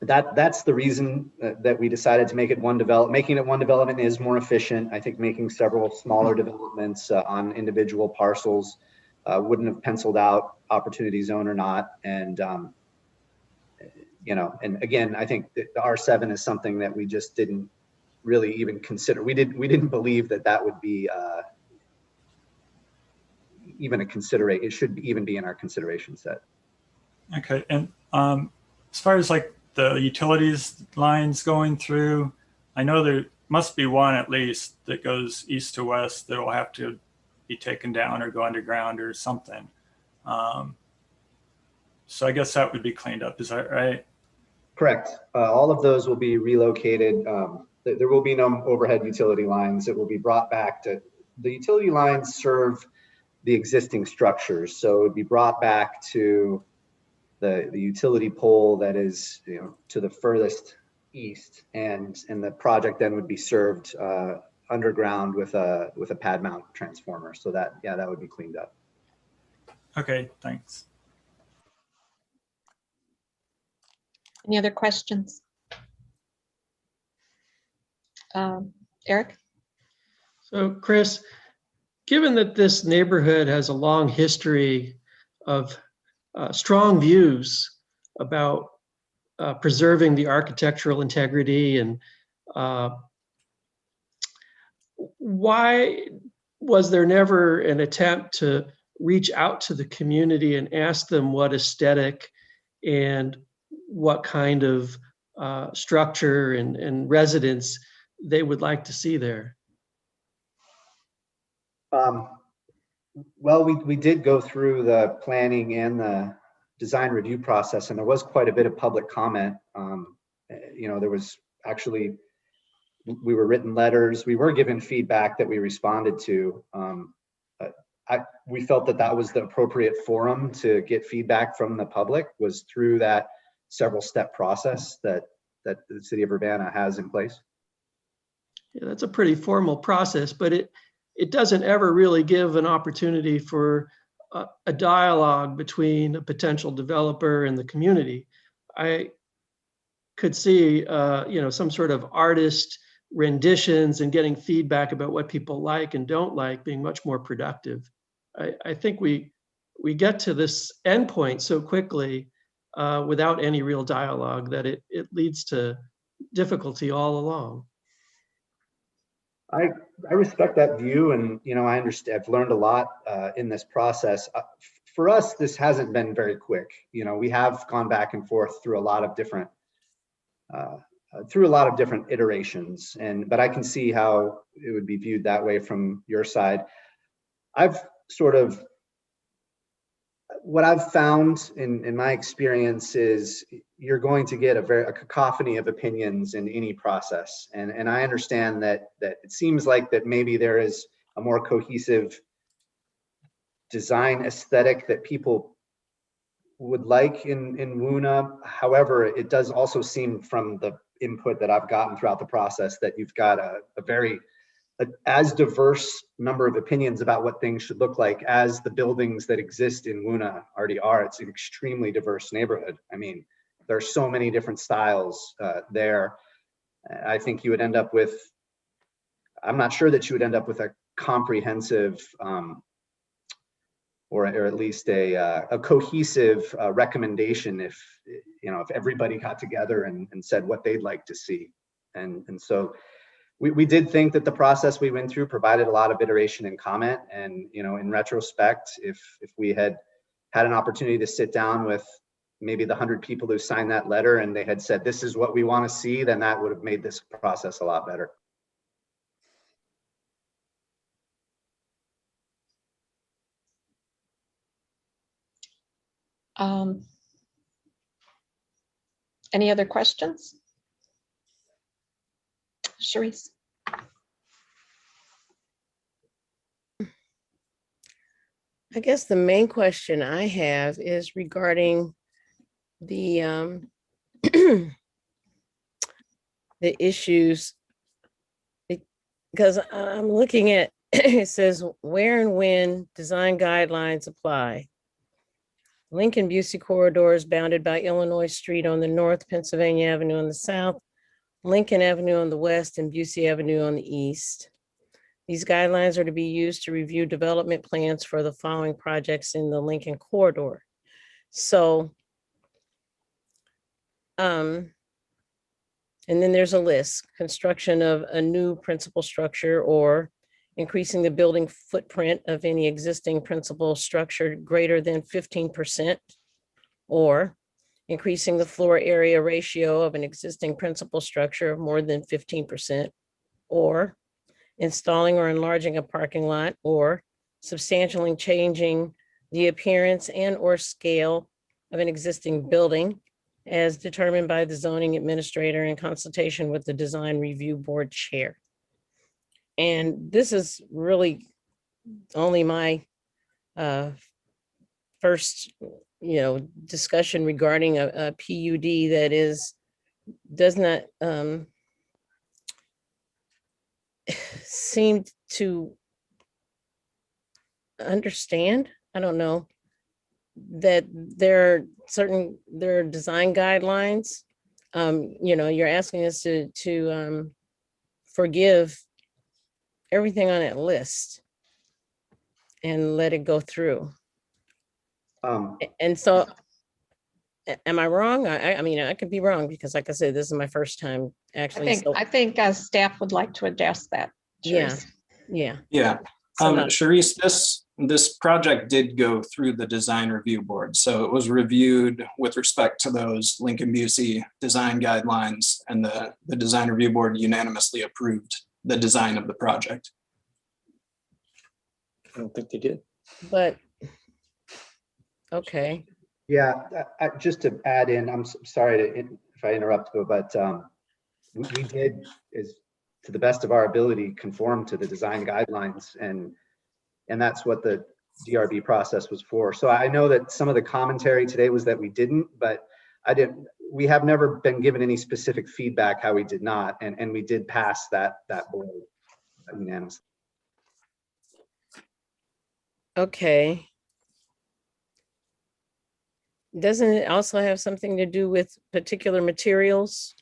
that's the reason that we decided to make it one development. Making it one development is more efficient. I think making several smaller developments on individual parcels wouldn't have penciled out opportunity zone or not. And and again, I think the R7 is something that we just didn't really even consider. We didn't believe that would be even a consideration. It should even be in our consideration set. Okay, and as far as like the utilities lines going through, I know there must be one at least that goes east to west that will have to be taken down or go underground or something. So I guess that would be cleaned up. Is that right? Correct. All of those will be relocated. There will be no overhead utility lines. It will be brought back to the utility lines serve the existing structures. So it would be brought back to the utility pole that is to the furthest east, and the project then would be served underground with a pad mount transformer. So that would be cleaned up. Okay, thanks. Any other questions? Eric? So Chris, given that this neighborhood has a long history of strong views about preserving the architectural integrity, and why was there never an attempt to reach out to the community and ask them what aesthetic and what kind of structure and residence they would like to see there? Well, we did go through the planning and the design review process, and there was quite a bit of public comment. There was actually, we were written letters, we were given feedback that we responded to. We felt that that was the appropriate forum to get feedback from the public, was through that several step process that the city of Urbana has in place. Yeah, that's a pretty formal process, but it doesn't ever really give an opportunity for a dialogue between a potential developer and the community. I could see, some sort of artist renditions and getting feedback about what people like and don't like being much more productive. I think we get to this endpoint so quickly without any real dialogue that it leads to difficulty all along. I respect that view, and I understand. I've learned a lot in this process. For us, this hasn't been very quick. We have gone back and forth through a lot of different iterations, but I can see how it would be viewed that way from your side. What I've found in my experience is you're going to get a cacophony of opinions in any process. And I understand that it seems like that maybe there is a more cohesive design aesthetic that people would like in WUNA. However, it does also seem from the input that I've gotten throughout the process that you've got as diverse number of opinions about what things should look like as the buildings that exist in WUNA already are. It's an extremely diverse neighborhood. I mean, there are so many different styles there. I think you would end up with, I'm not sure that you would end up with a comprehensive or at least a cohesive recommendation if everybody got together and said what they'd like to see. And so we did think that the process we went through provided a lot of iteration and comment. And, in retrospect, if we had an opportunity to sit down with maybe the 100 people who signed that letter and they had said, this is what we want to see, then that would have made this process a lot better. Any other questions? Charisse? I guess the main question I have is regarding the the issues, because I'm looking at it says where and when design guidelines apply. Lincoln-Busey corridor is bounded by Illinois Street on the north, Pennsylvania Avenue on the south, Lincoln Avenue on the west, and Busey Avenue on the east. These guidelines are to be used to review development plans for the following projects in the Lincoln corridor. So, and then there's a list: construction of a new principal structure, or increasing the building footprint of any existing principal structure greater than 15%, or increasing the floor area ratio of an existing principal structure of more than 15%, or installing or enlarging a parking lot, or substantially changing the appearance and or scale of an existing building as determined by the zoning administrator in consultation with the design review board chair. And this is really only my first, discussion regarding a PUD that does not seem to understand, I don't know, that there are design guidelines. You're asking us to forgive everything on that list and let it go through. And so, am I wrong? I mean, I could be wrong because, like I said, this is my first time actually. I think staff would like to address that. Yeah, Sharice. yeah. Yeah. So Sharice, this project did go through the design review board. So it was reviewed with respect to those Lincoln Busey design guidelines, and the design review board unanimously approved the design of the project. I don't think they did. But, okay. Yeah, just to add in, I'm sorry if I interrupt, but we did, to the best of our ability, conform to the design guidelines, and that's what the DRB process was for. So I know that some of the commentary today was that we didn't, but we have never been given any specific feedback how we did not, and we did pass that board unanimously. Okay. Doesn't it also have something to do with particular materials,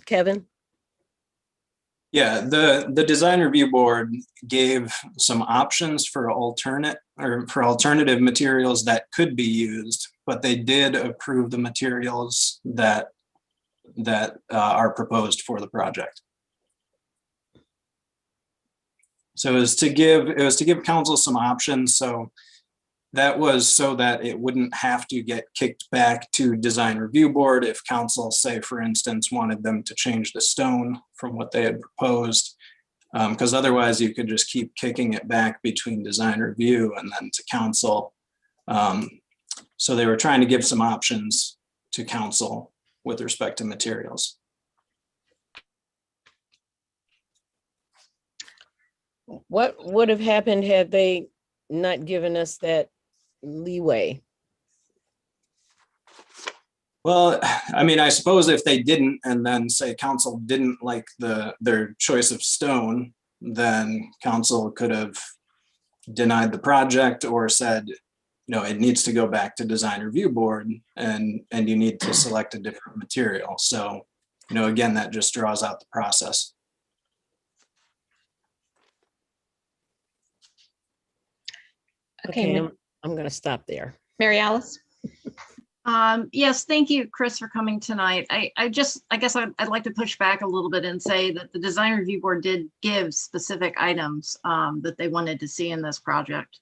Kevin? Yeah, the design review board gave some options for alternative materials that could be used, but they did approve the materials that are proposed for the project. So it was to give council some options. So that was so that it wouldn't have to get kicked back to design review board if council, say for instance, wanted them to change the stone from what they had proposed, because otherwise you could just keep kicking it back between design review and then to council. So they were trying to give some options to council with respect to materials. What would have happened had they not given us that leeway? Well, I mean, I suppose if they didn't, and then say council didn't like their choice of stone, then council could have denied the project or said, no, it needs to go back to design review board, and you need to select a different material. So, again, that just draws out the process. Okay, I'm going to stop there. Mary Alice? Yes, thank you, Chris, for coming tonight. I guess I'd like to push back a little bit and say that the design review board did give specific items that they wanted to see in this project.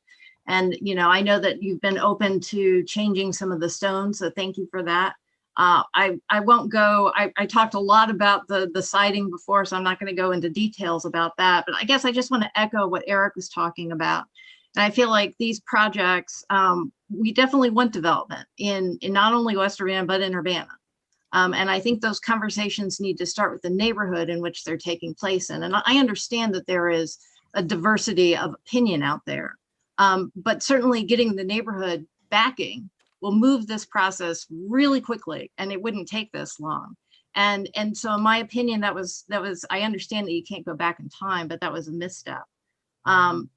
And, I know that you've been open to changing some of the stones, so thank you for that. I won't go, I talked a lot about the siding before, so I'm not going to go into details about that, but I guess I just want to echo what Eric was talking about. And I feel like these projects, we definitely want development in not only West Urbana, but in Urbana. And I think those conversations need to start with the neighborhood in which they're taking place in. And I understand that there is a diversity of opinion out there, but certainly getting the neighborhood backing will move this process really quickly, and it wouldn't take this long. And so in my opinion, that was, I understand that you can't go back in time, but that was a misstep.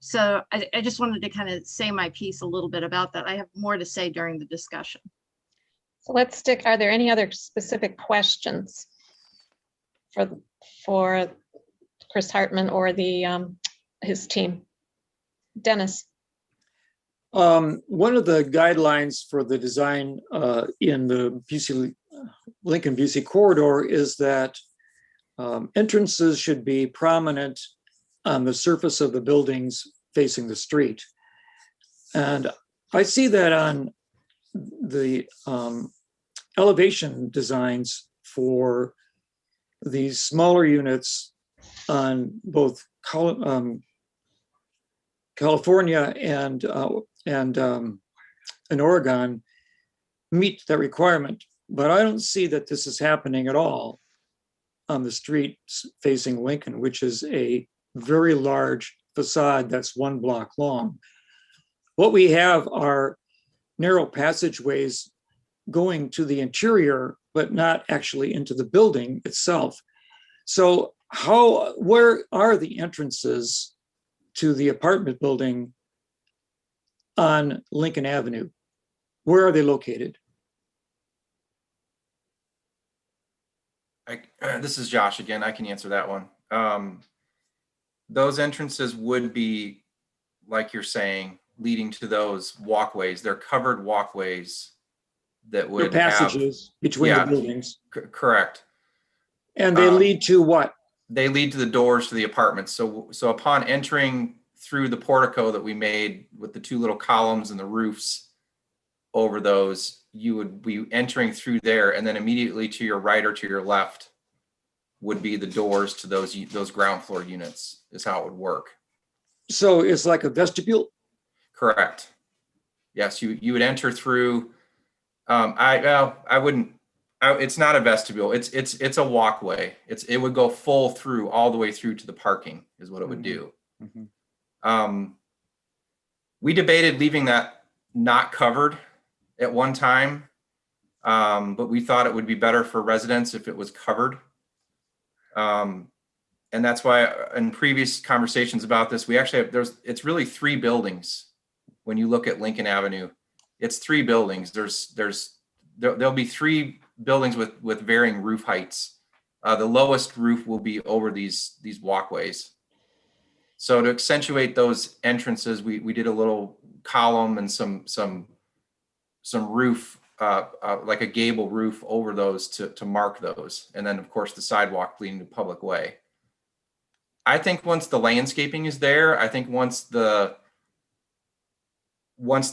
So I just wanted to kind of say my piece a little bit about that. I have more to say during the discussion. So let's stick, are there any other specific questions for Chris Hartman or his team? Dennis? One of the guidelines for the design in the Lincoln Busey corridor is that entrances should be prominent on the surface of the buildings facing the street. And I see that on the elevation designs for these smaller units on both California and in Oregon meet that requirement. But I don't see that this is happening at all on the street facing Lincoln, which is a very large facade that's 1 block long. What we have are narrow passageways going to the interior, but not actually into the building itself. So where are the entrances to the apartment building on Lincoln Avenue? Where are they located? This is Josh again. I can answer that one. Those entrances would be, like you're saying, leading to those walkways. They're covered walkways that Your would have, passages between the buildings. correct. And they lead to what? They lead to the doors to the apartments. So upon entering through the portico that we made with the two little columns and the roofs over those, you would be entering through there, and then immediately to your right or to your left would be the doors to those ground floor units, is how it would work. So it's like a vestibule? Correct. Yes, you would enter through. I wouldn't. It's not a vestibule. It's a walkway. It would go full through all the way through to the parking is what it would do. We debated leaving that not covered at one time, but we thought it would be better for residents if it was covered. And that's why in previous conversations about this, we actually have, it's really 3 buildings. When you look at Lincoln Avenue, it's 3 buildings. There'll be 3 buildings with varying roof heights. The lowest roof will be over these walkways. So to accentuate those entrances, we did a little column and some roof, like a gable roof over those to mark those. And then of course the sidewalk leading to public way. I think once the landscaping is there, I think once the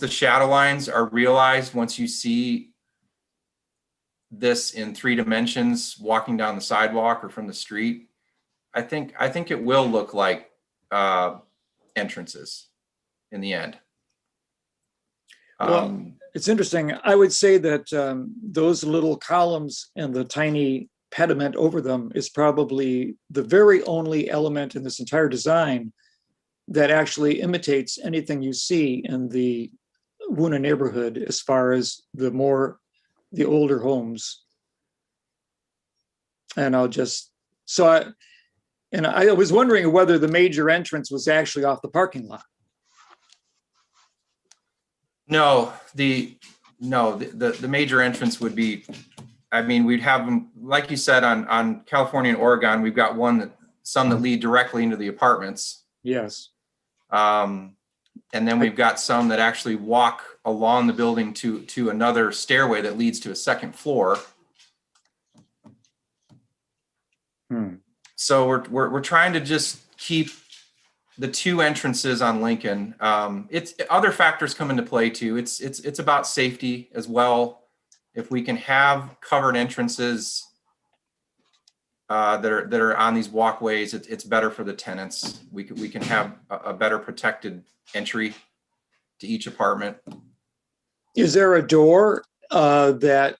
shadow lines are realized, once you see this in 3 dimensions walking down the sidewalk or from the street, I think it will look like entrances in the end. Well, it's interesting. I would say that those little columns and the tiny pediment over them is probably the very only element in this entire design that actually imitates anything you see in the Woona neighborhood as far as the older homes. And I was wondering whether the major entrance was actually off the parking lot. No, the major entrance would be, I mean, we'd have them, like you said, on California and Oregon, we've got some that lead directly into the apartments. Yes. And then we've got some that actually walk along the building to another stairway that leads to a second floor. So we're trying to just keep the 2 entrances on Lincoln. It's other factors come into play too. It's about safety as well. If we can have covered entrances that are on these walkways, it's better for the tenants. We can have a better protected entry to each apartment. Is there a door that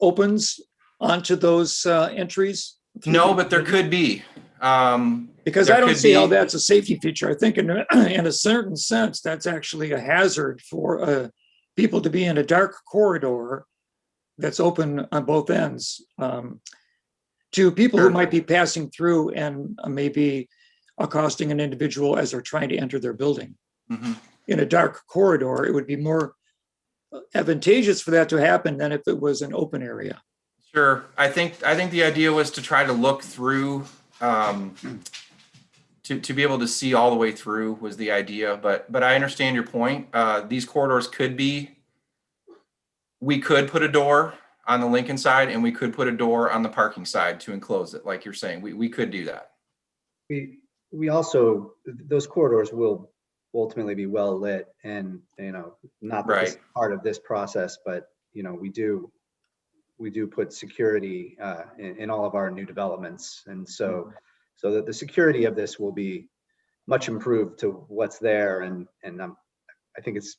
opens onto those entries? No, but there could be. Because I don't see how that's a safety feature. I think in a certain sense, that's actually a hazard for people to be in a dark corridor that's open on both ends to people who might be passing through and maybe accosting an individual as they're trying to enter their building. In a dark corridor, it would be more advantageous for that to happen than if it was an open area. Sure. I think the idea was to try to look through, to be able to see all the way through was the idea. But I understand your point. These corridors we could put a door on the Lincoln side and we could put a door on the parking side to enclose it. Like you're saying, we could do that. We also, those corridors will ultimately be well lit, and not that this is part of this process, but we do put security in all of our new developments, and so that the security of this will be much improved to what's there, and I think it's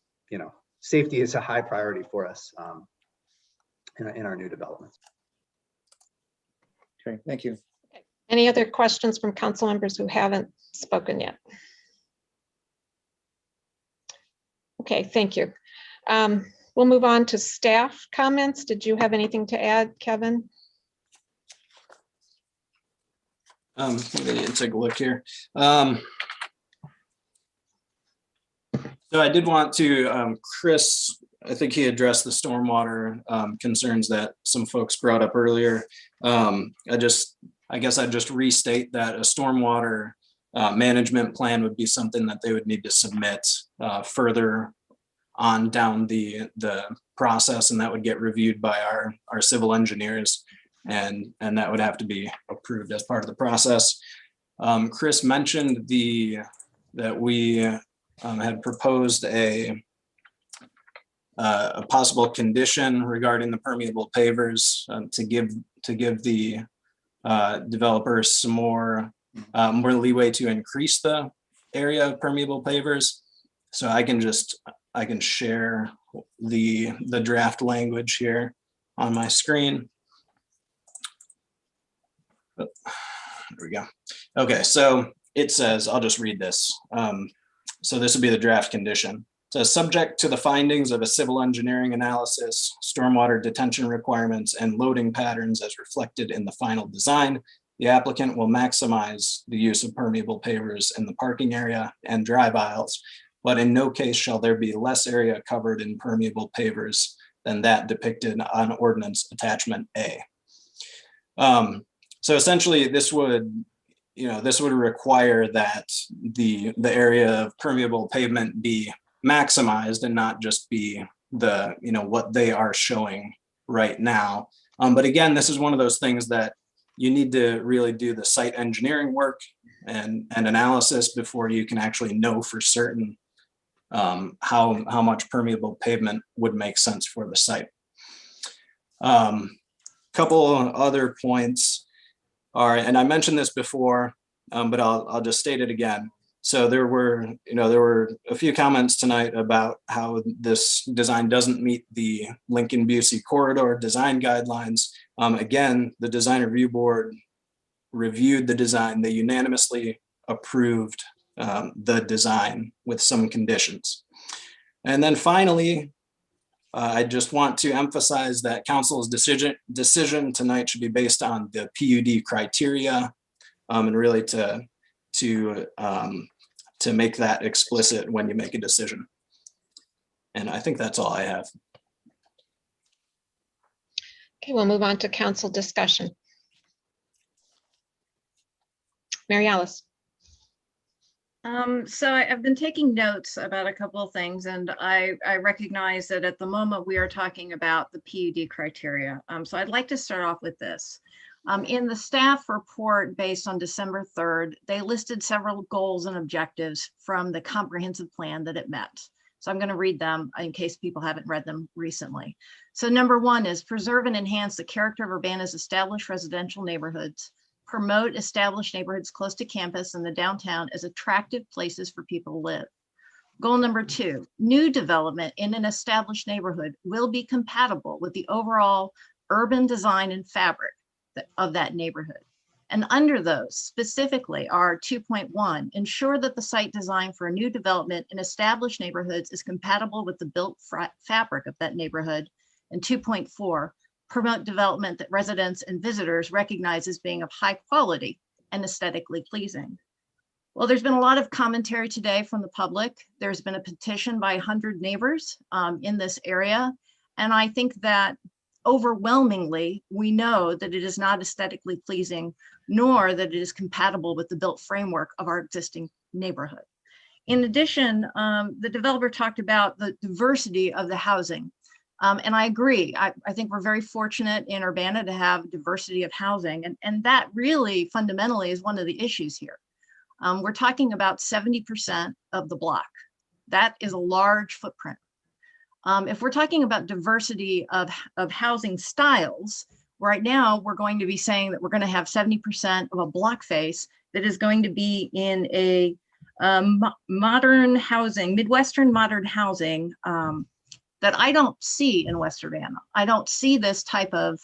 safety is a high priority for us in our new developments. Okay, thank you. Any other questions from council members who haven't spoken yet? Okay, thank you. We'll move on to staff comments. Did you have anything to add, Kevin? Let me take a look here. So I did want to, Chris I think he addressed the stormwater concerns that some folks brought up earlier. I guess I'd just restate that a stormwater management plan would be something that they would need to submit further on down the process, and that would get reviewed by our civil engineers, and that would have to be approved as part of the process. Chris mentioned that we had proposed a possible condition regarding the permeable pavers to give the developers some more leeway to increase the area of permeable pavers. So I can share the draft language here on my screen. There we go. Okay, so it says, I'll just read this. So this would be the draft condition. It says, subject to the findings of a civil engineering analysis, stormwater detention requirements, and loading patterns as reflected in the final design, the applicant will maximize the use of permeable pavers in the parking area and drive aisles, but in no case shall there be less area covered in permeable pavers than that depicted on ordinance attachment A. So essentially this would require that the area of permeable pavement be maximized and not just be what they are showing right now. But again, this is one of those things that you need to really do the site engineering work and analysis before you can actually know for certain how much permeable pavement would make sense for the site. Couple other points are, and I mentioned this before, but I'll just state it again. So there were a few comments tonight about how this design doesn't meet the Lincoln-Busey corridor design guidelines. Again, the design review board reviewed the design. They unanimously approved the design with some conditions. And then finally, I just want to emphasize that council's decision tonight should be based on the PUD criteria, and really to make that explicit when you make a decision. And I think that's all I have. Okay, we'll move on to council discussion. Mary Alice. So I've been taking notes about a couple of things, and I recognize that at the moment we are talking about the PUD criteria. So I'd like to start off with this. In the staff report based on December 3rd, they listed several goals and objectives from the comprehensive plan that it met. So I'm going to read them in case people haven't read them recently. So number 1 is preserve and enhance the character of Urbana's established residential neighborhoods, promote established neighborhoods close to campus and the downtown as attractive places for people to live. Goal number 2, new development in an established neighborhood will be compatible with the overall urban design and fabric of that neighborhood. And under those specifically are 2.1, ensure that the site design for a new development in established neighborhoods is compatible with the built fabric of that neighborhood. And 2.4, promote development that residents and visitors recognize as being of high quality and aesthetically pleasing. Well, there's been a lot of commentary today from the public. There's been a petition by 100 neighbors in this area. And I think that overwhelmingly, we know that it is not aesthetically pleasing, nor that it is compatible with the built framework of our existing neighborhood. In addition, the developer talked about the diversity of the housing. And I agree. I think we're very fortunate in Urbana to have diversity of housing. And that really fundamentally is one of the issues here. We're talking about 70% of the block. That is a large footprint. If we're talking about diversity of housing styles, right now we're going to be saying that we're going to have 70% of a block face that is going to be in a modern housing, Midwestern modern housing that I don't see in West Urbana. I don't see this type of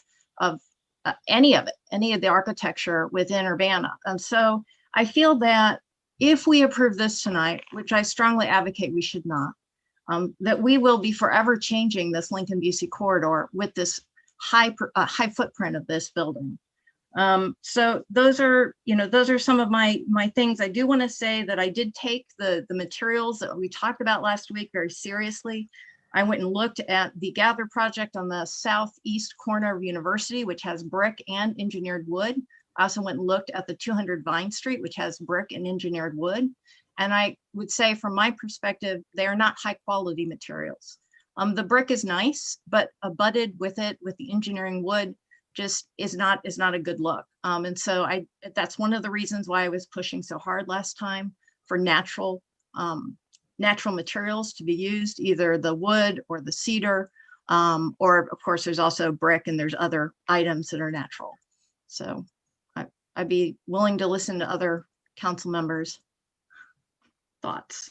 any of it, any of the architecture within Urbana. And so I feel that if we approve this tonight, which I strongly advocate we should not, that we will be forever changing this Lincoln-Busey corridor with this high footprint of this building. So those are some of my things. I do want to say that I did take the materials that we talked about last week very seriously. I went and looked at the Gather project on the southeast corner of University, which has brick and engineered wood. I also went and looked at the 200 Vine Street, which has brick and engineered wood. And I would say from my perspective, they are not high quality materials. The brick is nice, but abutted with it with the engineering wood just is not a good look. And so that's one of the reasons why I was pushing so hard last time for natural materials to be used, either the wood or the cedar, or of course there's also brick and there's other items that are natural. So I'd be willing to listen to other council members' thoughts.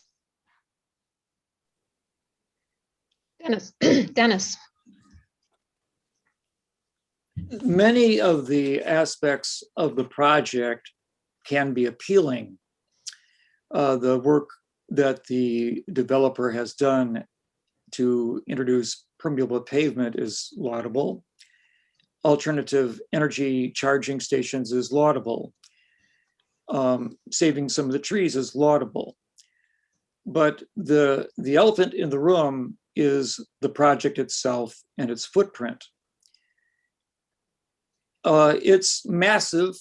Dennis. Many of the aspects of the project can be appealing. The work that the developer has done to introduce permeable pavement is laudable. Alternative energy charging stations is laudable. Saving some of the trees is laudable. But the elephant in the room is the project itself and its footprint. It's massive,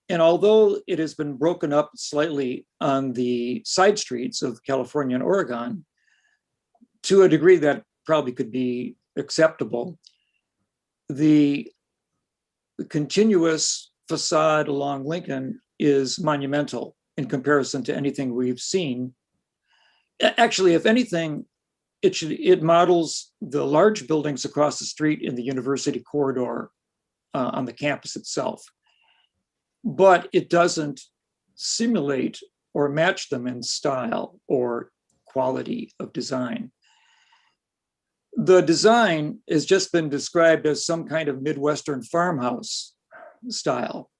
and although it has been broken up slightly on the side streets of California and Oregon, to a degree that probably could be acceptable, the continuous facade along Lincoln is monumental in comparison to anything we've seen. Actually, if anything, it models the large buildings across the street in the university corridor on the campus itself. But it doesn't simulate or match them in style or quality of design. The design has just been described as some kind of Midwestern farmhouse style,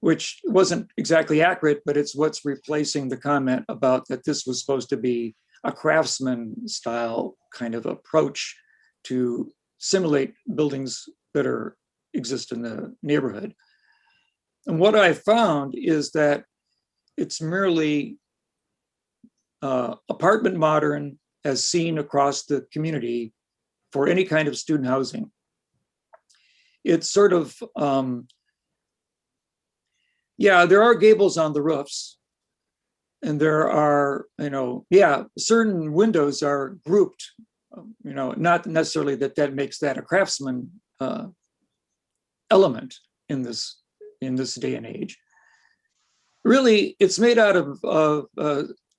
which wasn't exactly accurate, but it's what's replacing the comment about that this was supposed to be a craftsman style kind of approach to simulate buildings that exist in the neighborhood. And what I found is that it's merely apartment modern as seen across the community for any kind of student housing. It's sort of, there are gables on the roofs, and there are, certain windows are grouped, not necessarily that makes that a craftsman element in this day and age. Really, it's made out of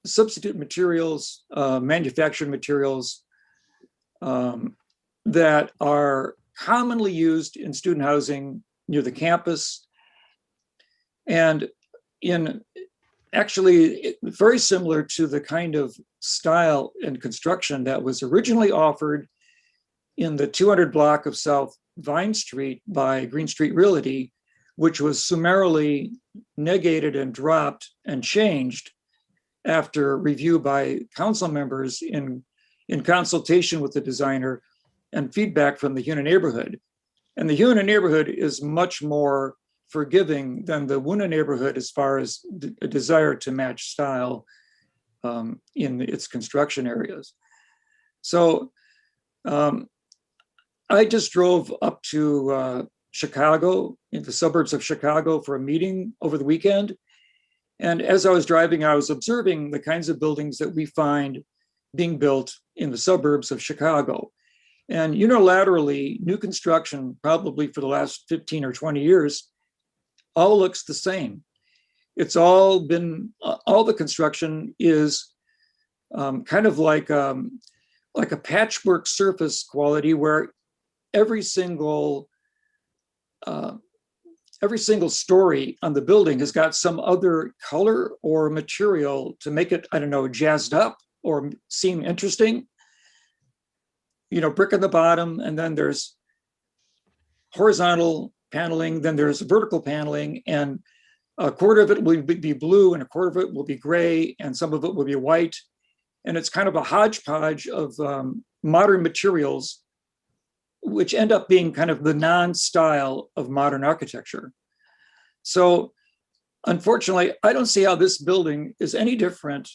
substitute materials, manufactured materials that are commonly used in student housing near the campus, and actually very similar to the kind of style and construction that was originally offered in the 200 block of South Vine Street by Green Street Realty, which was summarily negated and dropped and changed after review by council members in consultation with the designer and feedback from the Huna neighborhood. And the Huna neighborhood is much more forgiving than the Wuna neighborhood as far as a desire to match style in its construction areas. So I just drove up to Chicago, in the suburbs of Chicago, for a meeting over the weekend. And as I was driving, I was observing the kinds of buildings that we find being built in the suburbs of Chicago. And unilaterally, new construction, probably for the last 15 or 20 years, all looks the same. It's all the construction is kind of like a patchwork surface quality where every single story on the building has got some other color or material to make it, jazzed up or seem interesting. Brick on the bottom, and then there's horizontal paneling, then there's vertical paneling, and a quarter of it will be blue and a quarter of it will be gray, and some of it will be white. And it's kind of a hodgepodge of modern materials, which end up being kind of the non-style of modern architecture. So unfortunately, I don't see how this building is any different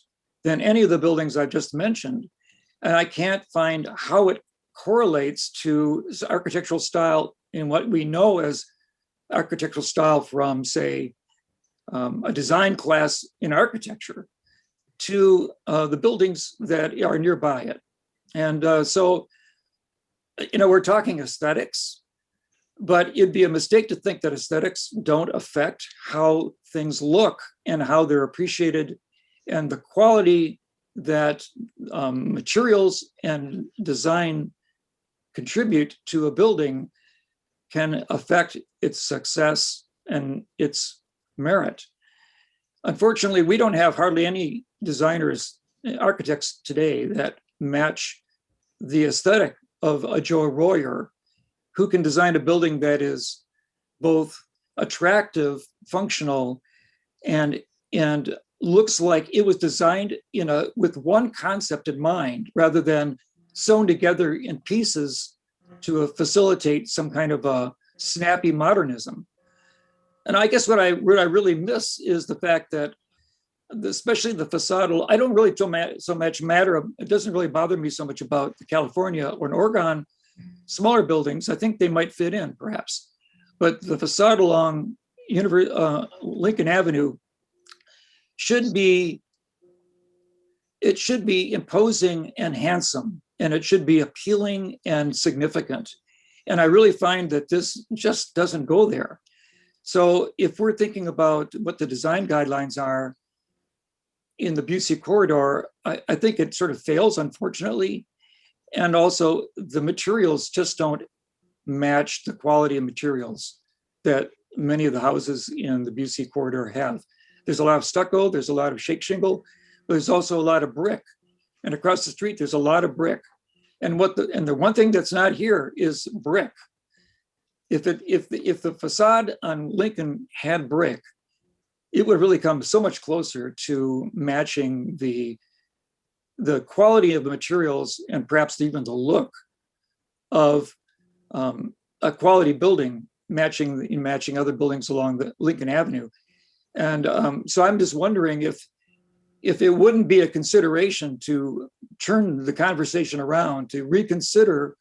than any of the buildings I've just mentioned. And I can't find how it correlates to architectural style in what we know as architectural style from, say, a design class in architecture to the buildings that are nearby it. And so, we're talking aesthetics, but it'd be a mistake to think that aesthetics don't affect how things look and how they're appreciated, and the quality that materials and design contribute to a building can affect its success and its merit. Unfortunately, we don't have hardly any designers, architects today that match the aesthetic of a Joe Royer, who can design a building that is both attractive, functional, and looks like it was designed with one concept in mind, rather than sewn together in pieces to facilitate some kind of a snappy modernism. And I guess what I really miss is the fact that, especially the facade, I don't really so much matter. It doesn't really bother me so much about the California or in Oregon, smaller buildings. I think they might fit in, perhaps. But the facade along Lincoln Avenue should be imposing and handsome, and it should be appealing and significant. And I really find that this just doesn't go there. So if we're thinking about what the design guidelines are in the Busey corridor, I think it sort of fails, unfortunately. And also the materials just don't match the quality of materials that many of the houses in the Busey corridor have. There's a lot of stucco, there's a lot of shake shingle, but there's also a lot of brick. And across the street, there's a lot of brick. And the one thing that's not here is brick. If the facade on Lincoln had brick, it would really come so much closer to matching the quality of the materials and perhaps even the look of a quality building matching other buildings along the Lincoln Avenue. And so I'm just wondering if it wouldn't be a consideration to turn the conversation around, to reconsider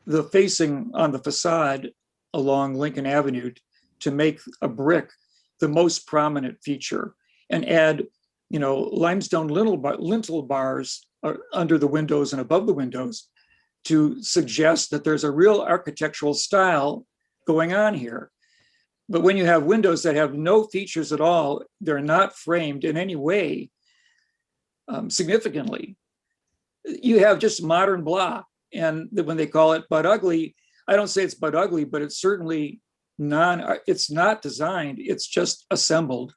the facing on the facade along Lincoln Avenue to make a brick the most prominent feature, and add, limestone lintel bars under the windows and above the windows to suggest that there's a real architectural style going on here. But when you have windows that have no features at all, they're not framed in any way significantly. You have just modern blah. And when they call it butt ugly, I don't say it's butt ugly, but it's certainly it's not designed, it's just assembled.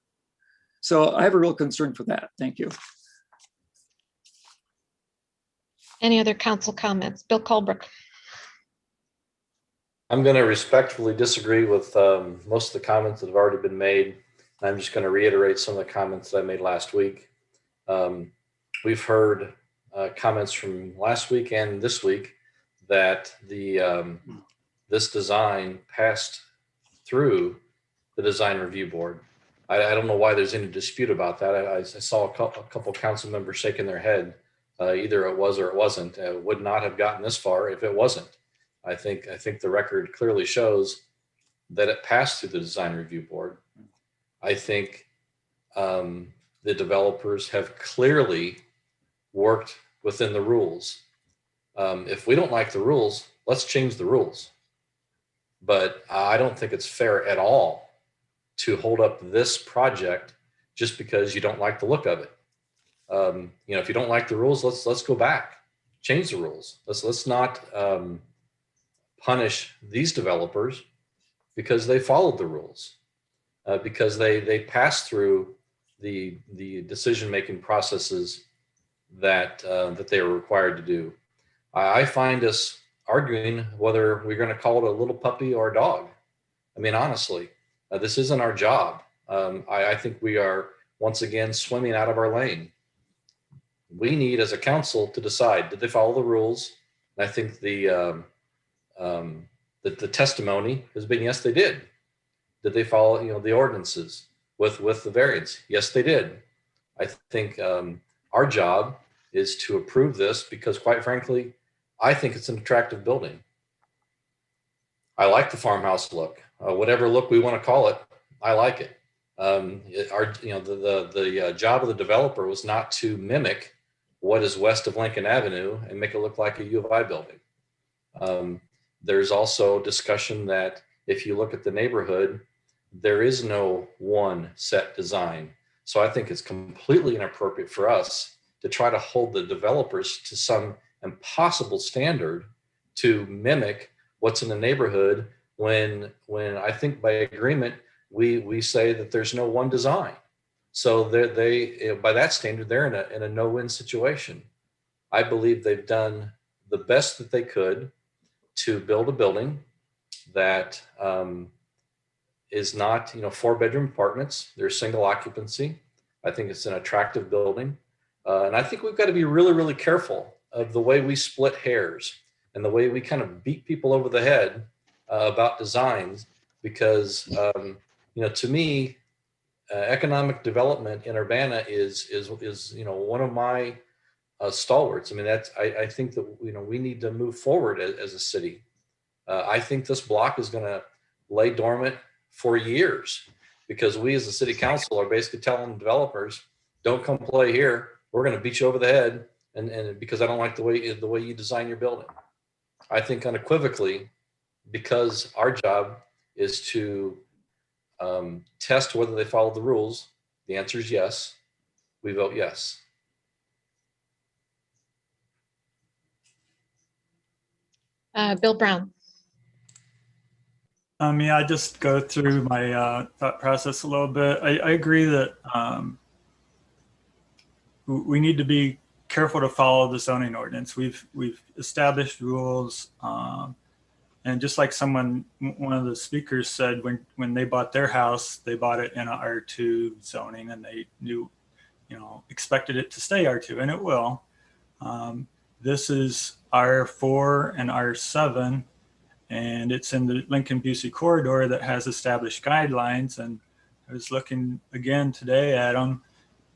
So I have a real concern for that. Thank you. Any other council comments? Bill Colbrook. I'm going to respectfully disagree with most of the comments that have already been made. I'm just going to reiterate some of the comments that I made last week. We've heard comments from last week and this week that this design passed through the design review board. I don't know why there's any dispute about that. I saw a couple council members shaking their head. Either it was or it wasn't. It would not have gotten this far if it wasn't. I think the record clearly shows that it passed through the design review board. I think the developers have clearly worked within the rules. If we don't like the rules, let's change the rules. But I don't think it's fair at all to hold up this project just because you don't like the look of it. If you don't like the rules, let's go back, change the rules. Let's not punish these developers because they followed the rules, because they passed through the decision-making processes that they are required to do. I find us arguing whether we're going to call it a little puppy or a dog. I mean, honestly, this isn't our job. I think we are once again swimming out of our lane. We need, as a council, to decide: did they follow the rules? And I think the testimony has been yes, they did. Did they follow the ordinances with the variance? Yes, they did. I think our job is to approve this because, quite frankly, I think it's an attractive building. I like the farmhouse look, whatever look we want to call it. I like it. The job of the developer was not to mimic what is west of Lincoln Avenue and make it look like a U of I building. There's also discussion that if you look at the neighborhood, there is no one set design. So I think it's completely inappropriate for us to try to hold the developers to some impossible standard to mimic what's in the neighborhood when I think by agreement, we say that there's no one design. So they by that standard, they're in a no-win situation. I believe they've done the best that they could to build a building that is not, 4-bedroom apartments. They're single occupancy. I think it's an attractive building. And I think we've got to be really, really careful of the way we split hairs and the way we kind of beat people over the head about designs, because, to me, economic development in Urbana is one of my stalwarts. I mean, I think that, we need to move forward as a city. I think this block is going to lay dormant for years because we as a city council are basically telling developers, don't come play here. We're going to beat you over the head. And because I don't like the way you design your building. I think unequivocally, because our job is to test whether they follow the rules, the answer is yes. We vote yes. Bill Brown. I just go through my thought process a little bit. I agree that we need to be careful to follow the zoning ordinance. We've established rules, and just like one of the speakers said, when they bought their house, they bought it in a R2 zoning, and they knew, expected it to stay R2, and it will. This is R4 and R7, and it's in the Lincoln-Busey corridor that has established guidelines. And I was looking again today at them,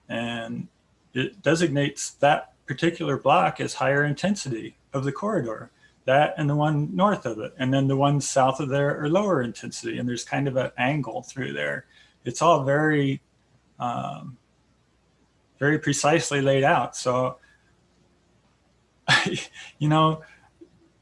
and it designates that particular block as higher intensity of the corridor, that and the one north of it. And then the ones south of there are lower intensity. And there's kind of an angle through there. It's all very, very precisely laid out. So,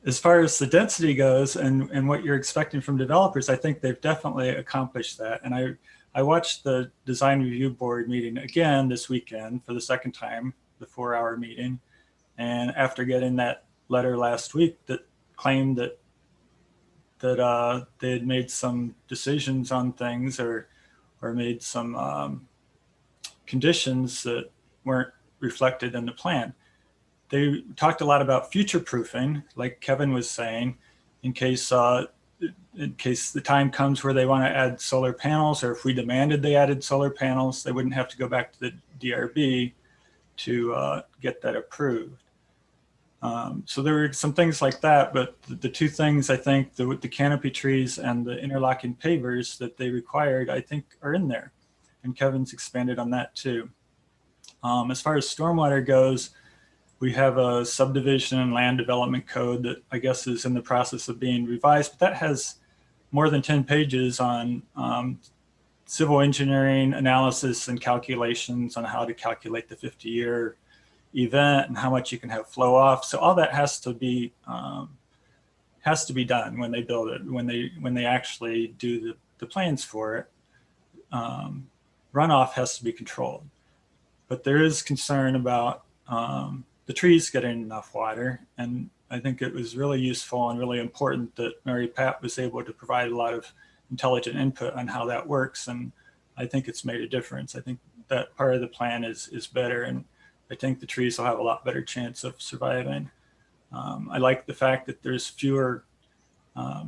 as far as the density goes and what you're expecting from developers, I think they've definitely accomplished that. And I watched the design review board meeting again this weekend for the second time, the 4-hour meeting. And after getting that letter last week that claimed that they had made some decisions on things or made some conditions that weren't reflected in the plan. They talked a lot about future proofing, like Kevin was saying, in case the time comes where they want to add solar panels, or if we demanded they added solar panels, they wouldn't have to go back to the DRB to get that approved. So there were some things like that, but the two things I think, the canopy trees and the interlocking pavers that they required, I think are in there. And Kevin's expanded on that too. As far as stormwater goes, we have a subdivision and land development code that I guess is in the process of being revised, but that has more than 10 pages on civil engineering analysis and calculations on how to calculate the 50-year event and how much you can have flow off. So all that has to be done when they build it, when they actually do the plans for it. Runoff has to be controlled, but there is concern about the trees getting enough water. And I think it was really useful and really important that Mary Pat was able to provide a lot of intelligent input on how that works. And I think it's made a difference. I think that part of the plan is better. And I think the trees will have a lot better chance of surviving. I like the fact that there's fewer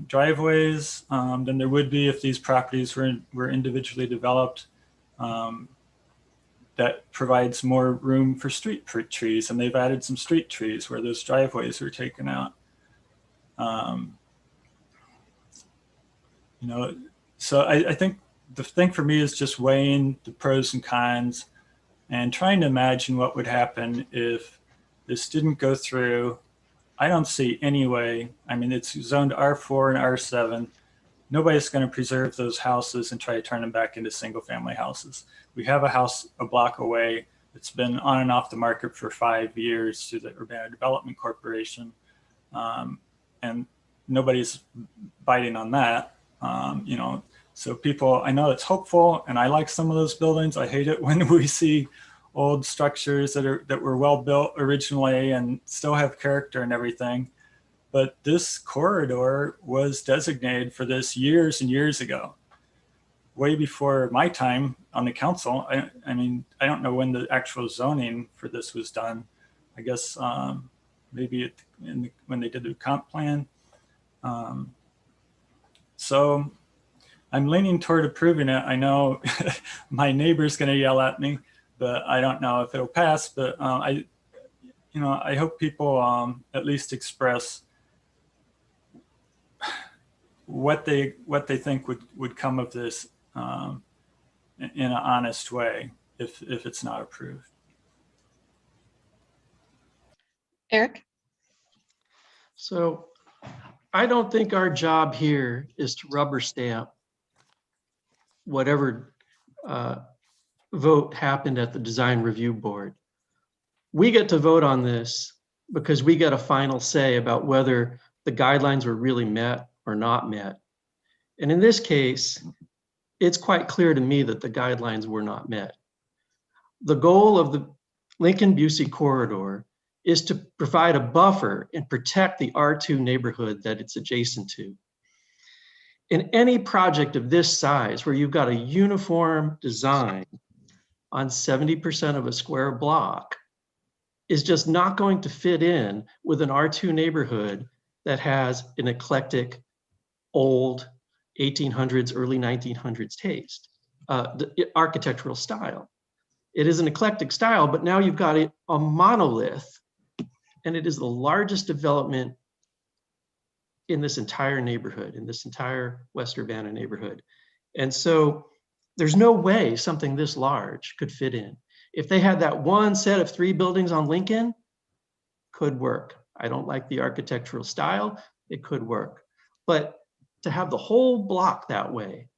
driveways than there would be if these properties were individually developed. That provides more room for street trees, and they've added some street trees where those driveways were taken out. So I think the thing for me is just weighing the pros and cons and trying to imagine what would happen if This didn't go through. I don't see any way. I mean, it's zoned R4 and R7. Nobody's going to preserve those houses and try to turn them back into single family houses. We have a house a block away that's been on and off the market for 5 years through the Urbana Development Corporation. And nobody's biting on that. You know, so people, I know it's hopeful, and I like some of those buildings. I hate it when we see old structures that were well built originally and still have character and everything. But this corridor was designated for this years and years ago, way before my time on the council. I mean, I don't know when the actual zoning for this was done. I guess maybe when they did the comp plan. So I'm leaning toward approving it. I know my neighbor's going to yell at me, but I don't know if it'll pass. But I hope people at least express what they think would come of this in an honest way if it's not approved. Eric? So I don't think our job here is to rubber stamp whatever vote happened at the design review board. We get to vote on this because we get a final say about whether the guidelines were really met or not met. And in this case, it's quite clear to me that the guidelines were not met. The goal of the Lincoln-Busey corridor is to provide a buffer and protect the R2 neighborhood that it's adjacent to. In any project of this size, where you've got a uniform design on 70% of a square block, is just not going to fit in with an R2 neighborhood that has an eclectic, old 1800s, early 1900s taste, the architectural style. It is an eclectic style, but now you've got a monolith, and it is the largest development in this entire neighborhood, in this entire West Urbana neighborhood. And so there's no way something this large could fit in. If they had that one set of 3 buildings on Lincoln, could work. I don't like the architectural style, it could work. But to have the whole block that way,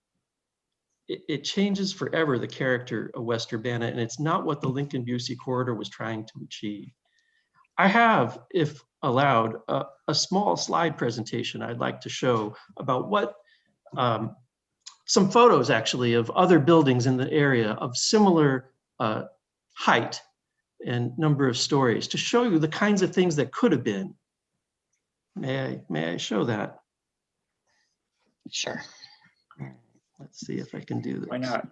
it changes forever the character of West Urbana, and it's not what the Lincoln-Busey corridor was trying to achieve. I have, if allowed, a small slide presentation I'd like to show about what, some photos actually of other buildings in the area of similar height and number of stories to show you the kinds of things that could have been. May I show that? Sure. Let's see if I can do this. Why not?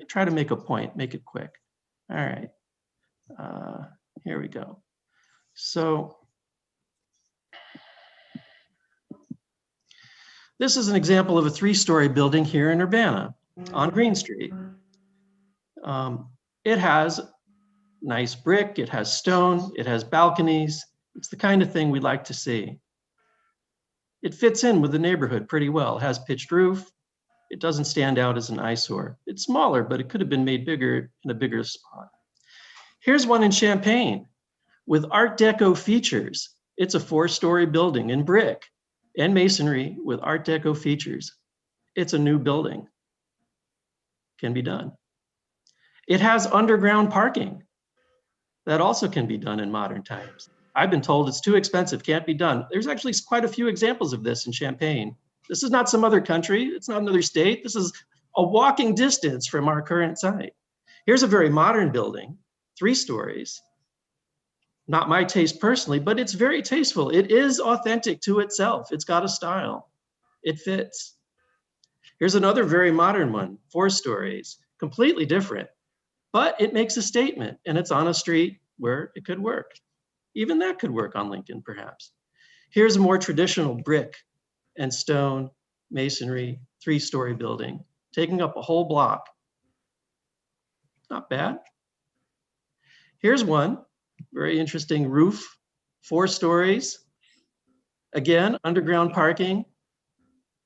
Try to make a point, make it quick. All right. Here we go. So this is an example of a 3-story building here in Urbana on Green Street. It has nice brick, it has stone, it has balconies. It's the kind of thing we'd like to see. It fits in with the neighborhood pretty well. It has pitched roof. It doesn't stand out as an eyesore. It's smaller, but it could have been made bigger in a bigger spot. Here's one in Champaign with Art Deco features. It's a 4-story building in brick and masonry with Art Deco features. It's a new building. Can be done. It has underground parking. That also can be done in modern times. I've been told it's too expensive, can't be done. There's actually quite a few examples of this in Champaign. This is not some other country. It's not another state. This is a walking distance from our current site. Here's a very modern building, 3 stories. Not my taste personally, but it's very tasteful. It is authentic to itself. It's got a style. It fits. Here's another very modern one, 4 stories, completely different, but it makes a statement and it's on a street where it could work. Even that could work on Lincoln, perhaps. Here's a more traditional brick and stone, masonry, 3-story building, taking up a whole block. Not bad. Here's one, very interesting roof, 4 stories. Again, underground parking,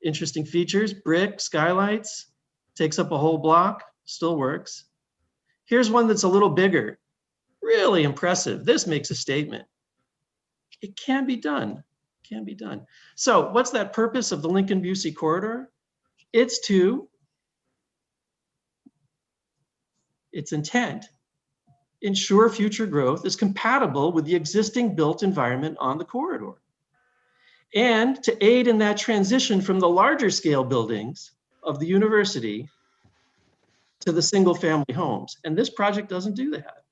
interesting features, brick, skylights, takes up a whole block, still works. Here's one that's a little bigger. really impressive. This makes a statement. It can be done, can be done. So what's that purpose of the Lincoln-Busey corridor? It's to, its intent, ensure future growth is compatible with the existing built environment on the corridor, and to aid in that transition from the larger scale buildings of the university to the single family homes. And this project doesn't do that.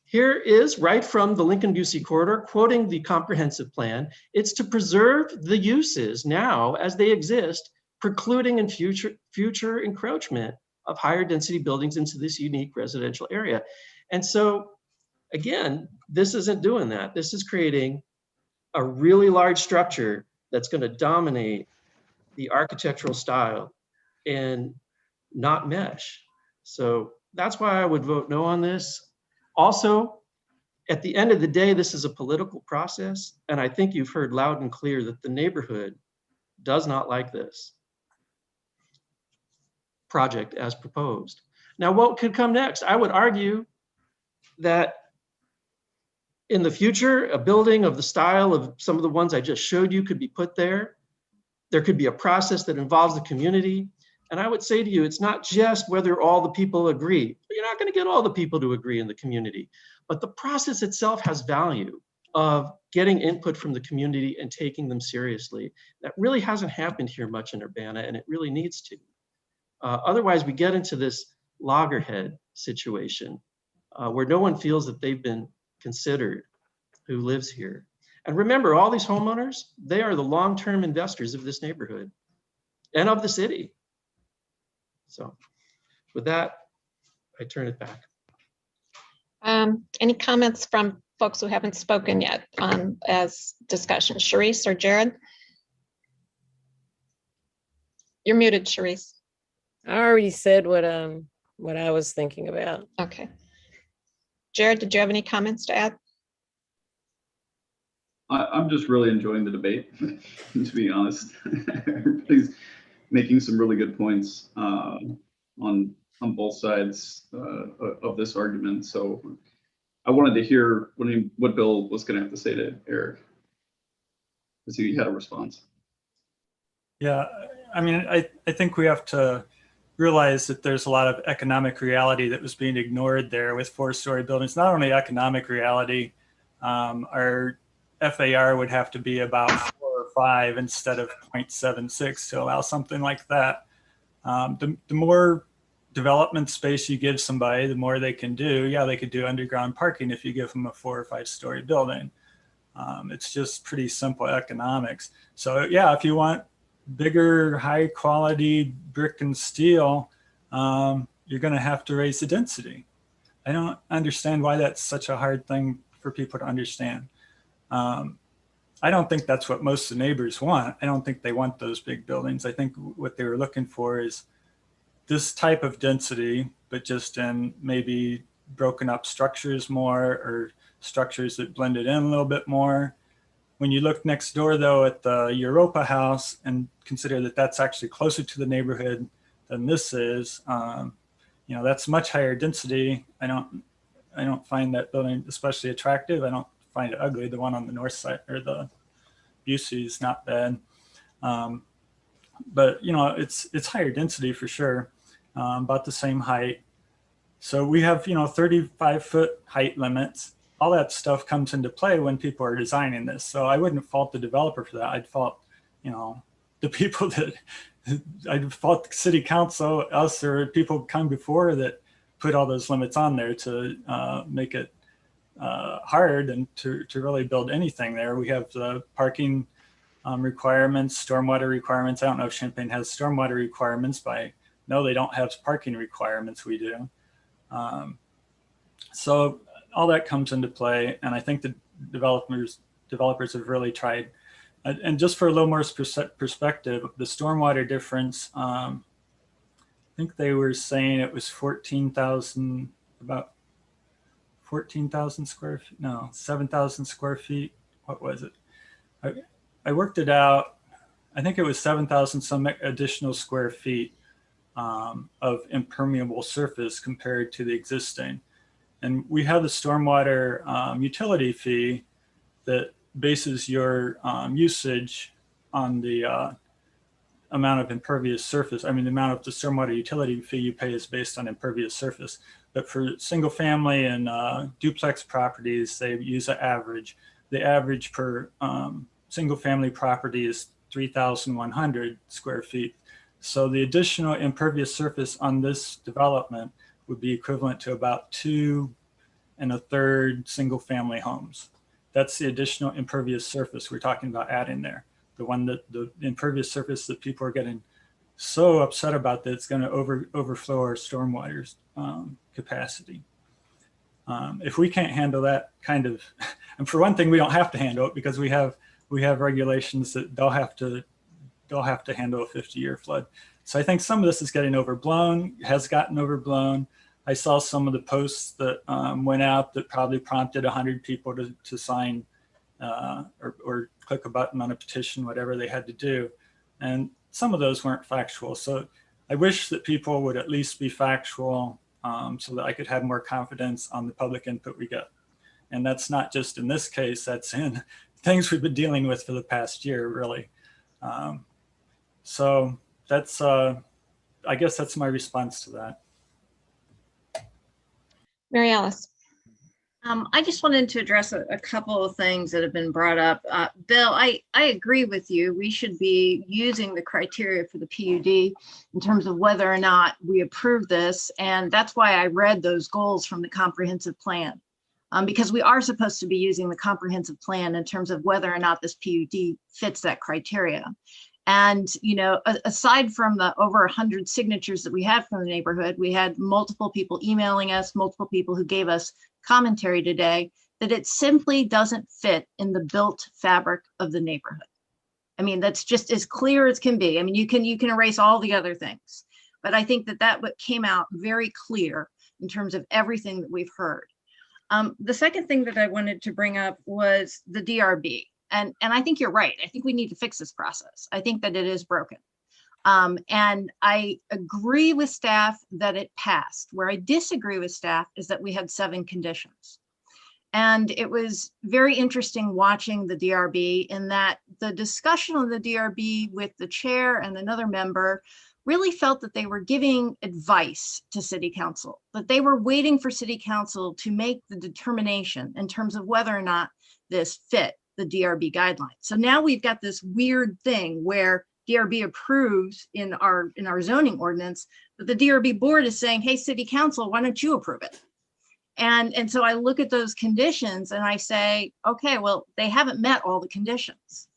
Here is right from the Lincoln-Busey corridor, quoting the comprehensive plan. It's to preserve the uses now as they exist, precluding in future encroachment of higher density buildings into this unique residential area. And so again, this isn't doing that. This is creating a really large structure that's going to dominate the architectural style and not mesh. So that's why I would vote no on this. Also, at the end of the day, this is a political process, and I think you've heard loud and clear that the neighborhood does not like this project as proposed. Now, what could come next? I would argue that in the future, a building of the style of some of the ones I just showed you could be put there. There could be a process that involves the community. And I would say to you, it's not just whether all the people agree. You're not going to get all the people to agree in the community, but the process itself has value of getting input from the community and taking them seriously. That really hasn't happened here much in Urbana, and it really needs to. Otherwise, we get into this loggerhead situation where no one feels that they've been considered who lives here. And remember, all these homeowners, they are the long-term investors of this neighborhood and of the city. So with that, I turn it back. Any comments from folks who haven't spoken yet as discussion? Sharice or Jared? You're muted, Sharice. I already said what I was thinking about. Okay. Jared, did you have any comments to add? I'm just really enjoying the debate, to be honest. Everybody's making some really good points on both sides of this argument. So I wanted to hear what Bill was going to have to say to Eric, because he had a response. Yeah, I mean, I think we have to realize that there's a lot of economic reality that was being ignored there with 4-story buildings. Not only economic reality, our FAR would have to be about 4 or 5 instead of 0.76 to allow something like that. The more development space you give somebody, the more they can do. Yeah, they could do underground parking if you give them a 4 or 5-story building. It's just pretty simple economics. So yeah, if you want bigger, high quality brick and steel, you're going to have to raise the density. I don't understand why that's such a hard thing for people to understand. I don't think that's what most of the neighbors want. I don't think they want those big buildings. I think what they were looking for is this type of density, but just in maybe broken up structures more, or structures that blended in a little bit more. When you look next door though at the Europa house and consider that that's actually closer to the neighborhood than this is, you know, that's much higher density. I don't find that building especially attractive. I don't find it ugly. The one on the north side, or the Busey, is not bad. But you know, it's higher density for sure, about the same height. So we have, you know, 35-foot height limits. All that stuff comes into play when people are designing this. So I wouldn't fault the developer for that. I'd fault, you know, the people that, I'd fault the city council, us, or people come before that put all those limits on there to make it hard and to really build anything there. We have the parking requirements, stormwater requirements. I don't know if Champaign has stormwater requirements, but no, they don't have parking requirements. We do. So all that comes into play, and I think the developers have really tried. And just for a little more perspective, the stormwater difference, I think they were saying it was 14,000, about 14,000 square feet, no, 7,000 square feet. What was it? I worked it out. I think it was 7,000 some additional square feet of impermeable surface compared to the existing. And we have the stormwater utility fee that bases your usage on the amount of impervious surface. I mean, the amount of the stormwater utility fee you pay is based on impervious surface. But for single family and duplex properties, they use an average. The average per single family property is 3,100 square feet. So the additional impervious surface on this development would be equivalent to about 2 1/3 single family homes. That's the additional impervious surface we're talking about adding there. The one that the impervious surface that people are getting so upset about that it's going to overflow our stormwater capacity. If we can't handle that kind of, and for one thing, we don't have to handle it because we have regulations that they'll have to handle a 50-year flood. So I think some of this is getting overblown, has gotten overblown. I saw some of the posts that went out that probably prompted 100 people to sign or click a button on a petition, whatever they had to do. And some of those weren't factual. So I wish that people would at least be factual so that I could have more confidence on the public input we get. And that's not just in this case, that's in things we've been dealing with for the past year, really. So that's, I guess that's my response to that. Mary Alice. I just wanted to address a couple of things that have been brought up. Bill, I agree with you. We should be using the criteria for the PUD in terms of whether or not we approve this. And that's why I read those goals from the comprehensive plan, because we are supposed to be using the comprehensive plan in terms of whether or not this PUD fits that criteria. And, you know, aside from the over 100 signatures that we had from the neighborhood, we had multiple people emailing us, multiple people who gave us commentary today that it simply doesn't fit in the built fabric of the neighborhood. I mean, that's just as clear as can be. I mean, you can erase all the other things, but I think that what came out very clear in terms of everything that we've heard. The second thing that I wanted to bring up was the DRB. And I think you're right. I think we need to fix this process. I think that it is broken. And I agree with staff that it passed. Where I disagree with staff is that we had 7 conditions. And it was very interesting watching the DRB in that the discussion on the DRB with the chair and another member really felt that they were giving advice to city council, that they were waiting for city council to make the determination in terms of whether or not this fit the DRB guidelines. So now we've got this weird thing where DRB approves in our zoning ordinance, but the DRB board is saying, hey, city council, why don't you approve it? And so I look at those conditions and I say, okay, well, they haven't met all the conditions.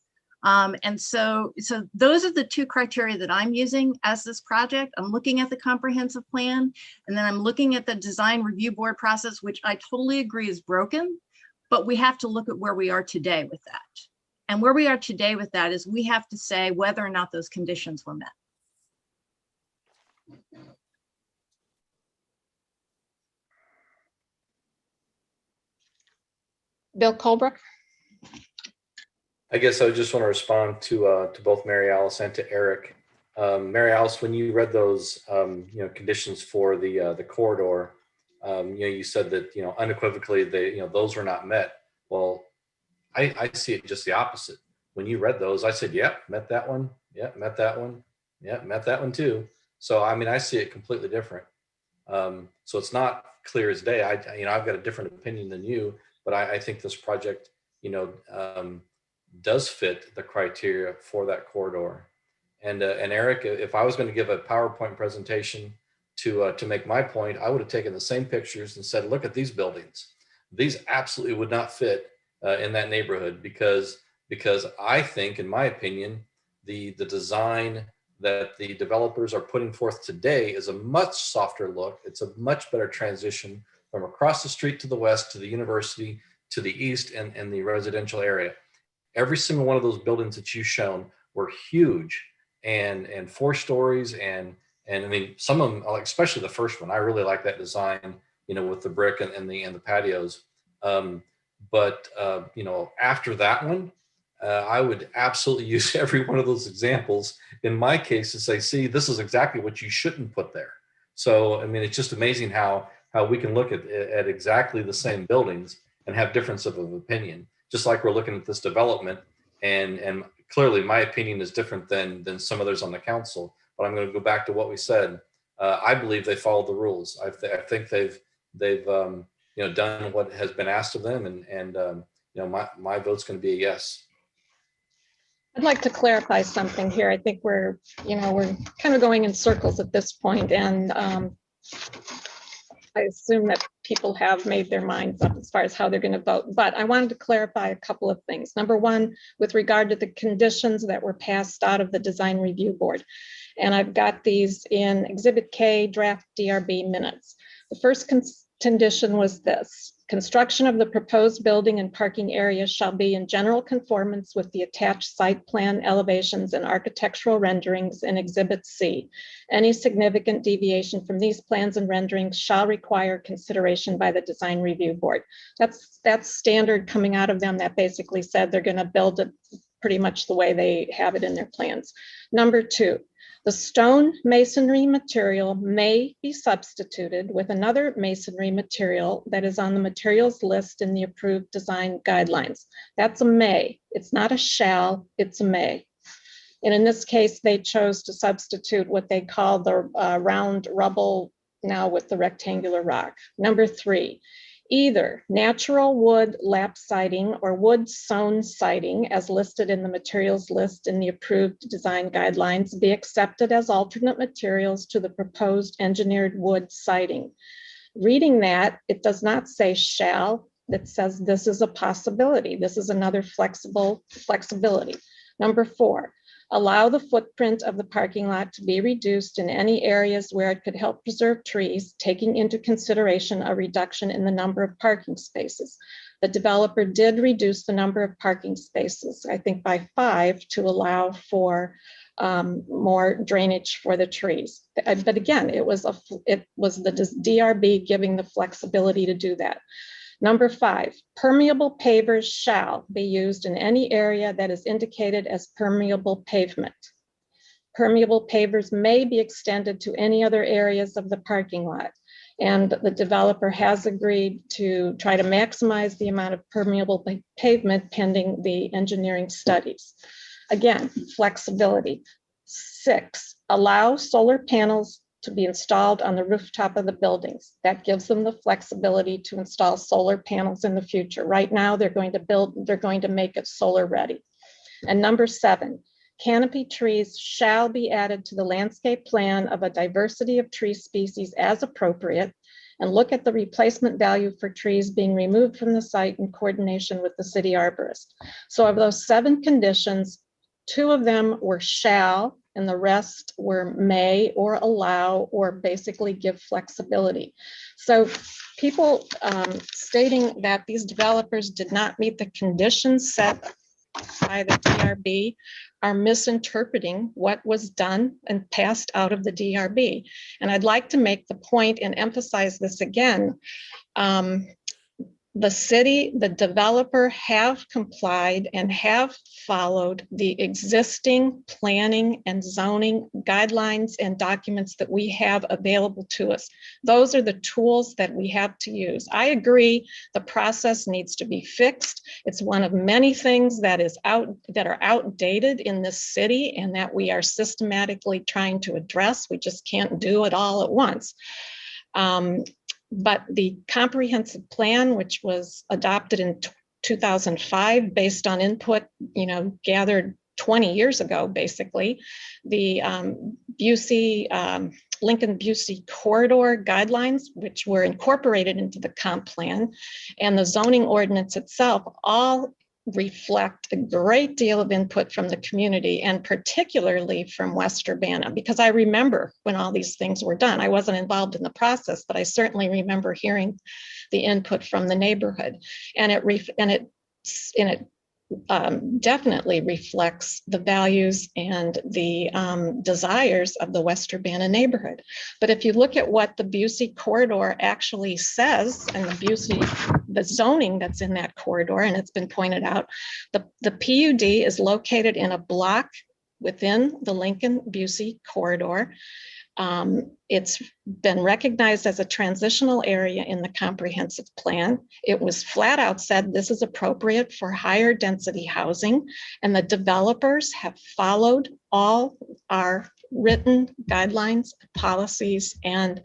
And so those are the 2 criteria that I'm using as this project. I'm looking at the comprehensive plan, and then I'm looking at the design review board process, which I totally agree is broken. But we have to look at where we are today with that. And where we are today with that is we have to say whether or not those conditions were met. Bill Colbrook. I guess I just want to respond to both Mary Alice and to Eric. Mary Alice, when you read those conditions for the corridor, you said that unequivocally those were not met. Well, I see it just the opposite. When you read those, I said, "Yep, met that one. Yep, met that one. Yep, met that one too." So I mean, I see it completely different. So it's not clear as day. I've got a different opinion than you, but I think this project, does fit the criteria for that corridor. And Eric, if I was going to give a PowerPoint presentation to make my point, I would have taken the same pictures and said, look at these buildings. These absolutely would not fit in that neighborhood because I think, in my opinion, the design that the developers are putting forth today is a much softer look. It's a much better transition from across the street to the west, to the university, to the east, and the residential area. Every single one of those buildings that you've shown were huge and 4 stories. And I mean, some of them, especially the first one, I really like that design, with the brick and the patios. But after that one, I would absolutely use every one of those examples in my case to say, see, this is exactly what you shouldn't put there. So, I mean, it's just amazing how how we can look at exactly the same buildings and have difference of opinion, just like we're looking at this development. And clearly my opinion is different than some others on the council, but I'm going to go back to what we said. I believe they followed the rules. I think they've done what has been asked of them, and my vote's going to be a yes. I'd like to clarify something here. I think we're kind of going in circles at this point, and I assume that people have made their minds up as far as how they're going to vote. But I wanted to clarify a couple of things. Number one, with regard to the conditions that were passed out of the Design Review Board. And I've got these in Exhibit K, draft DRB minutes. The first condition was this: construction of the proposed building and parking area shall be in general conformance with the attached site plan elevations and architectural renderings in Exhibit C. Any significant deviation from these plans and renderings shall require consideration by the Design Review Board. That's standard coming out of them. That basically said they're going to build it pretty much the way they have it in their plans. Number two, the stone masonry material may be substituted with another masonry material that is on the materials list in the approved design guidelines. That's a may. It's not a shall, it's a may. And in this case, they chose to substitute what they call the round rubble now with the rectangular rock. Number three, either natural wood lap siding or wood sewn siding as listed in the materials list in the approved design guidelines be accepted as alternate materials to the proposed engineered wood siding. Reading that, it does not say shall, it says this is a possibility. This is another flexibility. Number four, allow the footprint of the parking lot to be reduced in any areas where it could help preserve trees, taking into consideration a reduction in the number of parking spaces. The developer did reduce the number of parking spaces, I think by 5, to allow for more drainage for the trees. But again, it was the DRB giving the flexibility to do that. Number 5, permeable pavers shall be used in any area that is indicated as permeable pavement. Permeable pavers may be extended to any other areas of the parking lot. And the developer has agreed to try to maximize the amount of permeable pavement pending the engineering studies. Again, flexibility. 6, allow solar panels to be installed on the rooftop of the buildings. That gives them the flexibility to install solar panels in the future. Right now, they're going to make it solar ready. And number 7, canopy trees shall be added to the landscape plan of a diversity of tree species as appropriate, and look at the replacement value for trees being removed from the site in coordination with the city arborist. So of those 7 conditions, 2 of them were shall, and the rest were may or allow or basically give flexibility. So people stating that these developers did not meet the conditions set by the DRB are misinterpreting what was done and passed out of the DRB. And I'd like to make the point and emphasize this again. The city, the developer have complied and have followed the existing planning and zoning guidelines and documents that we have available to us. Those are the tools that we have to use. I agree the process needs to be fixed. It's one of many things that are outdated in this city and that we are systematically trying to address. We just can't do it all at once. But the comprehensive plan, which was adopted in 2005 based on input, gathered 20 years ago, basically, the Lincoln-Busey corridor guidelines, which were incorporated into the comp plan, and the zoning ordinance itself, all reflect a great deal of input from the community, and particularly from West Urbana, because I remember when all these things were done. I wasn't involved in the process, but I certainly remember hearing the input from the neighborhood, and it definitely reflects the values and the desires of the West Urbana neighborhood. But if you look at what the Busey corridor actually says, and the zoning that's in that corridor, and it's been pointed out, the PUD is located in a block within the Lincoln-Busey corridor. It's been recognized as a transitional area in the comprehensive plan. It was flat out said this is appropriate for higher density housing, and the developers have followed all our written guidelines, policies, and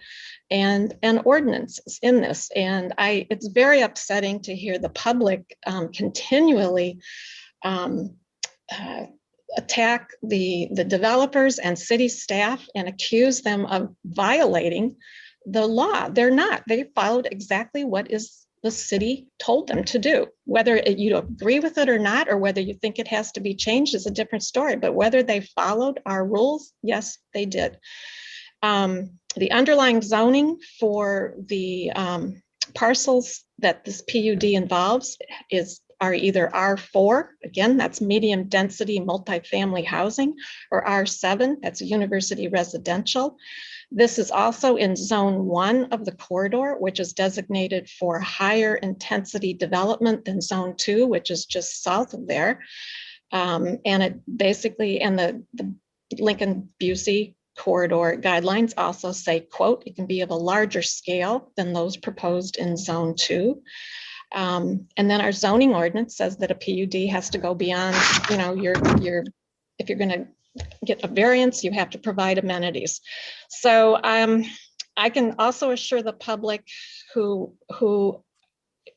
ordinances in this. And it's very upsetting to hear the public continually attack the developers and city staff and accuse them of violating the law. They're not. They followed exactly what the city told them to do. Whether you agree with it or not, or whether you think it has to be changed is a different story. But whether they followed our rules, yes, they did. The underlying zoning for the parcels that this PUD involves are either R4, again, that's medium density multifamily housing, or R7, that's university residential. This is also in zone 1 of the corridor, which is designated for higher intensity development than zone 2, which is just south of there. And it basically, and the Lincoln-Busey corridor guidelines also say, quote, it can be of a larger scale than those proposed in zone 2. And then our zoning ordinance says that a PUD has to go beyond, if you're going to get a variance, you have to provide amenities. So I can also assure the public who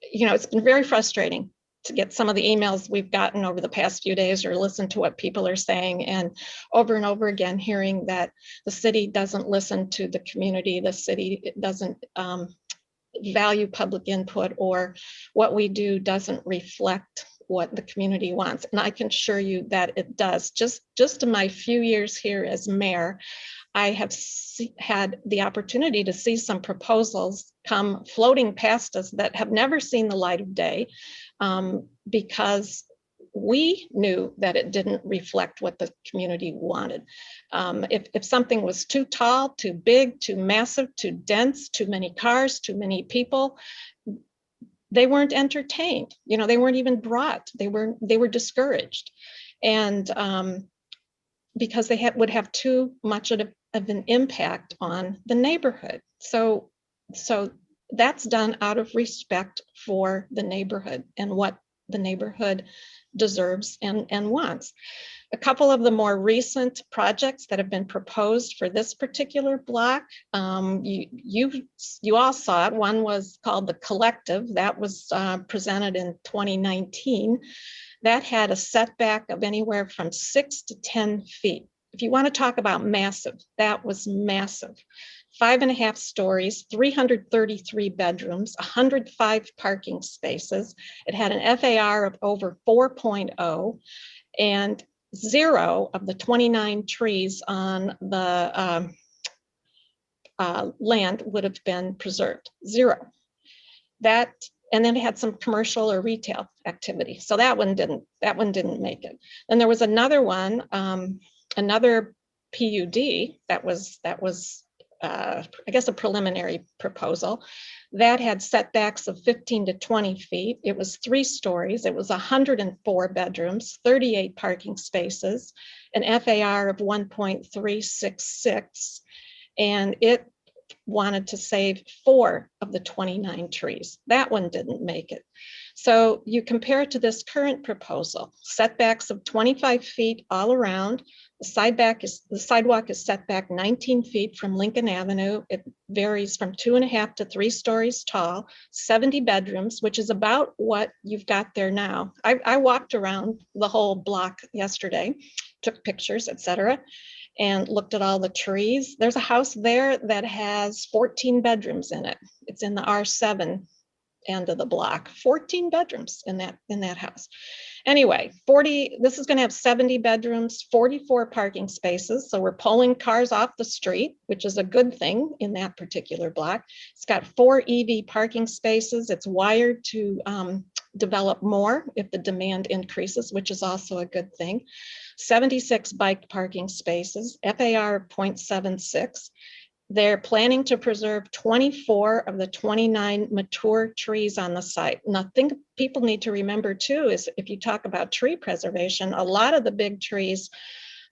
it's been very frustrating to get some of the emails we've gotten over the past few days or listen to what people are saying, and over again hearing that the city doesn't listen to the community, the city doesn't value public input, or what we do doesn't reflect what the community wants. And I can assure you that it does. Just in my few years here as mayor, I have had the opportunity to see some proposals come floating past us that have never seen the light of day, because we knew that it didn't reflect what the community wanted. If something was too tall, too big, too massive, too dense, too many cars, too many people, they weren't entertained. They weren't even brought. They were discouraged, and because they would have too much of an impact on the neighborhood. So that's done out of respect for the neighborhood and what the neighborhood deserves and wants. A couple of the more recent projects that have been proposed for this particular block, you all saw it. One was called the Collective. That was presented in 2019. That had a setback of anywhere from 6 to 10 feet. If you want to talk about massive, that was massive. 5.5 stories, 333 bedrooms, 105 parking spaces. It had an FAR of over 4.0, and 0 of the 29 trees on the land would have been preserved. 0. And then it had some commercial or retail activity. So that one didn't make it. And there was another one, another PUD that was I guess a preliminary proposal that had setbacks of 15 to 20 feet. It was 3 stories. It was 104 bedrooms, 38 parking spaces, an FAR of 1.366, and it wanted to save 4 of the 29 trees. That one didn't make it. So you compare it to this current proposal, setbacks of 25 feet all around. The sidewalk is set back 19 feet from Lincoln Avenue. It varies from 2.5 to 3 stories tall, 70 bedrooms, which is about what you've got there now. I walked around the whole block yesterday, took pictures, etc., and looked at all the trees. There's a house there that has 14 bedrooms in it. It's in the R7 end of the block, 14 bedrooms in that house. Anyway, this is going to have 70 bedrooms, 44 parking spaces. So we're pulling cars off the street, which is a good thing in that particular block. It's got 4 EV parking spaces. It's wired to develop more if the demand increases, which is also a good thing. 76 bike parking spaces, FAR of 0.76. They're planning to preserve 24 of the 29 mature trees on the site. And I think people need to remember too, is if you talk about tree preservation, a lot of the big trees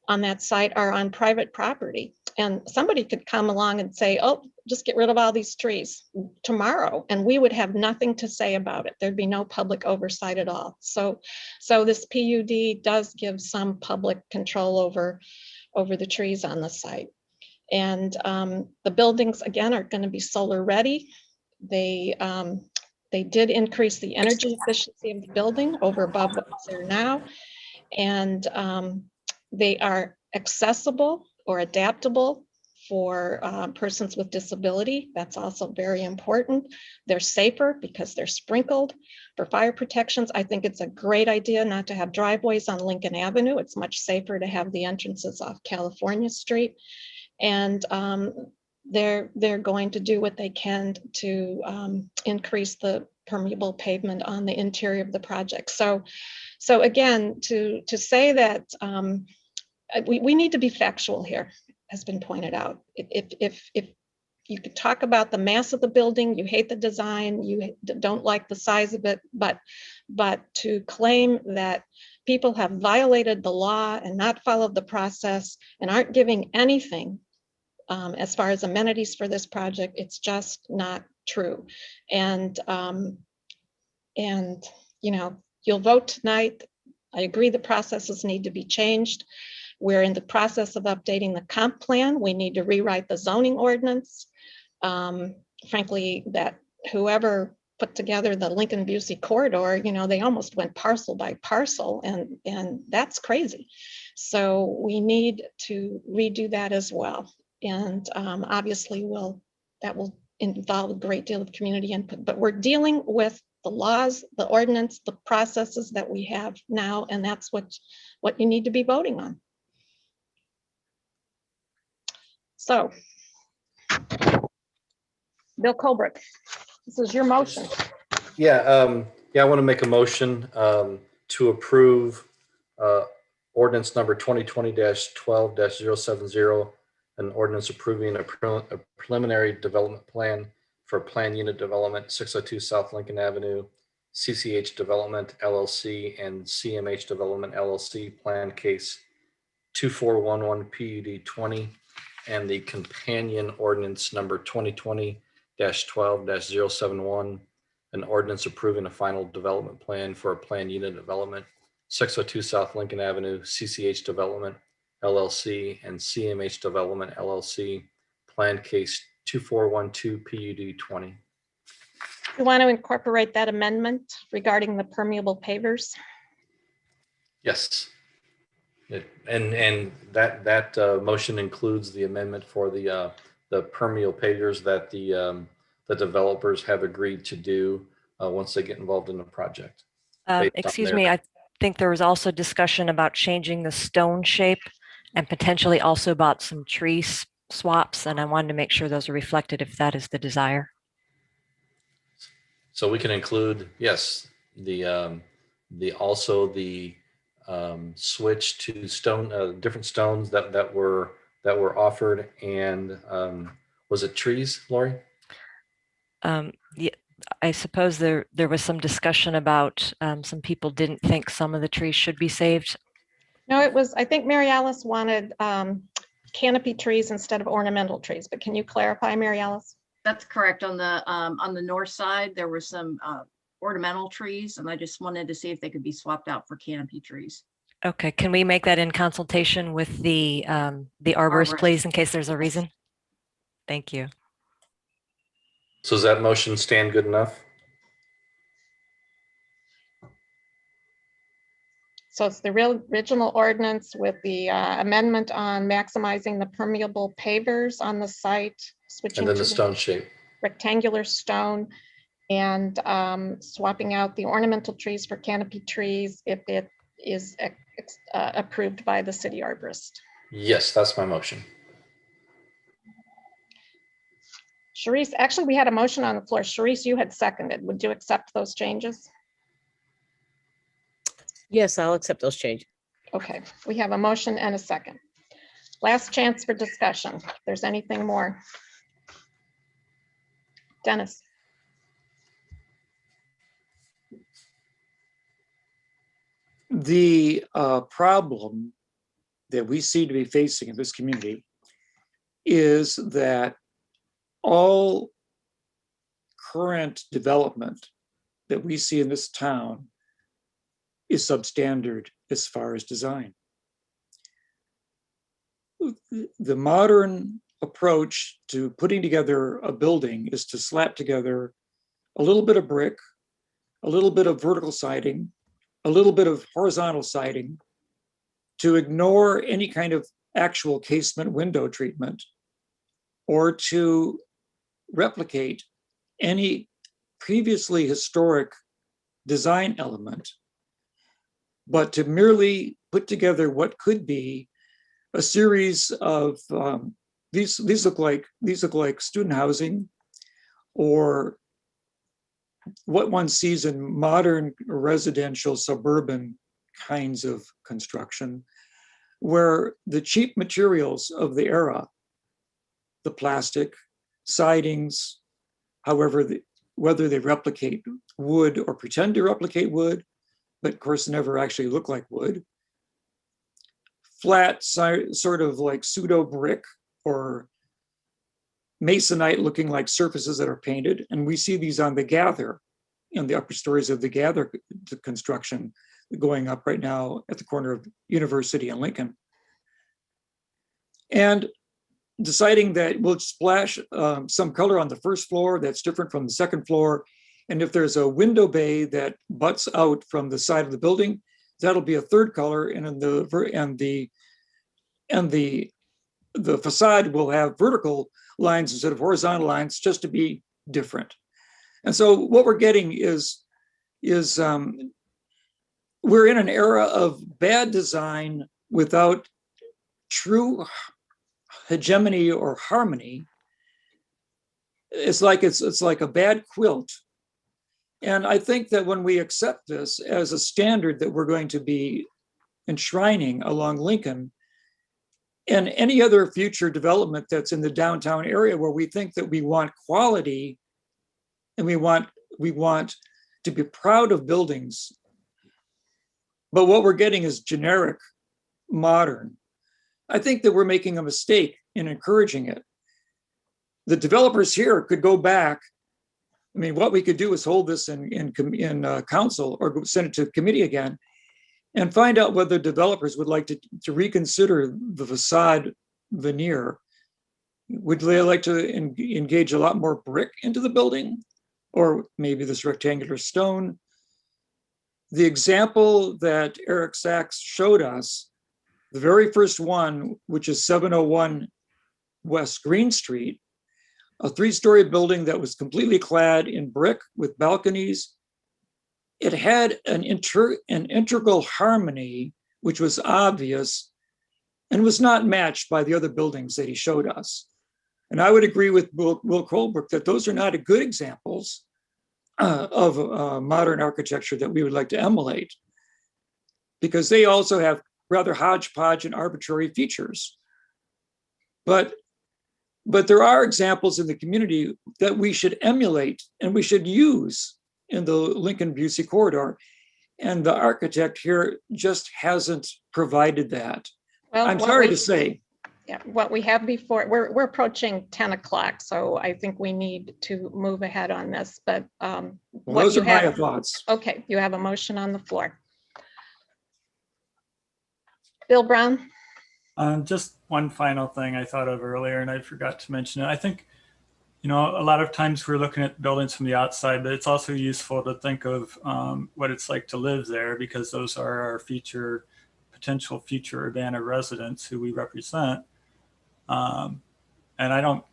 on that site are on private property. And somebody could come along and say, oh, just get rid of all these trees tomorrow, and we would have nothing to say about it. There'd be no public oversight at all. So this PUD does give some public control over the trees on the site. And the buildings, again, are going to be solar ready. They did increase the energy efficiency of the building over above what's there now. And they are accessible or adaptable for persons with disability. That's also very important. They're safer because they're sprinkled. For fire protections, I think it's a great idea not to have driveways on Lincoln Avenue. It's much safer to have the entrances off California Street. And they're going to do what they can to increase the permeable pavement on the interior of the project. So again, to say that we need to be factual here, has been pointed out. If you could talk about the mass of the building, you hate the design, you don't like the size of it, but to claim that people have violated the law and not followed the process and aren't giving anything as far as amenities for this project, it's just not true. And you know, you'll vote tonight. I agree the processes need to be changed. We're in the process of updating the comp plan. We need to rewrite the zoning ordinance. Frankly, that whoever put together the Lincoln Busey corridor, you know, they almost went parcel by parcel, and that's crazy. So we need to redo that as well. And obviously that will involve a great deal of community input, but we're dealing with the laws, the ordinance, the processes that we have now, and that's what you need to be voting on. So, Bill Colbert, this is your motion. Yeah, I want to make a motion to approve ordinance number 2020-12-070, an ordinance approving a preliminary development plan for plan unit development 602 South Lincoln Avenue, CCH Development LLC and CMH Development LLC, plan case 2411 PUD 20, and the companion ordinance number 2020-12-071, an ordinance approving a final development plan for a plan unit development 602 South Lincoln Avenue, CCH Development LLC and CMH Development LLC, plan case 2412 PUD 20. You want to incorporate that amendment regarding the permeable pavers? Yes. And that motion includes the amendment for the permeable pavers that the developers have agreed to do once they get involved in the project. Excuse me, I think there was also discussion about changing the stone shape and potentially also about some tree swaps, and I wanted to make sure those are reflected if that is the desire. So we can include, yes, the switch to stone, different stones that were offered, and was it trees, Lori? Yeah, I suppose there was some discussion about some people didn't think some of the trees should be saved. No, it was, I think Mary Alice wanted canopy trees instead of ornamental trees, but can you clarify, Mary Alice? That's correct. On the north side, there were some ornamental trees, and I just wanted to see if they could be swapped out for canopy trees. Okay, can we make that in consultation with the arborist, please, in case there's a reason? Thank you. So does that motion stand good enough? So it's the real original ordinance with the amendment on maximizing the permeable pavers on the site, switching And then to the stone shape. rectangular stone, and swapping out the ornamental trees for canopy trees if it is approved by the city arborist. Yes, that's my motion. Sharice, actually, we had a motion on the floor. Sharice, you had seconded. Would you accept those changes? Yes, I'll accept those changes. Okay, we have a motion and a second. Last chance for discussion. If there's anything more. Dennis. The problem that we seem to be facing in this community is that all current development that we see in this town is substandard as far as design. The modern approach to putting together a building is to slap together a little bit of brick, a little bit of vertical siding, a little bit of horizontal siding, to ignore any kind of actual casement window treatment, or to replicate any previously historic design element, but to merely put together what could be a series of these look like student housing, or what one sees in modern residential suburban kinds of construction, where the cheap materials of the era, the plastic, sidings, however, whether they replicate wood or pretend to replicate wood, but of course never actually look like wood, flat, sort of like pseudo brick or masonite looking like surfaces that are painted. And we see these on the Gather, in the upper stories of the Gather construction going up right now at the corner of University and Lincoln. And deciding that we'll splash some color on the first floor that's different from the second floor. And if there's a window bay that butts out from the side of the building, that'll be a third color. And in the facade will have vertical lines instead of horizontal lines, just to be different. And so what we're getting is we're in an era of bad design without true hegemony or harmony. It's like a bad quilt. And I think that when we accept this as a standard that we're going to be enshrining along Lincoln and any other future development that's in the downtown area, where we think that we want quality and we want to be proud of buildings, but what we're getting is generic, modern. I think that we're making a mistake in encouraging it. The developers here could go back. I mean, what we could do is hold this in council or send it to committee again and find out whether developers would like to reconsider the facade veneer. Would they like to engage a lot more brick into the building, or maybe this rectangular stone? The example that Eric Sachs showed us, the very first one, which is 701 West Green Street, a 3-story building that was completely clad in brick with balconies. It had an integral harmony, which was obvious and was not matched by the other buildings that he showed us. And I would agree with Will Colebrook that those are not good examples of modern architecture that we would like to emulate, because they also have rather hodgepodge and arbitrary features. But there are examples in the community that we should emulate and we should use in the Lincoln-Busey corridor. And the architect here just hasn't provided that. Well, I'm sorry to say. Yeah, what we have before, we're approaching 10 o'clock, so I think we need to move ahead on this, but Well, what those you are my have, thoughts. okay, you have a motion on the floor. Bill Brown? Just one final thing I thought of earlier, and I forgot to mention it. I think, you know, a lot of times we're looking at buildings from the outside, but it's also useful to think of what it's like to live there, because those are our potential future Urbana residents who we represent. And I don't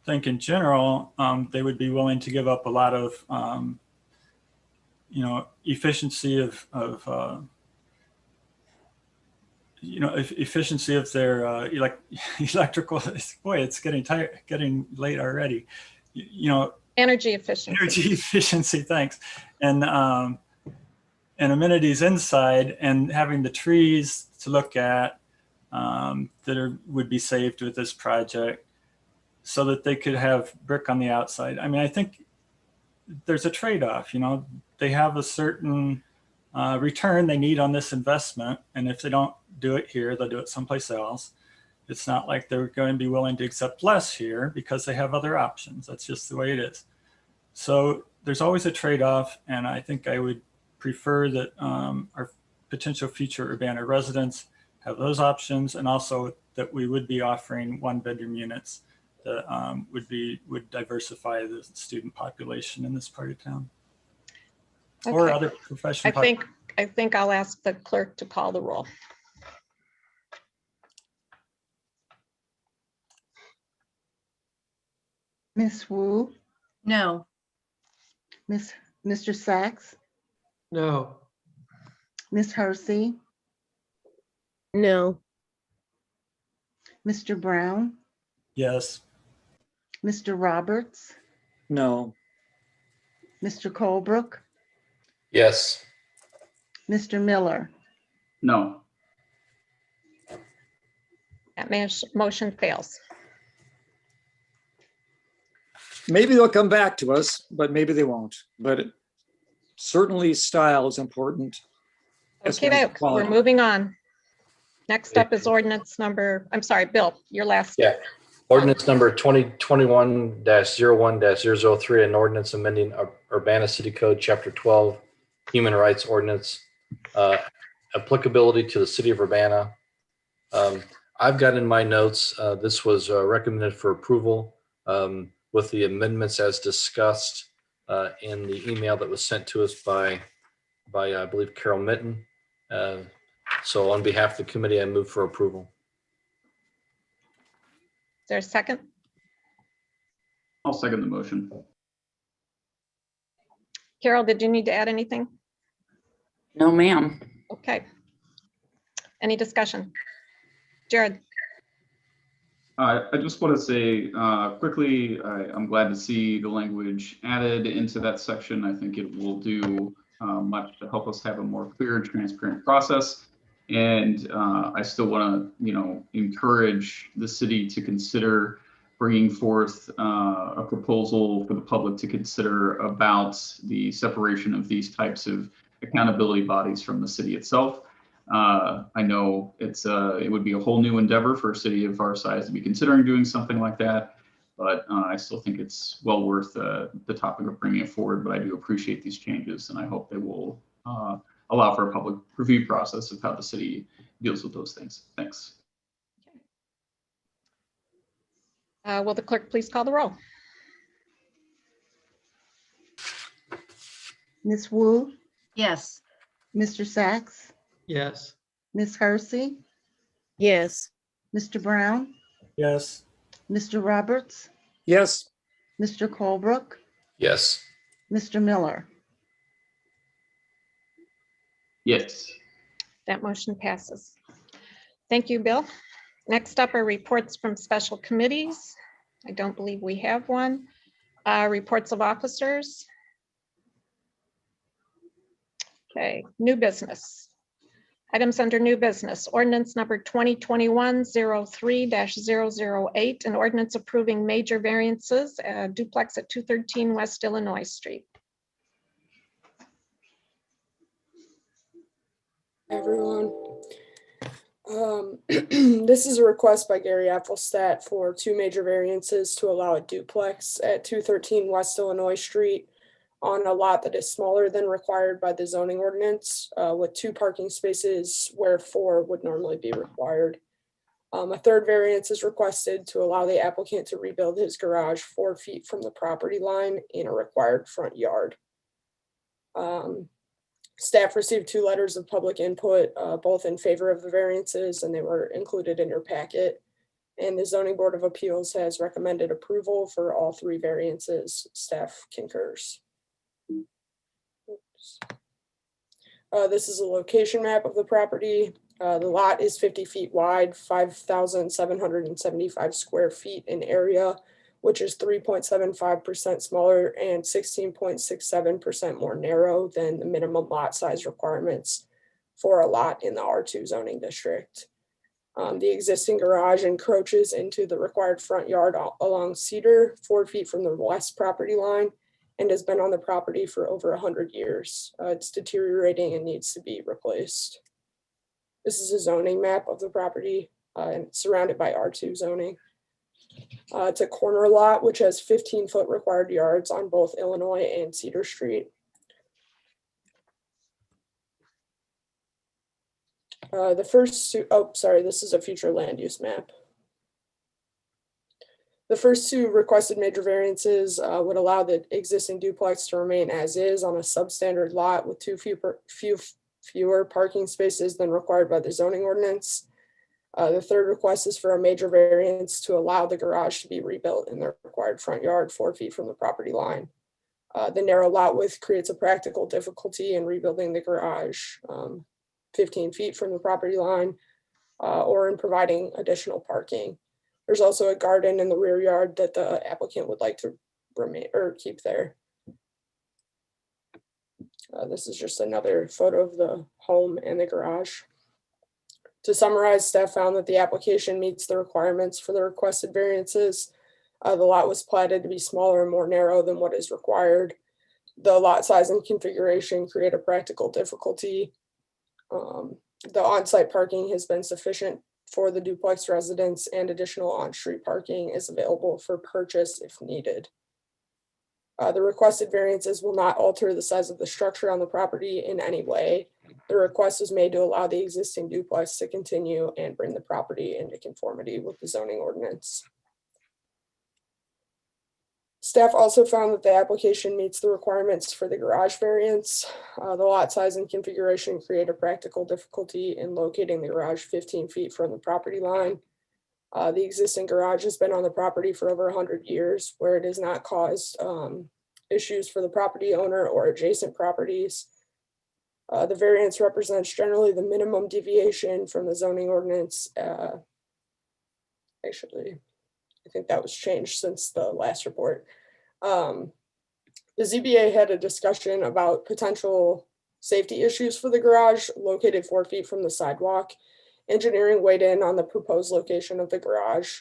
think in general, they would be willing to give up a lot of, you know, efficiency of efficiency of their electrical. Boy, it's getting late already. You know, energy efficiency. Energy efficiency, thanks. And amenities inside, and having the trees to look at that would be saved with this project, so that they could have brick on the outside. I mean, I think there's a trade-off. You know, they have a certain return they need on this investment. And if they don't do it here, they'll do it someplace else. It's not like they're going to be willing to accept less here because they have other options. That's just the way it is. So there's always a trade-off, and I think I would prefer that our potential future Urbana residents have those options, and also that we would be offering one-bedroom units that would diversify the student population in this part of town. Okay. Or other professional. I think I'll ask the clerk to call the roll. Miss Wu, No. Mr. Sachs, No. Miss Hersey, No. Mr. Brown, Yes. Mr. Roberts, No. Mr. Colebrook, Yes. Mr. Miller. No. That motion fails. Maybe they'll come back to us, but maybe they won't. But certainly style is important. as well as Okay, we're quality. moving on. Next up is ordinance number, I'm sorry, Bill, your last. Yeah. Ordinance number 2021-01-003, an ordinance amending Urbana City Code, Chapter 12, Human Rights Ordinance, applicability to the city of Urbana. I've got in my notes, this was recommended for approval with the amendments as discussed in the email that was sent to us by I believe, Carol Mitten. So on behalf of the committee, I move for approval. Is there a second? I'll second the motion. Carol, did you need to add anything? No, ma'am. Okay. Any discussion? Jared? I just want to say quickly, I'm glad to see the language added into that section. I think it will do much to help us have a more clear and transparent process. And I still want to, encourage the city to consider bringing forth a proposal for the public to consider about the separation of these types of accountability bodies from the city itself. I know it would be a whole new endeavor for a city of our size to be considering doing something like that, but I still think it's well worth the topic of bringing it forward. But I do appreciate these changes, and I hope they will allow for a public review process of how the city deals with those things. Thanks. Will the clerk please call the roll? Miss Wu, Yes. Mr. Sachs, Yes. Miss Hersey, Yes. Mr. Brown, Yes. Mr. Roberts, Yes. Mr. Colebrook, Yes. Mr. Miller. Yes. That motion passes. Thank you, Bill. Next up are reports from special committees. I don't believe we have one. Reports of officers. Okay, new business. Items under new business. Ordinance number 2021-03-008, an ordinance approving major variances, duplex at 213 West Illinois Street. Everyone. This is a request by Gary Apfelstadt for two major variances to allow a duplex at 213 West Illinois Street on a lot that is smaller than required by the zoning ordinance, with 2 parking spaces where 4 would normally be required. A third variance is requested to allow the applicant to rebuild his garage 4 feet from the property line in a required front yard. Staff received 2 letters of public input, both in favor of the variances, and they were included in your packet. And the Zoning Board of Appeals has recommended approval for all 3 variances. Staff concurs. This is a location map of the property. The lot is 50 feet wide, 5,775 square feet in area, which is 3.75% smaller and 16.67% more narrow than the minimum lot size requirements for a lot in the R2 zoning district. The existing garage encroaches into the required front yard along Cedar, 4 feet from the west property line, and has been on the property for over 100 years. It's deteriorating and needs to be replaced. This is a zoning map of the property and it's surrounded by R2 zoning. It's a corner lot which has 15-foot required yards on both Illinois and Cedar Street. The first two, oh, sorry, this is a future land use map. The first two requested major variances would allow the existing duplex to remain as is on a substandard lot with fewer parking spaces than required by the zoning ordinance. The third request is for a major variance to allow the garage to be rebuilt in the required front yard 4 feet from the property line. The narrow lot width creates a practical difficulty in rebuilding the garage 15 feet from the property line or in providing additional parking. There's also a garden in the rear yard that the applicant would like to remain or keep there. This is just another photo of the home and the garage. To summarize, staff found that the application meets the requirements for the requested variances. The lot was platted to be smaller and more narrow than what is required. The lot size and configuration create a practical difficulty. The on-site parking has been sufficient for the duplex residents and additional on-street parking is available for purchase if needed. The requested variances will not alter the size of the structure on the property in any way. The request is made to allow the existing duplex to continue and bring the property into conformity with the zoning ordinance. Staff also found that the application meets the requirements for the garage variance. The lot size and configuration create a practical difficulty in locating the garage 15 feet from the property line. The existing garage has been on the property for over 100 years, where it has not caused issues for the property owner or adjacent properties. The variance represents generally the minimum deviation from the zoning ordinance. Actually, I think that was changed since the last report. The ZBA had a discussion about potential safety issues for the garage located 4 feet from the sidewalk. Engineering weighed in on the proposed location of the garage,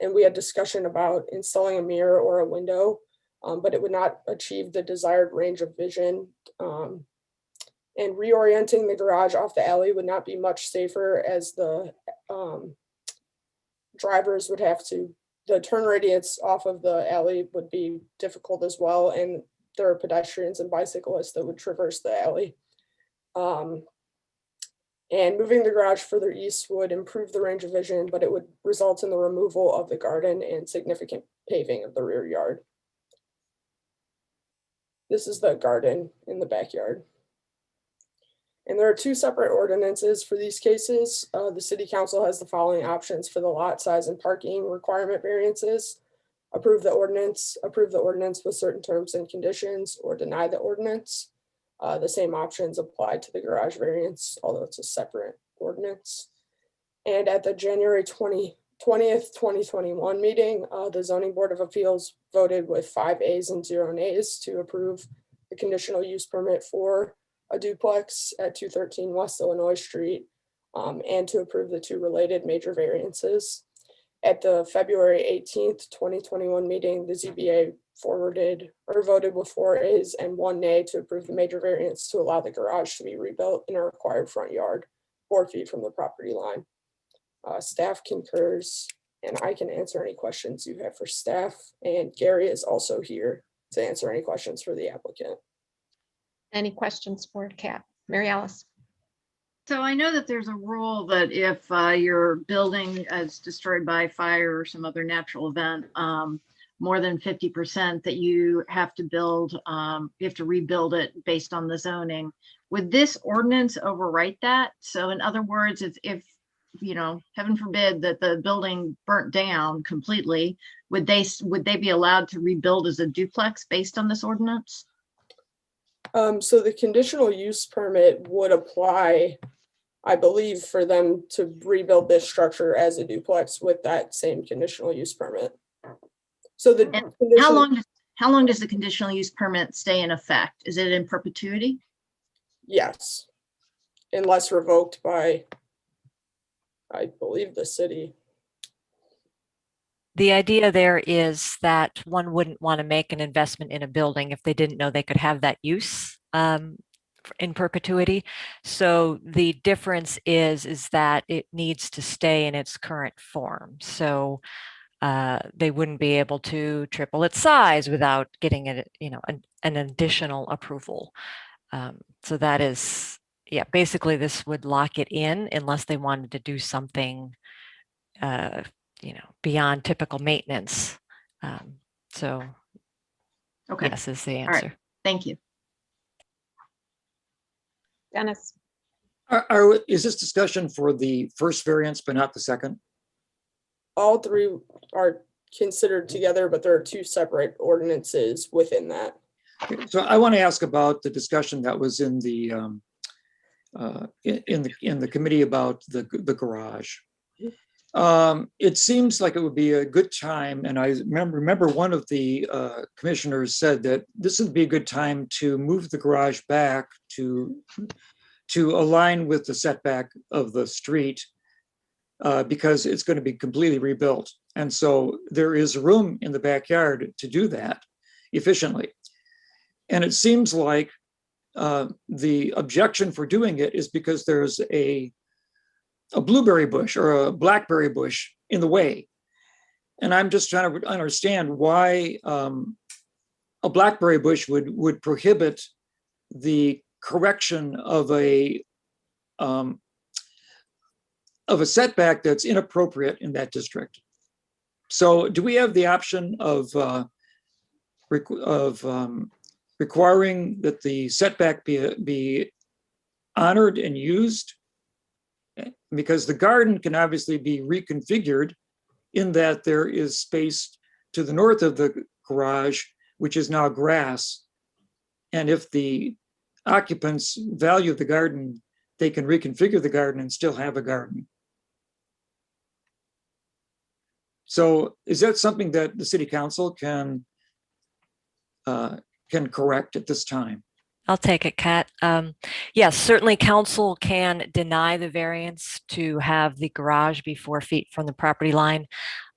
and we had discussion about installing a mirror or a window, but it would not achieve the desired range of vision. And reorienting the garage off the alley would not be much safer as the drivers would have to, the turn radius off of the alley would be difficult as well. And there are pedestrians and bicyclists that would traverse the alley. And moving the garage further east would improve the range of vision, but it would result in the removal of the garden and significant paving of the rear yard. This is the garden in the backyard. And there are two separate ordinances for these cases. The city council has the following options for the lot size and parking requirement variances. Approve the ordinance with certain terms and conditions, or deny the ordinance. The same options apply to the garage variance, although it's a separate ordinance. And at the January 20th, 2021 meeting, the Zoning Board of Appeals voted with 5 ayes and 0 nays to approve the conditional use permit for a duplex at 213 West Illinois Street, and to approve the 2 related major variances. At the February 18th, 2021 meeting, the ZBA forwarded or voted with 4 ayes and 1 nay to approve the major variance to allow the garage to be rebuilt in a required front yard 4 feet from the property line. Staff concurs, and I can answer any questions you have for staff, and Gary is also here to answer any questions for the applicant. Any questions for Kat? Mary Alice? So I know that there's a rule that if your building is destroyed by fire or some other natural event, more than 50%, that you have to build, you have to rebuild it based on the zoning. Would this ordinance overwrite that? So in other words, if you know, heaven forbid that the building burnt down completely, would they be allowed to rebuild as a duplex based on this ordinance? So the conditional use permit would apply, I believe, for them to rebuild this structure as a duplex with that same conditional use permit. So the how long does the conditional use permit stay in effect? Is it in perpetuity? Yes, unless revoked by, I believe, the city. The idea there is that one wouldn't want to make an investment in a building if they didn't know they could have that use in perpetuity. So the difference is that it needs to stay in its current form. So they wouldn't be able to triple its size without getting it, an additional approval. So that is, yeah, basically this would lock it in unless they wanted to do something, beyond typical maintenance. So Okay. yes is the All right. answer. Thank you. Dennis. Is this discussion for the first variance, but not the second? All three are considered together, but there are two separate ordinances within that. Okay, so I want to ask about the discussion that was in the in the committee about the garage. It seems like it would be a good time, and I remember one of the commissioners said that this would be a good time to move the garage back to align with the setback of the street, because it's going to be completely rebuilt. And so there is room in the backyard to do that efficiently. And it seems like the objection for doing it is because there's a blueberry bush or a blackberry bush in the way. And I'm just trying to understand why a blackberry bush would prohibit the correction of a setback that's inappropriate in that district. So do we have the option of requiring that the setback be honored and used? Because the garden can obviously be reconfigured in that there is space to the north of the garage, which is now grass. And if the occupants value the garden, they can reconfigure the garden and still have a garden. So is that something that the city council can correct at this time? I'll take it, Kat. Yes, certainly council can deny the variance to have the garage be 4 feet from the property line.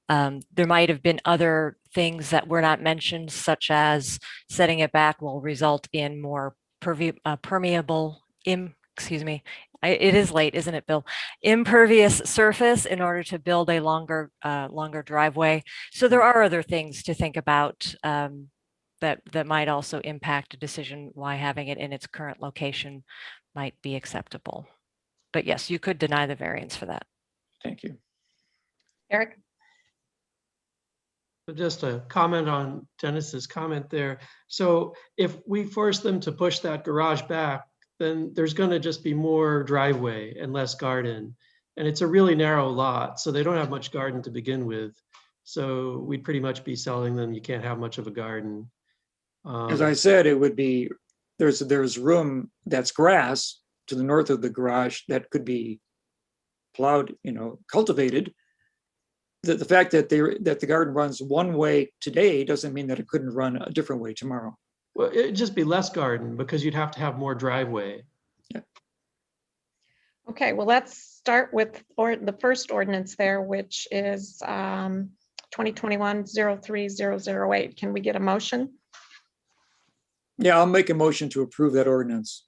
There might have been other things that were not mentioned, such as setting it back will result in more permeable, excuse me, it is late, isn't it, Bill? Impervious surface in order to build a longer driveway. So there are other things to think about that might also impact a decision why having it in its current location might be acceptable. But yes, you could deny the variance for that. Thank you. Eric? Just a comment on Dennis's comment there. So if we force them to push that garage back, then there's going to just be more driveway and less garden. And it's a really narrow lot, so they don't have much garden to begin with. So we'd pretty much be selling them, you can't have much of a garden. As I said, it would be, there's room that's grass to the north of the garage that could be plowed, cultivated. The fact that the garden runs one way today doesn't mean that it couldn't run a different way tomorrow. Well, it'd just be less garden because you'd have to have more driveway. Yeah. Okay, well, let's start with the first ordinance there, which is 2021-03008. Can we get a motion? Yeah, I'll make a motion to approve that ordinance.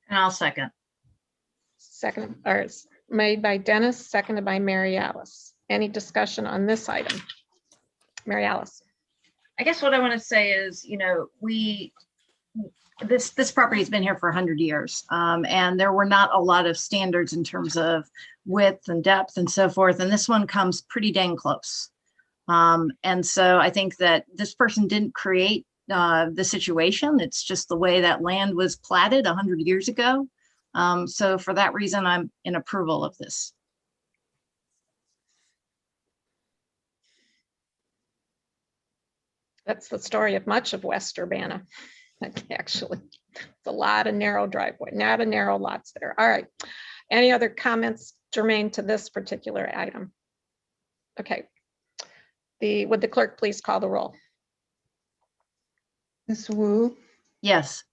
And I'll second. Second, or it's made by Dennis, seconded by Mary Alice. Any discussion on this item? Mary Alice. I guess what I want to say is, this property has been here for 100 years, and there were not a lot of standards in terms of width and depth and so forth. And this one comes pretty dang close. And so I think that this person didn't create the situation. It's just the way that land was platted 100 years ago. So for that reason, I'm in approval of this. That's the story of much of West Urbana. Actually, it's a lot of narrow driveway, not a narrow lots there. All right. Any other comments germane to this particular item? Okay. Would the clerk please call the roll? Ms. Wu, Yes.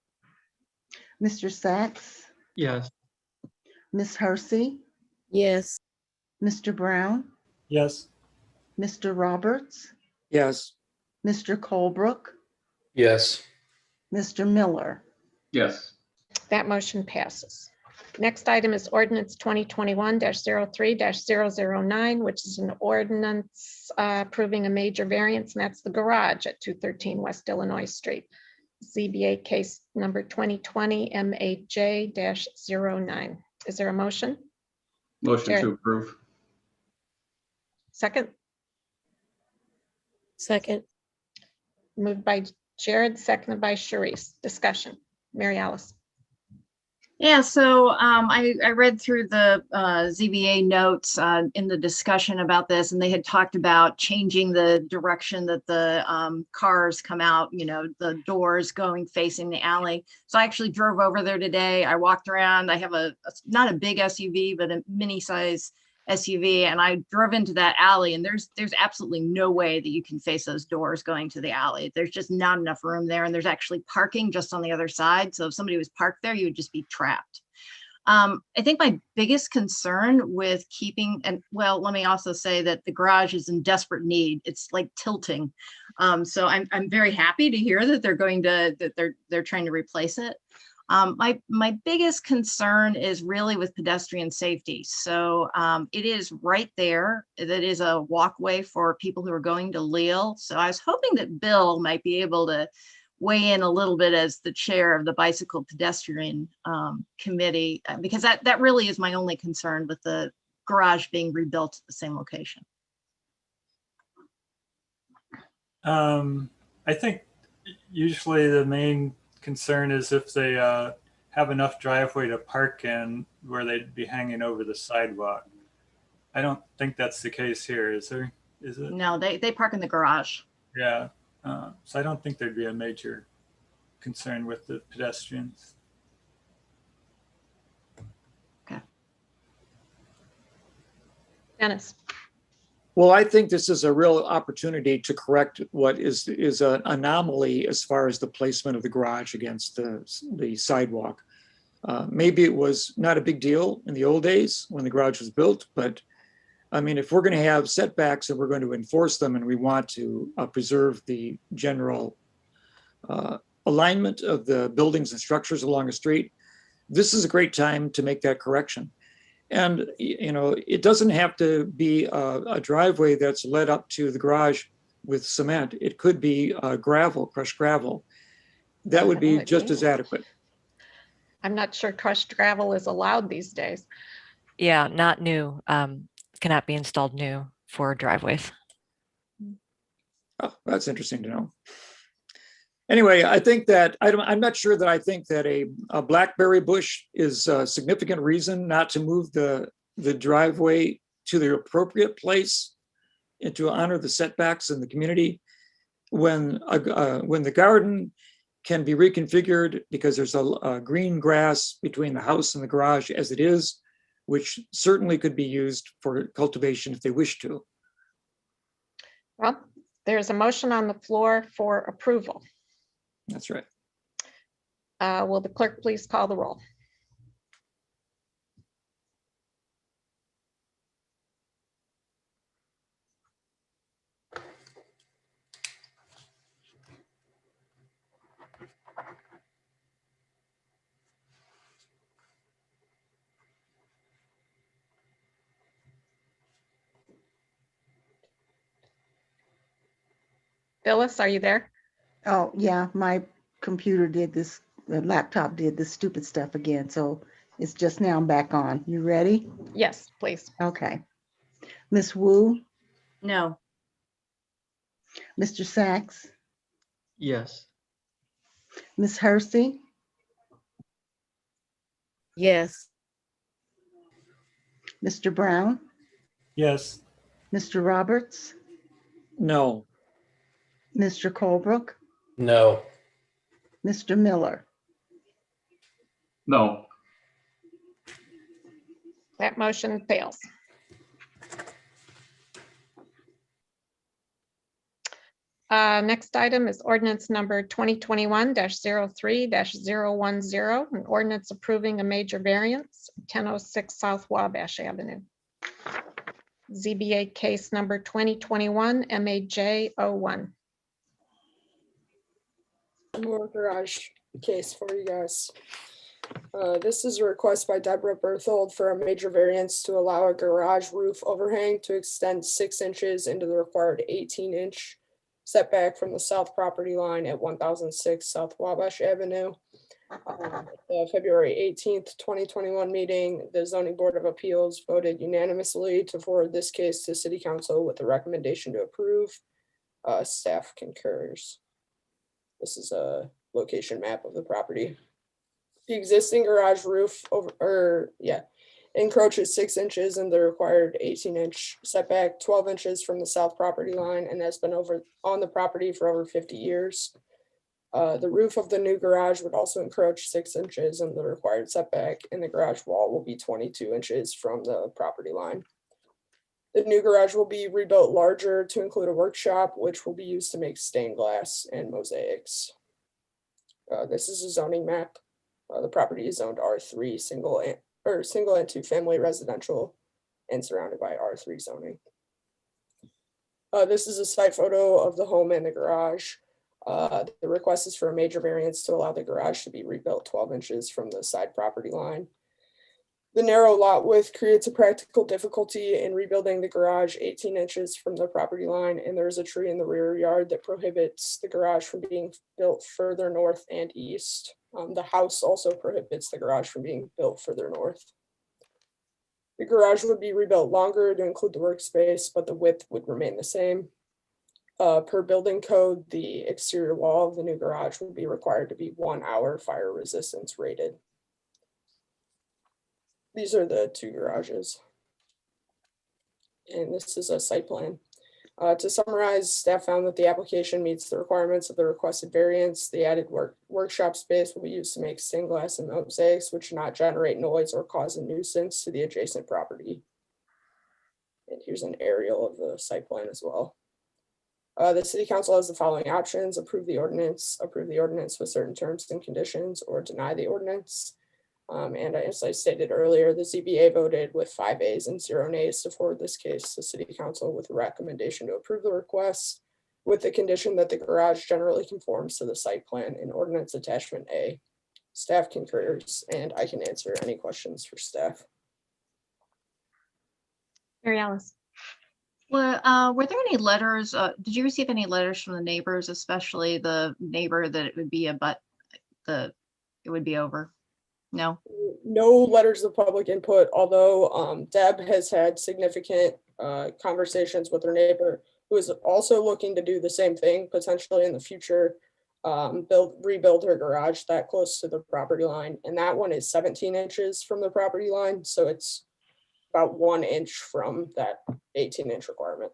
Mr. Sachs, Yes. Ms. Hersey, Yes. Mr. Brown, Yes. Mr. Roberts, Yes. Mr. Colebrook, Yes. Mr. Miller. Yes. That motion passes. Next item is ordinance 2021-03-009, which is an ordinance approving a major variance, and that's the garage at 213 West Illinois Street. ZBA case number 2020 MAJ-09. Is there a motion? Motion Jared. to approve. Second, Second. moved by Jared, seconded by Sharice. Discussion. Mary Alice. Yeah, so I read through the ZBA notes in the discussion about this, and they had talked about changing the direction that the cars come out, you know, the doors going facing the alley. So I actually drove over there today. I walked around. I have not a big SUV, but a mini size SUV, and I drove into that alley, and there's absolutely no way that you can face those doors going to the alley. There's just not enough room there, and there's actually parking just on the other side. So if somebody was parked there, you would just be trapped. I think my biggest concern with keeping, and well, let me also say that the garage is in desperate need. It's like tilting. So I'm very happy to hear that they're trying to replace it. My biggest concern is really with pedestrian safety. So it is right there. That is a walkway for people who are going to Leal. So I was hoping that Bill might be able to weigh in a little bit as the chair of the bicycle pedestrian committee, because that really is my only concern with the garage being rebuilt at the same location. I think usually the main concern is if they have enough driveway to park in where they'd be hanging over the sidewalk. I don't think that's the case here, is there? Is it? No, they park in the garage. Yeah. So I don't think there'd be a major concern with the pedestrians. Okay. Dennis. Well, I think this is a real opportunity to correct what is an anomaly as far as the placement of the garage against the sidewalk. Maybe it was not a big deal in the old days when the garage was built, but I mean, if we're going to have setbacks and we're going to enforce them and we want to preserve the general alignment of the buildings and structures along a street, this is a great time to make that correction. And, you know, it doesn't have to be a driveway that's led up to the garage with cement. It could be gravel, crushed gravel. That would be just as adequate. I'm not sure crushed gravel is allowed these days. Yeah, not new. Cannot be installed new for driveways. Oh, that's interesting to know. Anyway, I think that I'm not sure that I think that a blackberry bush is a significant reason not to move the driveway to the appropriate place and to honor the setbacks in the community. When the garden can be reconfigured because there's a green grass between the house and the garage as it is, which certainly could be used for cultivation if they wish to. Well, there's a motion on the floor for approval. That's right. Will the clerk please call the roll? Phyllis, are you there? Oh, yeah, my computer did this, the laptop did this stupid stuff again, so it's just now back on. You ready? Yes, please. Okay. Miss Wu, No. Mr. Sachs, Yes. Miss Hersey, Yes. Mr. Brown, Yes. Mr. Roberts, No. Mr. Colebrook, No. Mr. Miller. No. That motion fails. Next item is ordinance number 2021-03-010, an ordinance approving a major variance, 1006 South Wabash Avenue. ZBA case number 2021 MAJ01. More garage case for you guys. This is a request by Deborah Berthold for a major variance to allow a garage roof overhang to extend 6 inches into the required 18-inch setback from the south property line at 1006 South Wabash Avenue. The February 18th, 2021 meeting, the Zoning Board of Appeals voted unanimously to forward this case to City Council with a recommendation to approve. Staff concurs. This is a location map of the property. The existing garage roof encroaches 6 inches in the required 18-inch setback, 12 inches from the south property line, and has been on the property for over 50 years. The roof of the new garage would also encroach 6 inches in the required setback, and the garage wall will be 22 inches from the property line. The new garage will be rebuilt larger to include a workshop, which will be used to make stained glass and mosaics. This is a zoning map. The property is zoned R3 single and two family residential and surrounded by R3 zoning. This is a site photo of the home and the garage. The request is for a major variance to allow the garage to be rebuilt 12 inches from the side property line. The narrow lot width creates a practical difficulty in rebuilding the garage 18 inches from the property line, and there is a tree in the rear yard that prohibits the garage from being built further north and east. The house also prohibits the garage from being built further north. The garage would be rebuilt longer to include the workspace, but the width would remain the same. Per building code, the exterior wall of the new garage would be required to be 1 hour fire resistance rated. These are the two garages. And this is a site plan. To summarize, staff found that the application meets the requirements of the requested variance. The added workshop space will be used to make stained glass and mosaics, which do not generate noise or cause a nuisance to the adjacent property. And here's an aerial of the site plan as well. The City Council has the following options: approve the ordinance with certain terms and conditions, or deny the ordinance. And as I stated earlier, the ZBA voted with 5 ayes and 0 nays to forward this case to City Council with a recommendation to approve the request with the condition that the garage generally conforms to the site plan in Ordinance Attachment A. Staff concurs, and I can answer any questions for staff. Mary Alice. Well, were there any letters? Did you receive any letters from the neighbors, especially the neighbor that it would be it would be over? No. No letters of public input, although Deb has had significant conversations with her neighbor, who is also looking to do the same thing potentially in the future, rebuild her garage that close to the property line. And that one is 17 inches from the property line. So it's about 1 inch from that 18-inch requirement.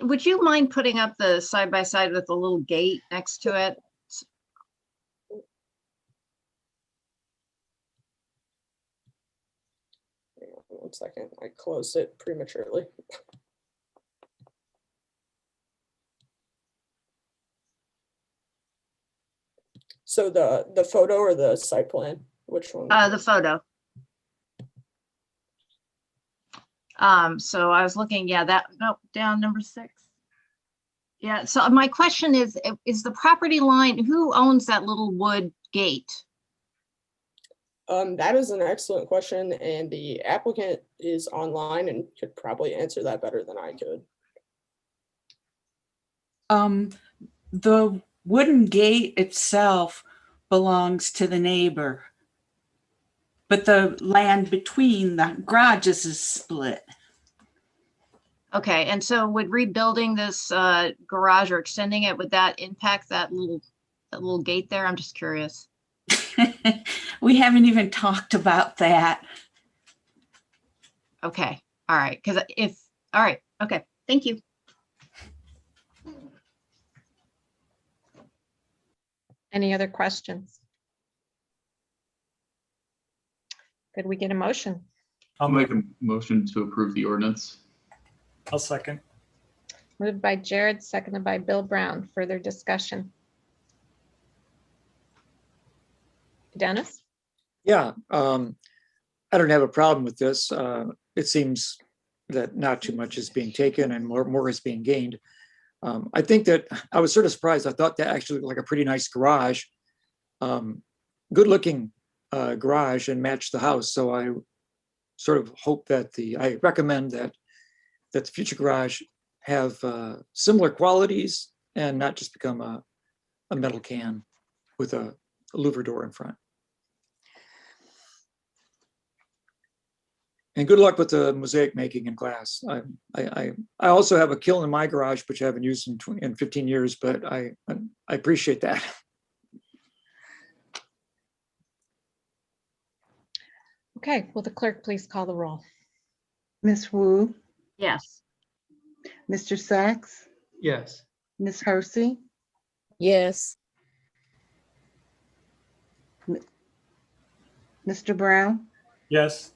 Would you mind putting up the side-by-side with the little gate next to it? Hang on 1 second, I closed it prematurely. So the photo or the site plan, which one? The photo. So I was looking, down number 6. Yeah, so my question is the property line, who owns that little wood gate? That is an excellent question, and the applicant is online and could probably answer that better than I could. The wooden gate itself belongs to the neighbor, but the land between the garages is split. Okay, and so would rebuilding this garage or extending it, would that impact that little gate there? I'm just curious. We haven't even talked about that. Okay, all right, all right, okay, thank you. Any other questions? Could we get a motion? I'll make a motion to approve the ordinance. I'll second. Moved by Jared, seconded by Bill Brown. Further discussion? Dennis? Yeah, I don't have a problem with this. It seems that not too much is being taken and more is being gained. I think that I was sort of surprised. I thought that actually looked like a pretty nice garage, good looking garage, and matched the house. So I sort of hope that I recommend that the future garage have similar qualities and not just become a metal can with a louver door in front. And good luck with the mosaic making in glass. I also have a kiln in my garage, which I haven't used in 15 years, but I appreciate that. Okay, will the clerk please call the roll? Ms. Wu, Yes. Mr. Sachs, Yes. Ms. Hersey, Yes. Mr. Brown, Yes.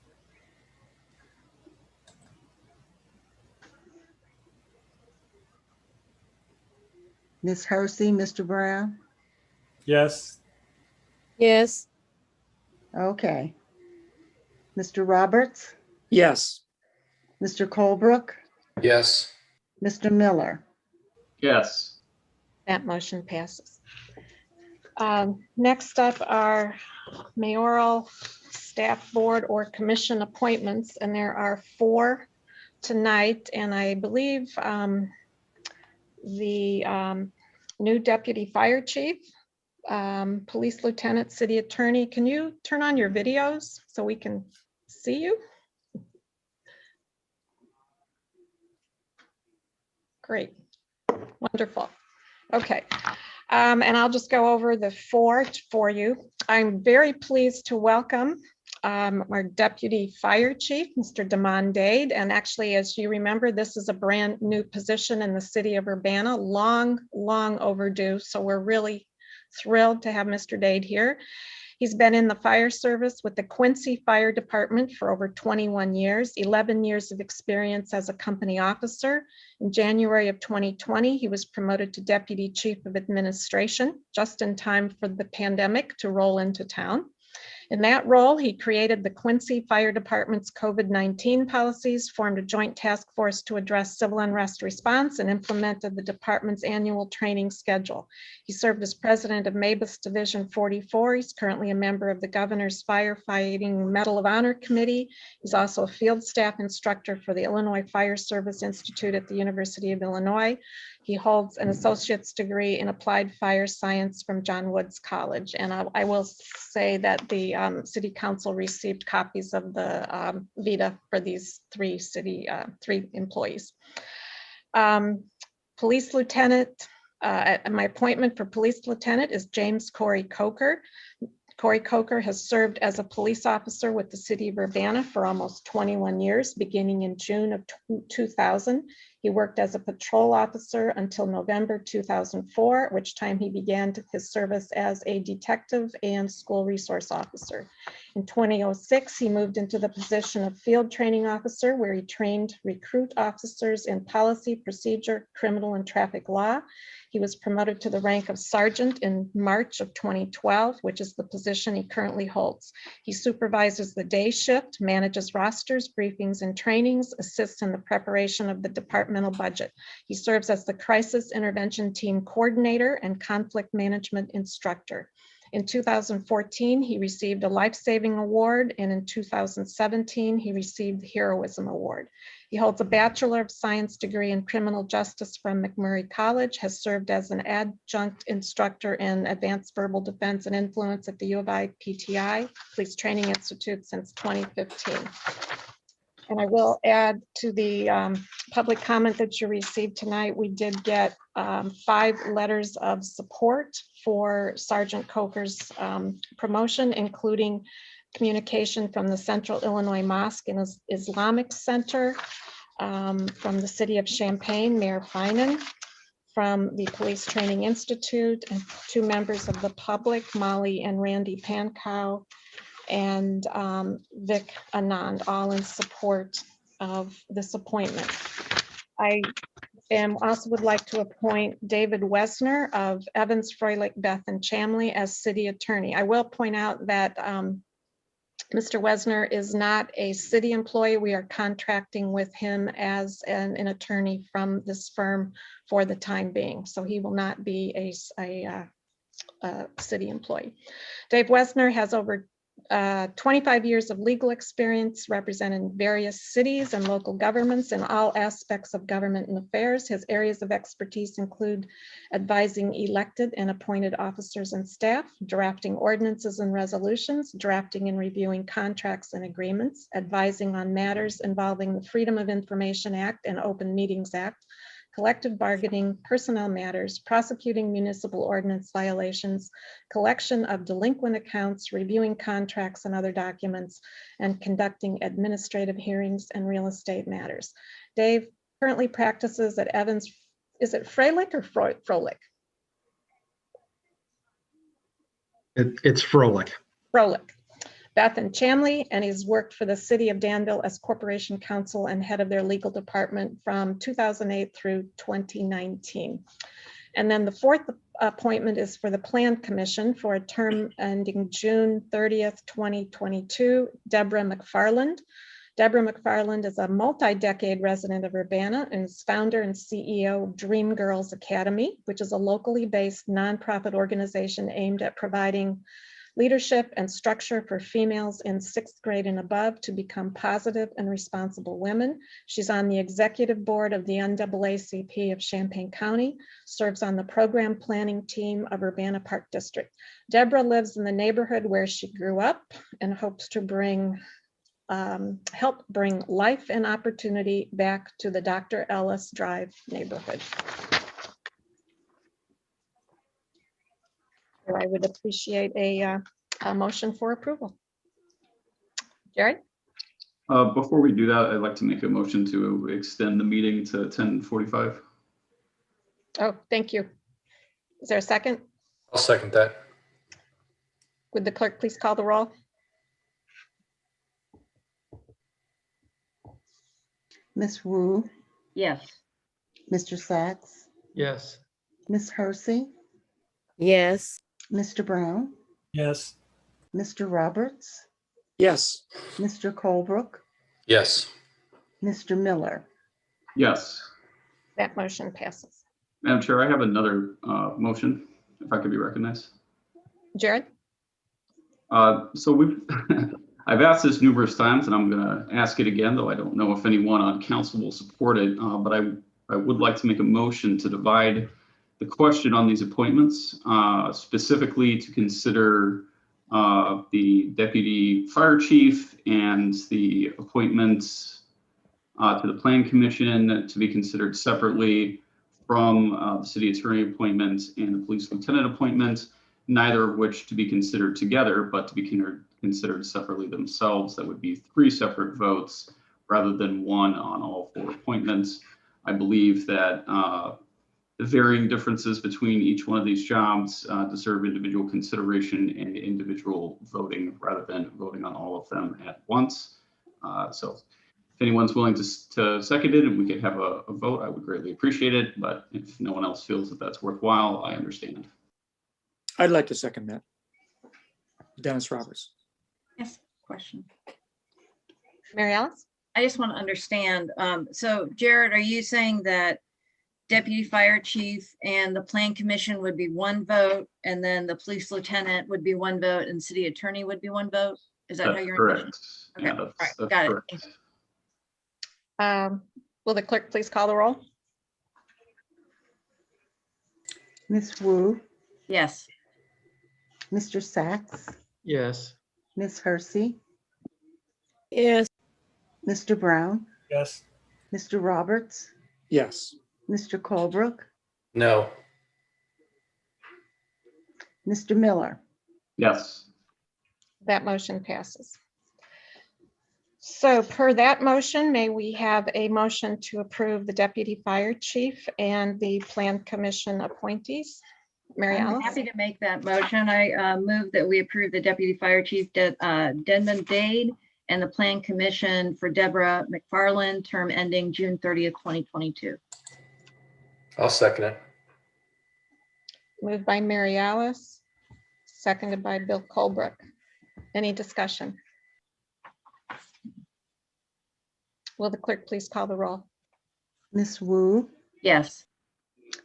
Ms. Hersey, Mr. Brown. Yes. Yes. Okay. Mr. Roberts, Yes. Mr. Colebrook, Yes. Mr. Miller. Yes. That motion passes. Next up are mayoral, staff board, or commission appointments, and there are 4 tonight, and I believe the new deputy fire chief, police lieutenant, city attorney. Can you turn on your videos so we can see you? Great, wonderful. Okay, and I'll just go over the 4 for you. I'm very pleased to welcome our deputy fire chief, Mr. Damon Dade. And actually, as you remember, this is a brand new position in the city of Urbana, long overdue. So we're really thrilled to have Mr. Dade here. He's been in the fire service with the Quincy Fire Department for over 21 years, 11 years of experience as a company officer. In January of 2020, he was promoted to Deputy Chief of Administration, just in time for the pandemic to roll into town. In that role, he created the Quincy Fire Department's COVID-19 policies, formed a joint task force to address civil unrest response, and implemented the department's annual training schedule. He served as president of MABUS Division 44. He's currently a member of the Governor's Firefighting Medal of Honor Committee. He's also a field staff instructor for the Illinois Fire Service Institute at the University of Illinois. He holds an associate's degree in applied fire science from John Woods College. And I will say that the city council received copies of the vita for these 3 employees. Police lieutenant, my appointment for police lieutenant is James Corey Coker. Corey Coker has served as a police officer with the city of Urbana for almost 21 years, beginning in June of 2000. He worked as a patrol officer until November 2004, at which time he began his service as a detective and school resource officer. In 2006, he moved into the position of field training officer, where he trained recruit officers in policy, procedure, criminal, and traffic law. He was promoted to the rank of sergeant in March of 2012, which is the position he currently holds. He supervises the day shift, manages rosters, briefings, and trainings, assists in the preparation of the departmental budget. He serves as the crisis intervention team coordinator and conflict management instructor. In 2014, he received a life-saving award, and in 2017, he received the Heroism Award. He holds a Bachelor of Science degree in criminal justice from McMurray College, has served as an adjunct instructor in advanced verbal defense and influence at the U of I PTI, Police Training Institute, since 2015. And I will add to the public comment that you received tonight, we did get 5 letters of support for Sergeant Coker's promotion, including communication from the Central Illinois Mosque and Islamic Center, from the city of Champaign, Mayor Finan, from the Police Training Institute, and 2 members of the public, Molly and Randy Pankow, and Vic Anand, all in support of this appointment. I also would like to appoint David Wesner of Evans, Froelich, Beth, and Chamley as city attorney. I will point out that Mr. Wesner is not a city employee. We are contracting with him as an attorney from this firm for the time being. So he will not be a city employee. Dave Wesner has over 25 years of legal experience representing various cities and local governments in all aspects of government and affairs. His areas of expertise include advising elected and appointed officers and staff, drafting ordinances and resolutions, drafting and reviewing contracts and agreements, advising on matters involving the Freedom of Information Act and Open Meetings Act, collective bargaining, personnel matters, prosecuting municipal ordinance violations, collection of delinquent accounts, reviewing contracts and other documents, and conducting administrative hearings and real estate matters. Dave currently practices at Evans, is it Froelich or Froelich? It's Froelich. Froelich. Beth and Chamley, and he's worked for the city of Danville as corporation counsel and head of their legal department from 2008 through 2019. And then the fourth appointment is for the Plan Commission for a term ending June 30th, 2022, Deborah McFarland. Deborah McFarland is a multi-decade resident of Urbana and is founder and CEO of Dream Girls Academy, which is a locally based nonprofit organization aimed at providing leadership and structure for females in 6th grade and above to become positive and responsible women. She's on the executive board of the NAACP of Champaign County, serves on the program planning team of Urbana Park District. Deborah lives in the neighborhood where she grew up and hopes to help bring life and opportunity back to the Dr. Ellis Drive neighborhood. I would appreciate a motion for approval. Jared? Before we do that, I'd like to make a motion to extend the meeting to 10:45. Oh, thank you. Is there a second? I'll second that. Would the clerk please call the roll? Ms. Wu, Yes. Mr. Sachs, Yes. Ms. Hersey, Yes. Mr. Brown, Yes. Mr. Roberts, Yes. Mr. Colebrook, Yes. Mr. Miller. Yes. That motion passes. Madam Chair, I have another motion, if I could be recognized. Jared? So we've, I've asked this numerous times and I'm gonna ask it again, though I don't know if anyone on council will support it, but I would like to make a motion to divide the question on these appointments, specifically to consider the deputy fire chief and the appointments to the plan commission to be considered separately from the city attorney appointment and the police lieutenant appointment, neither of which to be considered together, but to be considered separately themselves. That would be 3 separate votes rather than 1 on all 4 appointments. I believe that the varying differences between each one of these jobs deserve individual consideration and individual voting rather than voting on all of them at once. So if anyone's willing to second it and we could have a vote, I would greatly appreciate it. But if no one else feels that that's worthwhile, I understand. I'd like to second that. Dennis Roberts. Yes, question. Mary Alice? I just want to understand. So Jared, are you saying that deputy fire chief and the plan commission would be 1 vote, and then the police lieutenant would be 1 vote, and city attorney would be 1 vote? Is that how you're correct? Okay, Yeah, all right, that's got correct. it. Will the clerk please call the roll? Ms. Wu, Yes. Mr. Sachs, Yes. Ms. Hersey, Yes. Mr. Brown, Yes. Mr. Roberts, Yes. Mr. Colebrook, No. Mr. Miller. Yes. That motion passes. So per that motion, may we have a motion to approve the deputy fire chief and the plan commission appointees? Mary I'm Alice? happy to make that motion. I move that we approve the deputy fire chief, Denman Dade, and the plan commission for Deborah McFarland, term ending June 30th, 2022. I'll second it. Moved by Mary Alice, seconded by Bill Colebrook. Any discussion? Will the clerk please call the roll? Ms. Wu, Yes.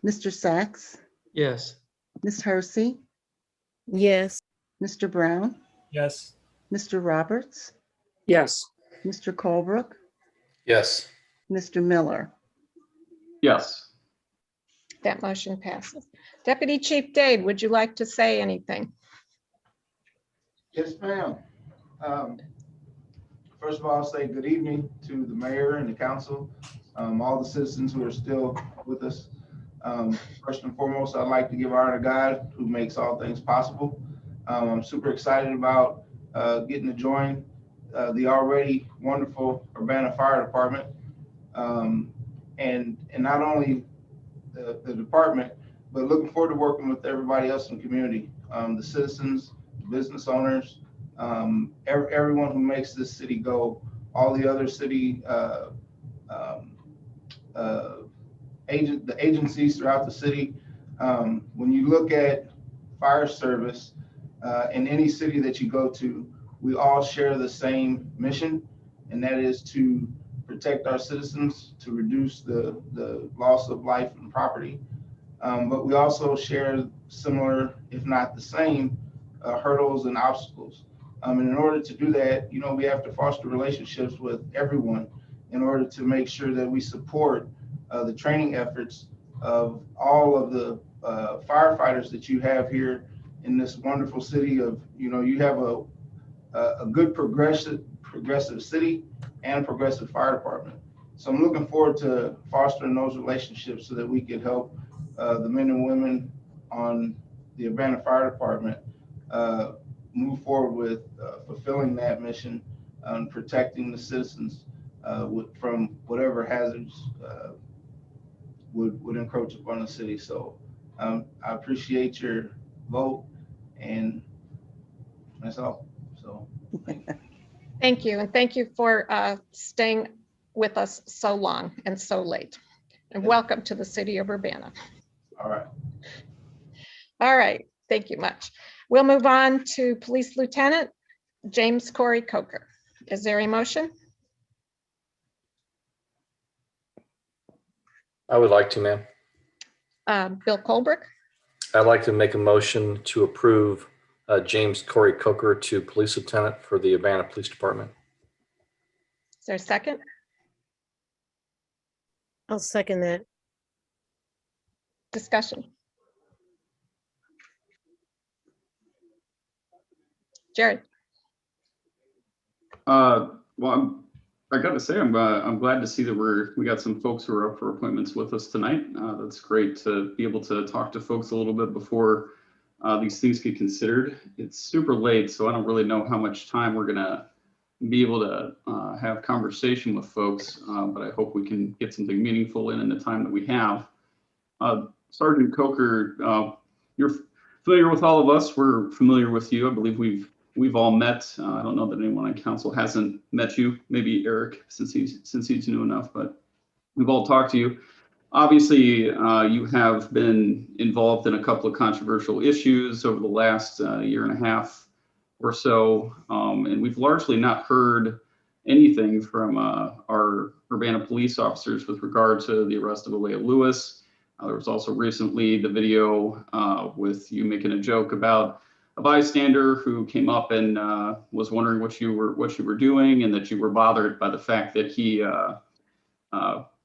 Mr. Sachs, Yes. Ms. Hersey, Yes. Mr. Brown, Yes. Mr. Roberts, Yes. Mr. Colebrook, Yes. Mr. Miller. Yes. That motion passes. Deputy Chief Dade, would you like to say anything? Yes, ma'am. First of all, I'll say good evening to the mayor and the council, all the citizens who are still with us. First and foremost, I'd like to give honor to God who makes all things possible. I'm super excited about getting to join the already wonderful Urbana Fire Department. And not only the department, but looking forward to working with everybody else in the community, the citizens, the business owners, everyone who makes this city go, all the other city the agencies throughout the city. When you look at fire service in any city that you go to, we all share the same mission, and that is to protect our citizens, to reduce the loss of life and property. But we also share similar, if not the same, hurdles and obstacles. And in order to do that, we have to foster relationships with everyone in order to make sure that we support the training efforts of all of the firefighters that you have here in this wonderful city of, you have a good progressive city and a progressive fire department. So I'm looking forward to fostering those relationships so that we can help the men and women on the Urbana Fire Department move forward with fulfilling that mission and protecting the citizens from whatever hazards would encroach upon the city. So I appreciate your vote, and that's all. So Thank you, and thank you for staying with us so long and so late. And welcome to the city of Urbana. All right. All right, thank you much. We'll move on to Police Lieutenant James Corey Coker. Is there a motion? I would like to, ma'am. Bill Colebrook, I'd like to make a motion to approve James Corey Coker to Police Lieutenant for the Urbana Police Department. is there a second? I'll second that. Discussion. Jared. Well, I got to say, I'm glad to see that we got some folks who are up for appointments with us tonight. That's great to be able to talk to folks a little bit before these things get considered. It's super late, so I don't really know how much time we're gonna be able to have conversation with folks, but I hope we can get something meaningful in the time that we have. Sergeant Coker, you're familiar with all of us. We're familiar with you. I believe we've all met. I don't know that anyone on council hasn't met you. Maybe Eric, since he's new enough, but we've all talked to you. Obviously, you have been involved in a couple of controversial issues over the last year and a half or so, and we've largely not heard anything from our Urbana police officers with regard to the arrest of Alea Lewis. There was also recently the video with you making a joke about a bystander who came up and was wondering what you were doing, and that you were bothered by the fact that he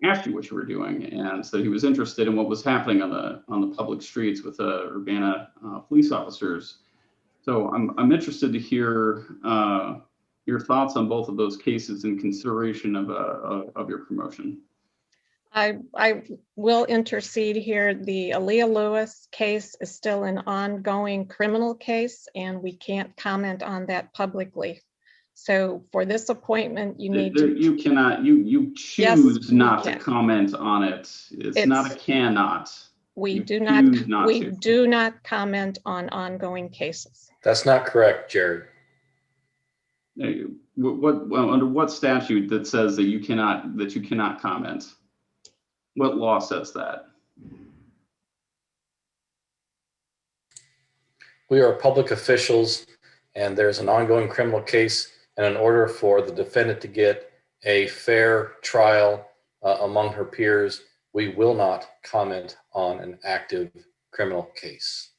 asked you what you were doing, and so he was interested in what was happening on the public streets with Urbana police officers. So I'm interested to hear your thoughts on both of those cases in consideration of your promotion. I will intercede here. The Alea Lewis case is still an ongoing criminal case, and we can't comment on that publicly. So for this appointment, you need to. You cannot. You choose not to comment on it. It's not a cannot. We do not comment on ongoing cases. That's not correct, Jared. Under what statute that says that you cannot comment? What law says that? We are public officials, and there's an ongoing criminal case, and in order for the defendant to get a fair trial among her peers, we will not comment on an active criminal case.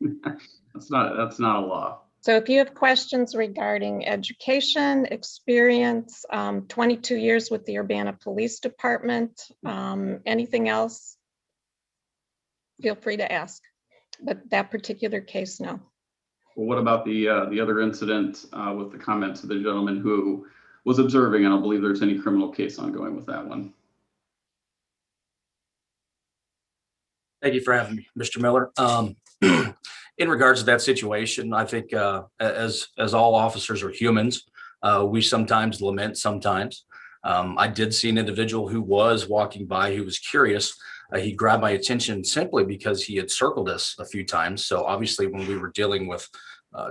That's not a law. So if you have questions regarding education, experience, 22 years with the Urbana Police Department, anything else, feel free to ask. But that particular case, no. Well, what about the other incident with the comments of the gentleman who was observing? I don't believe there's any criminal case ongoing with that one. Thank you for having me, Mr. Miller. In regards to that situation, I think as all officers are humans, we sometimes lament sometimes. I did see an individual who was walking by who was curious. He grabbed my attention simply because he had circled us a few times. So obviously when we were dealing with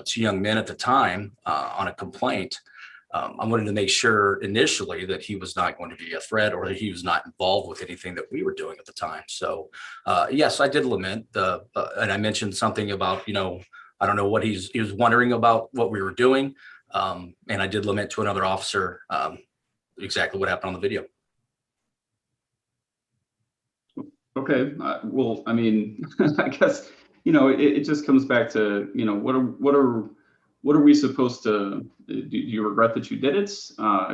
2 young men at the time on a complaint, I wanted to make sure initially that he was not going to be a threat or that he was not involved with anything that we were doing at the time. So yes, I did lament and I mentioned something about, I don't know what he was wondering about what we were doing. And I did lament to another officer exactly what happened on the video. Okay, well, I mean, I guess, it just comes back to, what are we supposed to, do you regret that you did it?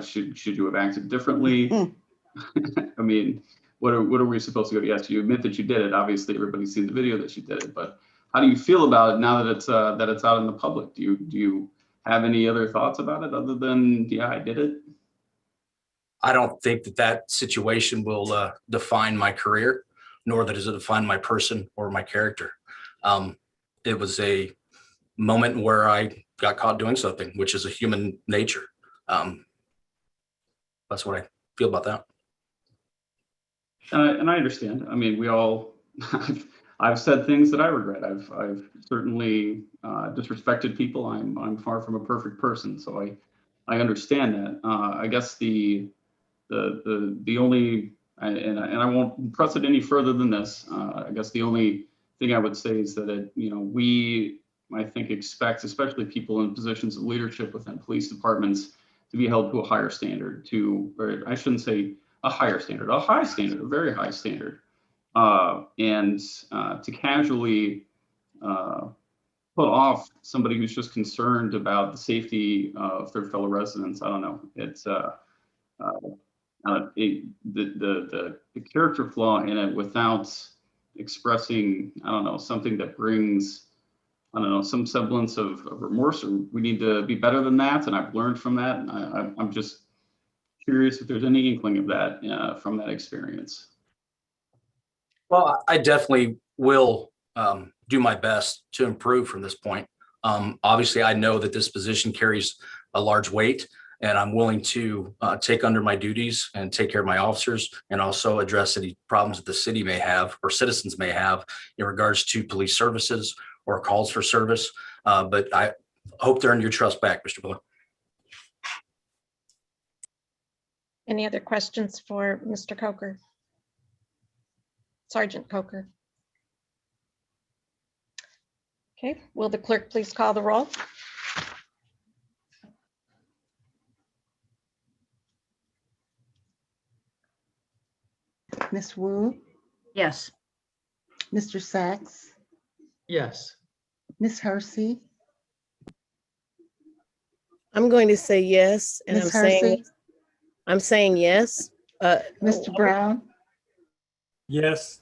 Should you have acted differently? I mean, what are we supposed to go? Yes, you admit that you did it. Obviously, everybody's seen the video that you did it, but how do you feel about it now that it's out in the public? Do you have any other thoughts about it other than, yeah, I did it? I don't think that situation will define my career, nor that does it define my person or my character. It was a moment where I got caught doing something, which is a human nature. That's what I feel about that. And I understand. I mean, we all, I've said things that I regret. I've certainly disrespected people. I'm far from a perfect person, so I understand that. I guess the only, and I won't press it any further than this. I guess the only thing I would say is that we, I think, expect, especially people in positions of leadership within police departments, to be held to a higher standard, or I shouldn't say a higher standard, a high standard, a very high standard. And to casually put off somebody who's just concerned about the safety of their fellow residents, I don't know. It's the character flaw in it without expressing, I don't know, something that brings, I don't know, some semblance of remorse, or we need to be better than that. And I've learned from that. And I'm just curious if there's any inkling of that from that experience. Well, I definitely will do my best to improve from this point. Obviously, I know that this position carries a large weight, and I'm willing to take under my duties and take care of my officers, and also address any problems that the city may have or citizens may have in regards to police services or calls for service. But I hope to earn your trust back, Mr. Miller. Any other questions for Mr. Coker? Sergeant Coker. Okay, will the clerk please call the roll? Ms. Wu, Yes. Mr. Sachs, Yes. Ms. Hersey, I'm going to say yes, and Ms. Hersey, I'm saying yes. Mr. Brown, Yes.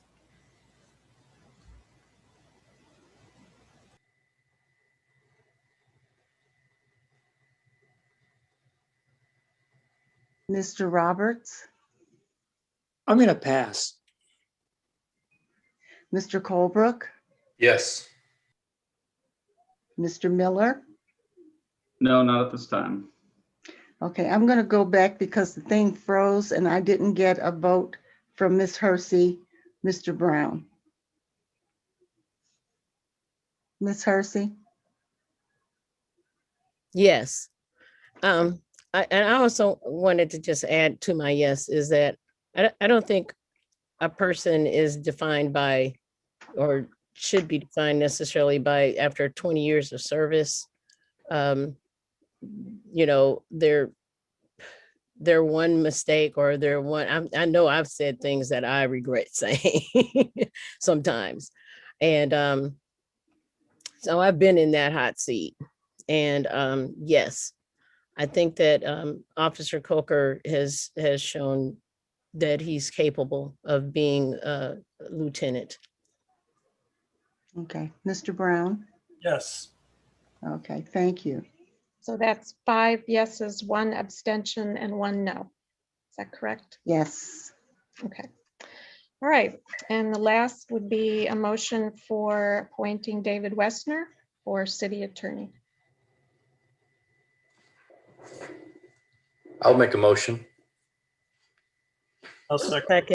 Mr. Roberts, I'm going to pass. Mr. Colebrook, Yes. Mr. Miller. No, not at this time. Okay, I'm going to go back because the thing froze and I didn't get a vote from Ms. Hersey, Mr. Brown. Ms. Hersey? Yes. And I also wanted to just add to my yes is that I don't think a person is defined by or should be defined necessarily by after 20 years of service. You know, their one mistake or their one, I know I've said things that I regret saying sometimes. And so I've been in that hot seat. And yes, I think that Officer Coker has shown that he's capable of being a lieutenant. Okay, Mr. Brown? Yes. Okay, thank you. So that's 5 yeses, 1 abstention, and 1 no. Is that correct? Yes. Okay. All right. And the last would be a motion for appointing David Westner for city attorney. I'll make a motion. I'll second.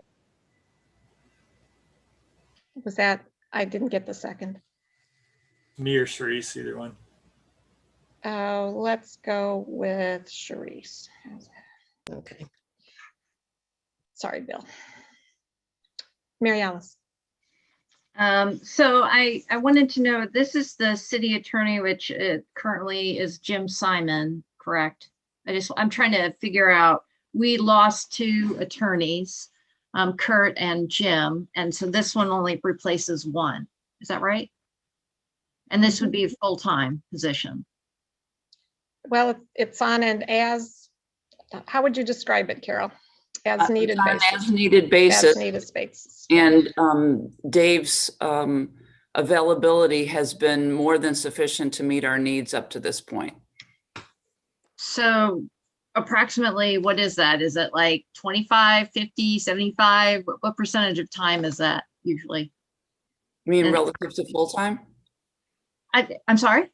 Was that, I didn't get the second. Me or Sharice, either one. Let's go with Sharice. How's that? Okay. Sorry, Bill. Mary Alice. So I wanted to know, this is the city attorney, which currently is Jim Simon, correct? I'm trying to figure out, we lost 2 attorneys, Kurt and Jim, and so this one only replaces 1. Is that right? And this would be a full-time position. Well, it's on an how would you describe it, Carol? As needed basis. As needed basis. As needed basis. And Dave's availability has been more than sufficient to meet our needs up to this point. So approximately, what is that? Is it like 25, 50, 75? What percentage of time is that usually? You mean relative to full-time? I'm sorry?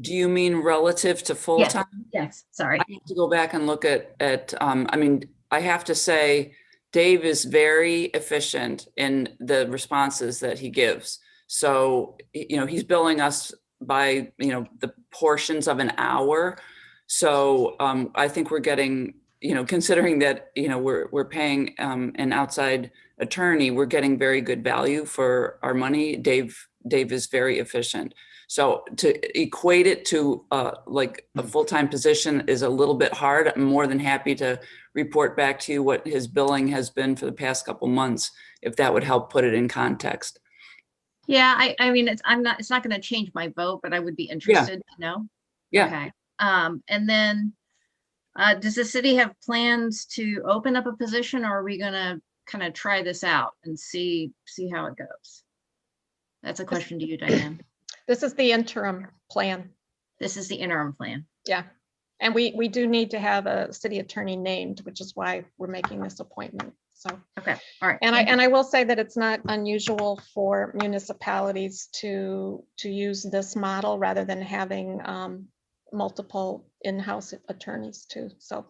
Do you mean relative to full-time? Yes, sorry. I have to go back and look at I mean, I have to say, Dave is very efficient in the responses that he gives. So, you know, he's billing us by, you know, the portions of an hour. So I think we're getting, you know, considering that, you know, we're paying an outside attorney, we're getting very good value for our money. Dave is very efficient. So to equate it to like a full-time position is a little bit hard. I'm more than happy to report back to you what his billing has been for the past couple months, if that would help put it in context. Yeah, I mean, it's not going to change my vote, but I would be interested to know. Yeah. Okay. And then does the city have plans to open up a position, or are we going to kind of try this out and see how it goes? That's a question to you, Diane. This is the interim plan. This is the interim plan. Yeah. And we do need to have a city attorney named, which is why we're making this appointment. So, okay. All right. And I will say that it's not unusual for municipalities to use this model rather than having multiple in-house attorneys too. So.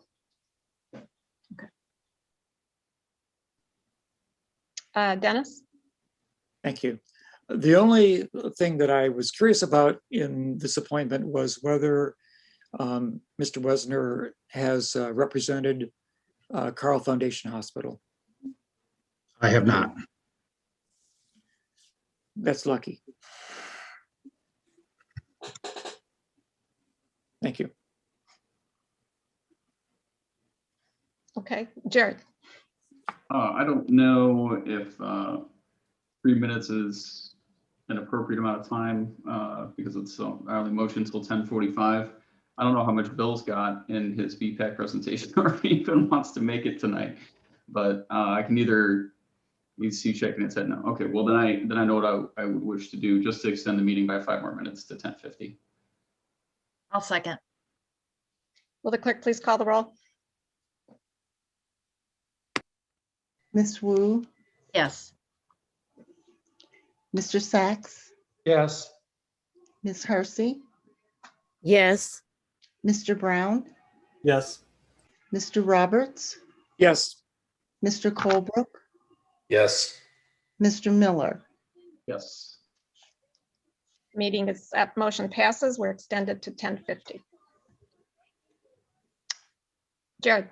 Okay. Dennis? Thank you. The only thing that I was curious about in this appointment was whether Mr. Wesner has represented Carl Foundation Hospital. I have not. That's lucky. Thank you. Okay, Jared. I don't know if 3 minutes is an appropriate amount of time because it's I only motioned until 10:45. I don't know how much Bill's got in his BPAC presentation or if he even wants to make it tonight, but I can either, you see checking its head now. Okay, well then I know what I would wish to do, just to extend the meeting by 5 more minutes to 10:50. I'll second. Will the clerk please call the roll? Ms. Wu? Yes. Mr. Sachs? Yes. Ms. Hersey? Yes. Mr. Brown? Yes. Mr. Roberts? Yes. Mr. Colebrook? Yes. Mr. Miller? Yes. Meeting is up, motion passes. We're extended to 10:50. Jared.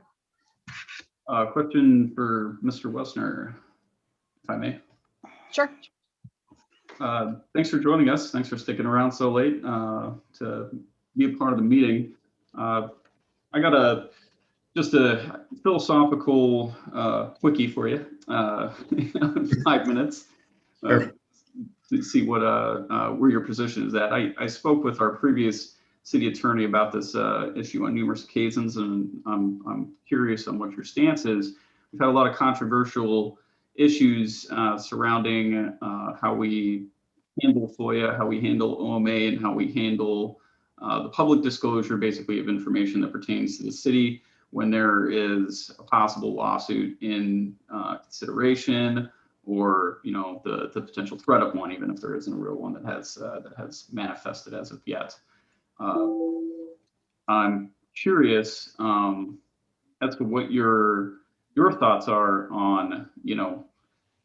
Question for Mr. Wesner, if I may. Sure. Thanks for joining us. Thanks for sticking around so late to be a part of the meeting. I got a just a philosophical quickie for you, 5 minutes. Sure. To see what where your position is at. I spoke with our previous city attorney about this issue on numerous occasions, and I'm curious on what your stance is. We've had a lot of controversial issues surrounding how we handle FOIA, how we handle OMA, and how we handle the public disclosure, basically, of information that pertains to the city when there is a possible lawsuit in consideration, or the potential threat of one, even if there isn't a real one that has manifested as of yet. I'm curious as to what your thoughts are on,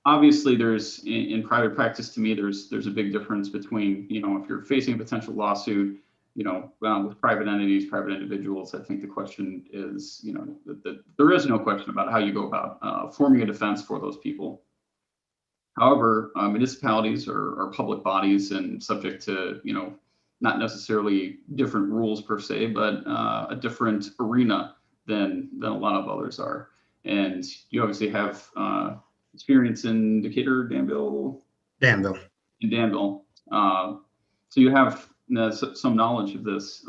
obviously there's in private practice, to me, there's a big difference between, if you're facing a potential lawsuit, with private entities, private individuals. I think the question is, that there is no question about how you go about forming a defense for those people. However, municipalities are public bodies and subject to, not necessarily different rules per se, but a different arena than a lot of others are. And you obviously have experience in Decatur, Danville. In Danville. So you have some knowledge of this.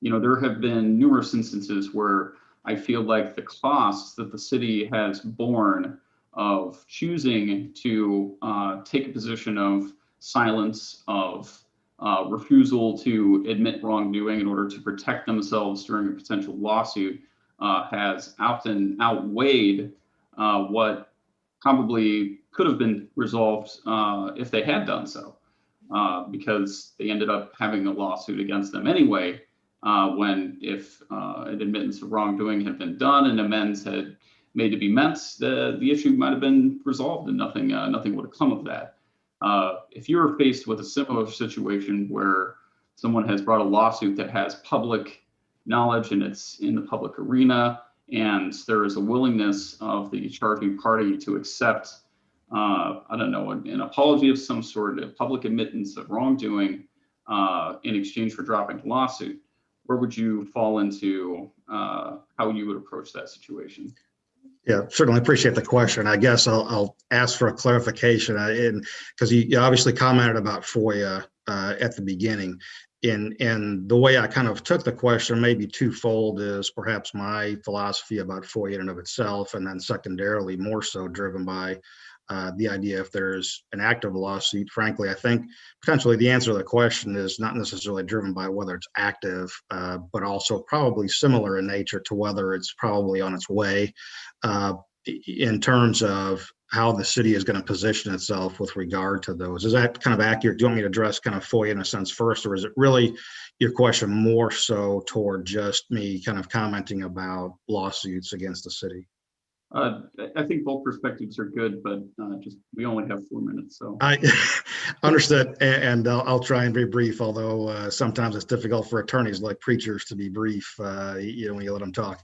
There have been numerous instances where I feel like the costs that the city has borne of choosing to take a position of silence, of refusal to admit wrongdoing in order to protect themselves during a potential lawsuit has often outweighed what probably could have been resolved if they had done so, because they ended up having a lawsuit against them anyway, when if an admittance of wrongdoing had been done and amends had made to be met, the issue might have been resolved and nothing would have come of that. If you're faced with a similar situation where someone has brought a lawsuit that has public knowledge and it's in the public arena, and there is a willingness of the charging party to accept, an apology of some sort, a public admittance of wrongdoing in exchange for dropping the lawsuit, where would you fall into how you would approach that situation? Yeah, certainly appreciate the question. I guess I'll ask for a clarification, because you obviously commented about FOIA at the beginning. And the way I kind of took the question, maybe twofold, is perhaps my philosophy about FOIA in and of itself, and then secondarily more so driven by the idea if there's an active lawsuit. Frankly, I think potentially the answer to the question is not necessarily driven by whether it's active, but also probably similar in nature to whether it's probably on its way, in terms of how the city is going to position itself with regard to those. Is that kind of accurate? Do you want me to address kind of FOIA in a sense first, or is it really your question more so toward just me kind of commenting about lawsuits against the city? I think both perspectives are good, but just we only have 4 minutes, so. I Understood, and I'll try and be brief, although sometimes it's difficult for attorneys like preachers to be brief, when you let them talk.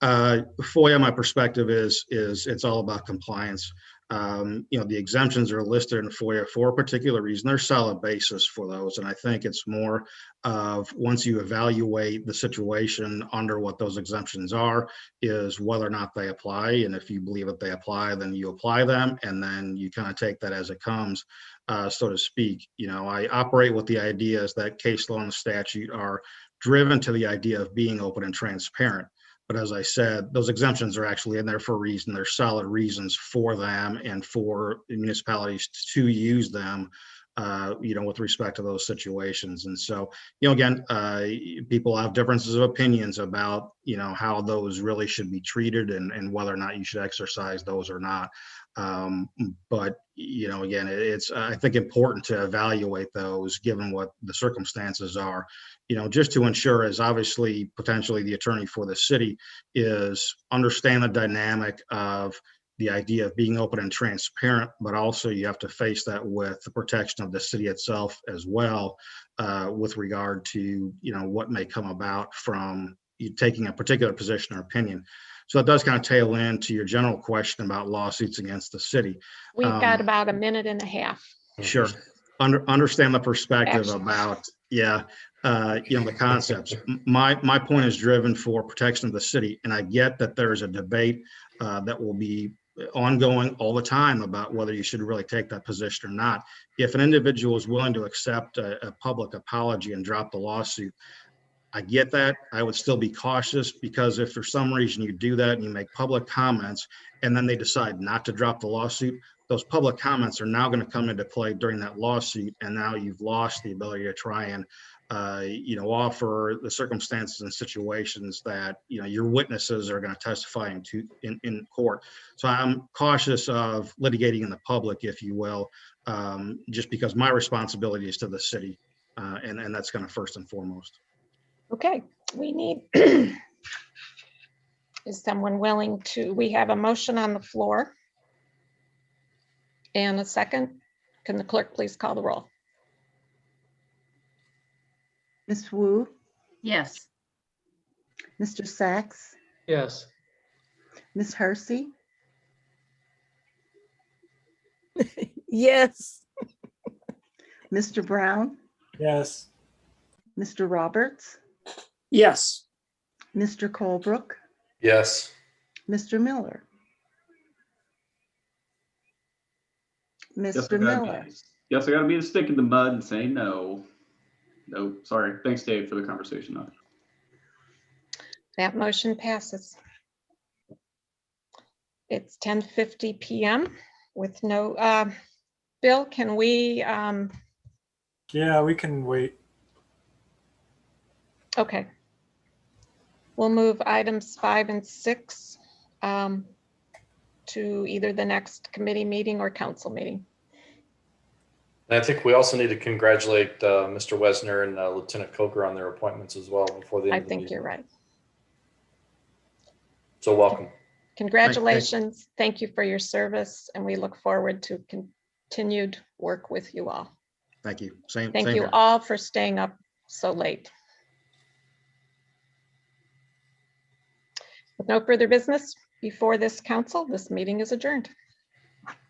FOIA, my perspective is it's all about compliance. The exemptions are listed in FOIA for a particular reason. There's solid basis for those, and I think it's more of, once you evaluate the situation under what those exemptions are, is whether or not they apply. And if you believe that they apply, then you apply them, and then you kind of take that as it comes, so to speak. I operate with the ideas that case law and statute are driven to the idea of being open and transparent. But as I said, those exemptions are actually in there for a reason. There's solid reasons for them and for municipalities to use them, with respect to those situations. And so, again, people have differences of opinions about, how those really should be treated and whether or not you should exercise those or not. But, again, it's, I think, important to evaluate those given what the circumstances are, just to ensure, as obviously potentially the attorney for the city, is understand the dynamic of the idea of being open and transparent, but also you have to face that with the protection of the city itself as well, with regard to, what may come about from you taking a particular position or opinion. So that does kind of tail into your general question about lawsuits against the city. We've got about a minute and a half. Sure. Understand the perspective about, the concepts. My point is driven for protection of the city. And I get that there's a debate that will be ongoing all the time about whether you should really take that position or not. If an individual is willing to accept a public apology and drop the lawsuit, I get that. I would still be cautious, because if for some reason you do that and you make public comments and then they decide not to drop the lawsuit, those public comments are now going to come into play during that lawsuit. And now you've lost the ability to try and, offer the circumstances and situations that, your witnesses are going to testify in court. So I'm cautious of litigating in the public, if you will, just because my responsibility is to the city. And that's kind of first and foremost. Okay, we need, is someone willing to, we have a motion on the floor and a second. Can the clerk please call the roll? Ms. Wu, Yes. Mr. Sachs, Yes. Ms. Hersey, Yes. Mr. Brown, Yes. Mr. Roberts, Yes. Mr. Colebrook, Yes. Mr. Miller. Mr. Miller. Yes, I gotta be the stick in the mud and say no. No, sorry. Thanks, Dave, for the conversation on it. That motion passes. It's 10:50 p.m. with no, Bill, can we, Yeah, we can wait. okay. We'll move items 5 and 6 to either the next committee meeting or council meeting. And I think we also need to congratulate Mr. Wesner and Lieutenant Coker on their appointments as well before the end I of the think meeting. you're right. So welcome. Congratulations. Thank you for your service, and we look forward to continued work with you all. Thank you. Same Thank you here. all for staying up so late. With no further business before this council, this meeting is adjourned.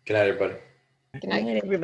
Good night, everybody. Good night. Everybody.